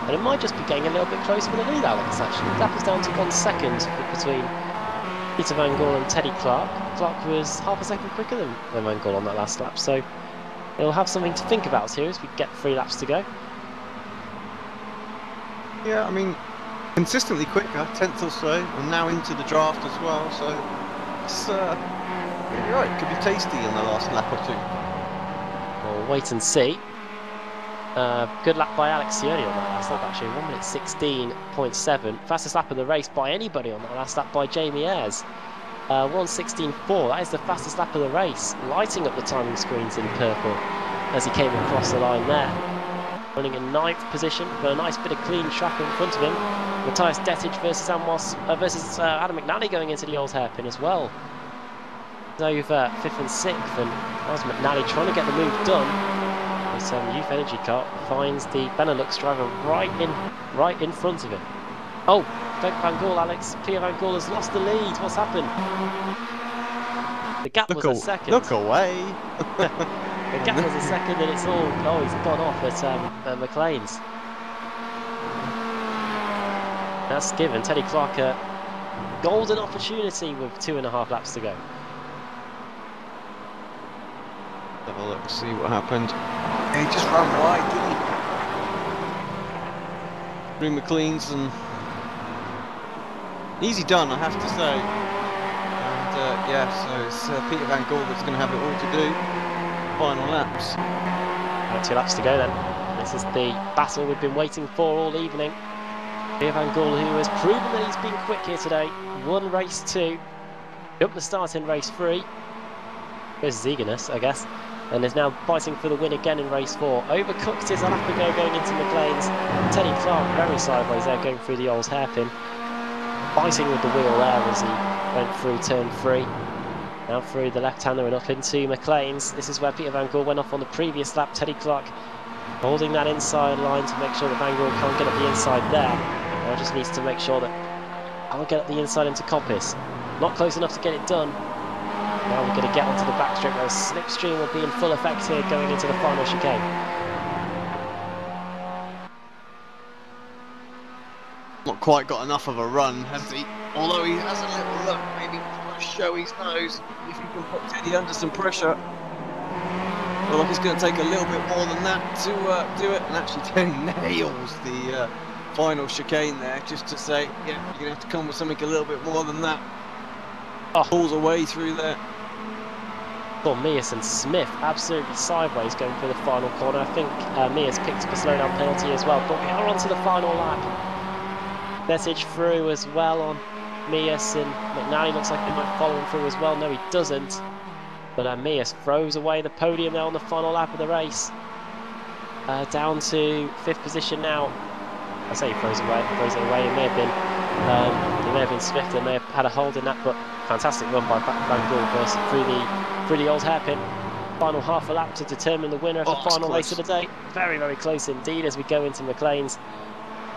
And it might just be getting a little bit closer for the lead, Alex, actually. That was down to 1 second between Peter Van Gaal and Teddy Clark. Clark was half a second quicker than Van Gaal on that last lap, so it'll have something to think about here as we get 3 laps to go. Yeah, I mean, consistently quicker, 10th or so, and now into the draft as well, so it's you're right, it could be tasty in the last lap or 2. We'll wait and see. Good lap by Alex Yerney on that last lap actually, 1 minute 16.7. Fastest lap of the race by anybody on that last lap by Jamie Ayres. 1:16.4, that is the fastest lap of the race, lighting up the timing screens in purple as he came across the line there. Running in 9th position, but a nice bit of clean track in front of him. Matthias Dettage versus Adam McNally going into the old hairpin as well. Over 5th and 6th, and as McNally trying to get the move done. This Youth Energy car finds the Benelux driver right in front of him. Oh, Van Gaal, Alex. Pierre Van Gaal has lost the lead. What's happened? The gap was a second. Look away. The gap was a second, and it's all. Oh, he's gone off at McLean's. That's given Teddy Clark a golden opportunity with 2.5 laps to go. Have a look, see what happened. He just ran wide, didn't he? Through McLean's, and easy done, I have to say. And yeah, so it's Peter Van Gaal that's going to have it all to do. Final laps. 2 laps to go then. This is the battle we've been waiting for all evening. Pierre Van Gaal, who has proven that he's been quick here today, won race 2, jumped the start in race 3. There's his eagerness, I guess, and is now fighting for the win again in race 4. Overcooked his lap ago going into McLean's. Teddy Clark very sideways there, going through the old hairpin, fighting with the wheel there as he went through turn 3. Now through the left-hander and up into McLean's. This is where Peter Van Gaal went off on the previous lap. Teddy Clark holding that inside line to make sure that Van Gaal can't get up the inside there. Now just needs to make sure that I'll get up the inside into Coppice. Not close enough to get it done. Now we're going to get onto the backstrip where slipstream will be in full effect here going into the final chicane. Not quite got enough of a run, has he? Although he has a little look, maybe to show his nose if he can put Teddy under some pressure. Well, like it's going to take a little bit more than that to do it, and actually Teddy nails the final chicane there, just to say, yeah, you're going to have to come with something a little bit more than that. Oh. Pulls away through there. Well, Mears and Smith absolutely sideways going for the final corner. I think Mears picked up a slowdown penalty as well, but we are on to the final lap. Message through as well on Mears, and McNally looks like he might follow him through as well. No, he doesn't. But Mears throws away the podium now on the final lap of the race. Down to 5th position now. I say he throws it away. It may have been Smith that may have had a hold in that, but fantastic run by Van Gaal through the old hairpin. Final half a lap to determine the winner of the final race of the day. Very, very close indeed as we go into McLean's.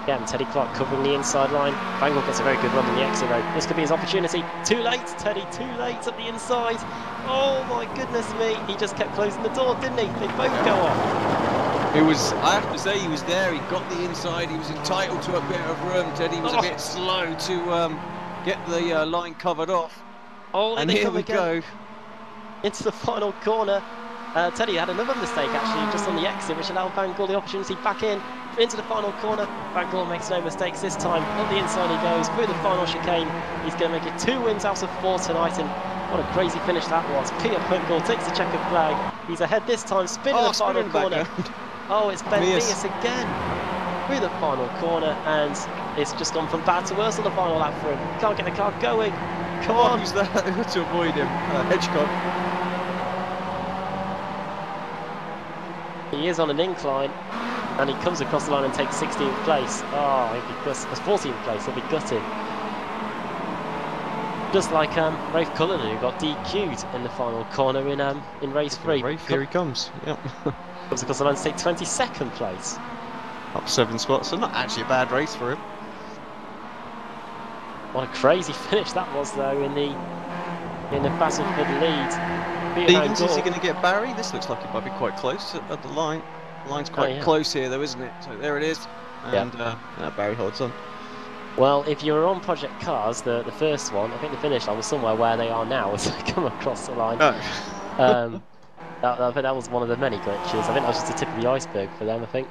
Again, Teddy Clark covering the inside line. Van Gaal gets a very good run on the exit road. This could be his opportunity. Too late, Teddy, too late at the inside. Oh my goodness me, he just kept closing the door, didn't he? They both go off. It was, I have to say, he was there, he got the inside, he was entitled to a bit of room. Teddy was a bit slow to get the line covered off. Oh, and here we go. Into the final corner. Teddy had another mistake actually just on the exit, which allowed Van Gaal the opportunity back into the final corner. Van Gaal makes no mistakes this time. Up the inside he goes through the final chicane. He's going to make it 2 wins out of 4 tonight, and what a crazy finish that was. Pierre Van Gaal takes the checkered flag. He's ahead this time, spinning the final corner. Oh, it's Ben Mears again through the final corner, and it's just gone from bad to worse on the final lap for him. Can't get the car going. Come on. Who's that to avoid him? Hedgecock. He is on an incline, and he comes across the line and takes 16th place. Oh, he'll be 14th place. He'll be gutted. Just like Rafe Cullinan, who got DQ'd in the final corner in race 3. Rafe, here he comes. Yep. Comes across the line to take 22nd place. Up 7 spots, so not actually a bad race for him. What a crazy finish that was, though, in the battle for the lead. Stevens, is he going to get Barry? This looks like it might be quite close at the line. The line's quite close here, though, isn't it? So there it is, and Barry holds on. Well, if you were on Project Cars, the first one, I think the finish line was somewhere where they are now as they come across the line. Oh. I think that was one of the many glitches. I think that was just the tip of the iceberg for them, I think,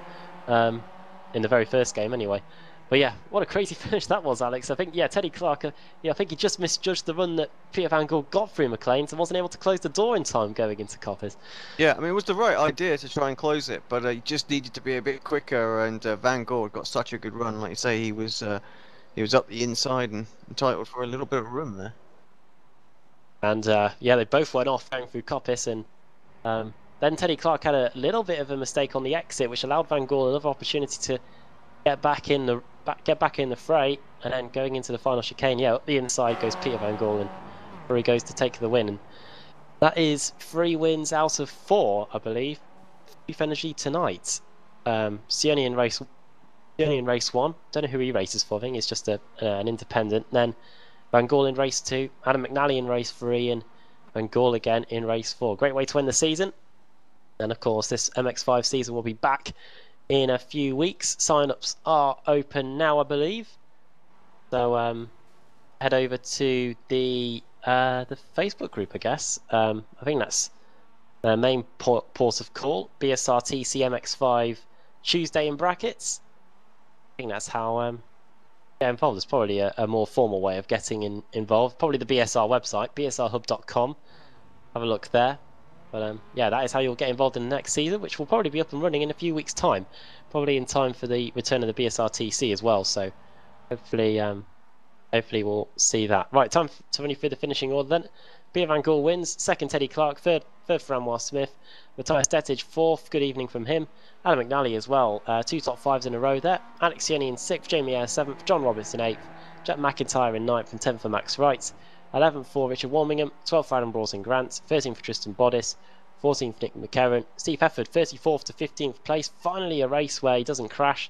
in the very first game anyway. But yeah, what a crazy finish that was, Alex. I think, Teddy Clark, I think he just misjudged the run that Peter Van Gaal got through McLean's and wasn't able to close the door in time going into Coppice. Yeah, I mean, it was the right idea to try and close it, but he just needed to be a bit quicker, and Van Gaal got such a good run. Like you say, he was up the inside and entitled for a little bit of room there. And they both went off going through Coppice, and then Teddy Clark had a little bit of a mistake on the exit, which allowed Van Gaal another opportunity to get back in the fray, and then going into the final chicane, up the inside goes Peter Van Gaal, and where he goes to take the win. And that is 3 wins out of 4, I believe, Chief Energy tonight. Sione in race Journey in race 1. Don't know who he races for. I think it's just an independent. Then Van Gaal in race 2. Adam McNally in race 3. And Van Gaal again in race 4. Great way to end the season. And of course, this MX5 season will be back in a few weeks. Sign-ups are open now, I believe. So head over to the Facebook group, I guess. I think that's the main port of call. BSR MX5 Tuesday in brackets. I think that's how get involved. There's probably a more formal way of getting involved. Probably the BSR website, bsrhub.com. Have a look there. But yeah, that is how you'll get involved in the next season, which will probably be up and running in a few weeks' time. Probably in time for the return of the BSR as well. So hopefully we'll see that. Right, time to run you through the finishing order then. Peter Van Gaal wins. Second, Teddy Clark. Third for Anwar Smith. Matthias Dettage, fourth. Good evening from him. Adam McNally as well. 2 top 5s in a row there. Alex Yenny in 6th. Jamie Eyre 7th. John Roberts in 8th. Jack McIntyre in 9th. And 10th for Max Wright. 11th for Richard Warmingham. 12th for Adam Broughton Grant. 13th for Tristan Bodis. 14th for Nick McCarron. Steve Hefford, 34th to 15th place. Finally a race where he doesn't crash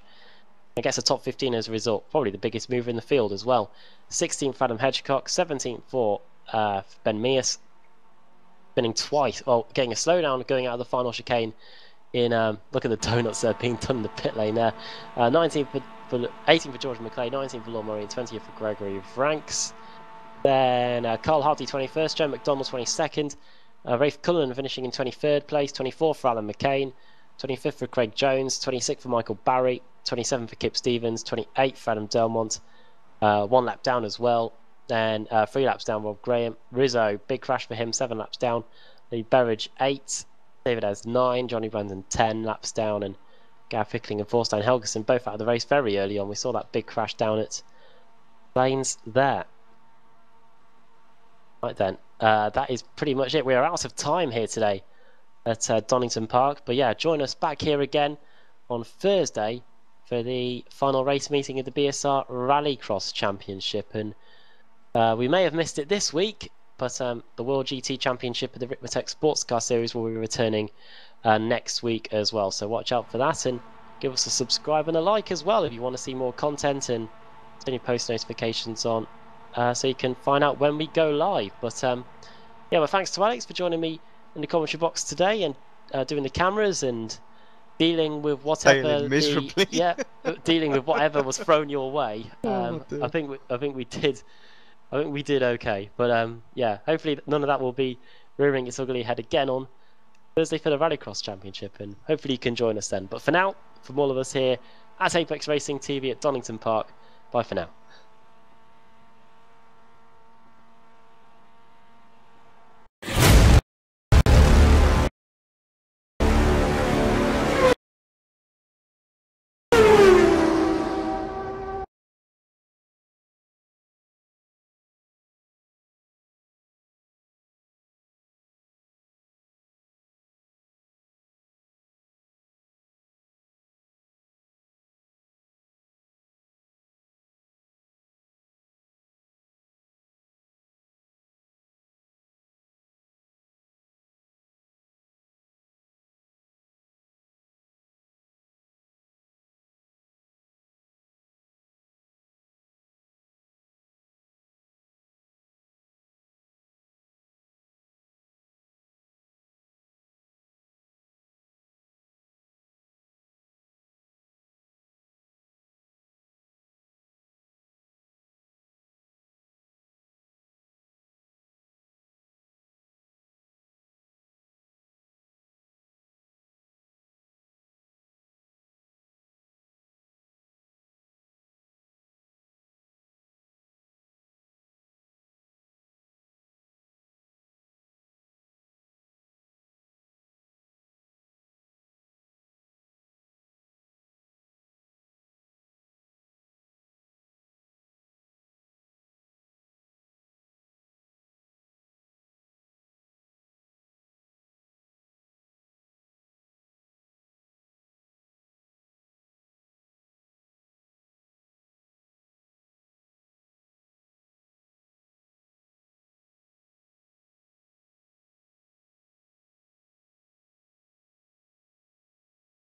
and gets a top 15 as a result. Probably the biggest mover in the field as well. 16th for Adam Hedgecock. 17th for Ben Mears. Spinning twice. Well, getting a slowdown going out of the final chicane in look at the donuts being done in the pit lane there. 18th for George McClay, 19th for Law Murray, and 20th for Gregory Franks. Then Carl Hardy 21st, Joe McDonald 22nd, Rafe Cullen finishing in 23rd place, 24th for Alan McCain, 25th for Craig Jones, 26th for Michael Barry, 27th for Kip Stevens, 28th for Adam Delmont, 1 lap down as well. Then 3 laps down Rob Graham. Rizzo, big crash for him, 7 laps down. Lee Berridge 8, David has 9, Johnny Brandon 10 laps down, and Gav Pickling and Thorstein Helgeson both out of the race very early on. We saw that big crash down at Plains there. Right then, that is pretty much it. We are out of time here today at Donington Park. But yeah, join us back here again on Thursday for the final race meeting of the BSR Rallycross Championship. And we may have missed it this week, but the World GT Championship of the Ritmatech Sports Car Series will be returning next week as well. So watch out for that, and give us a subscribe and a like as well if you want to see more content, and turn your post notifications on so you can find out when we go live. But yeah, well, thanks to Alex for joining me in the commentary box today and doing the cameras and dealing with whatever dealing with whatever was thrown your way. I think we did okay, but yeah, hopefully none of that will be rearing its ugly head again on Thursday for the Rallycross Championship, and hopefully you can join us then. But for now, from all of us here at Apex Racing TV at Donington Park, bye for now.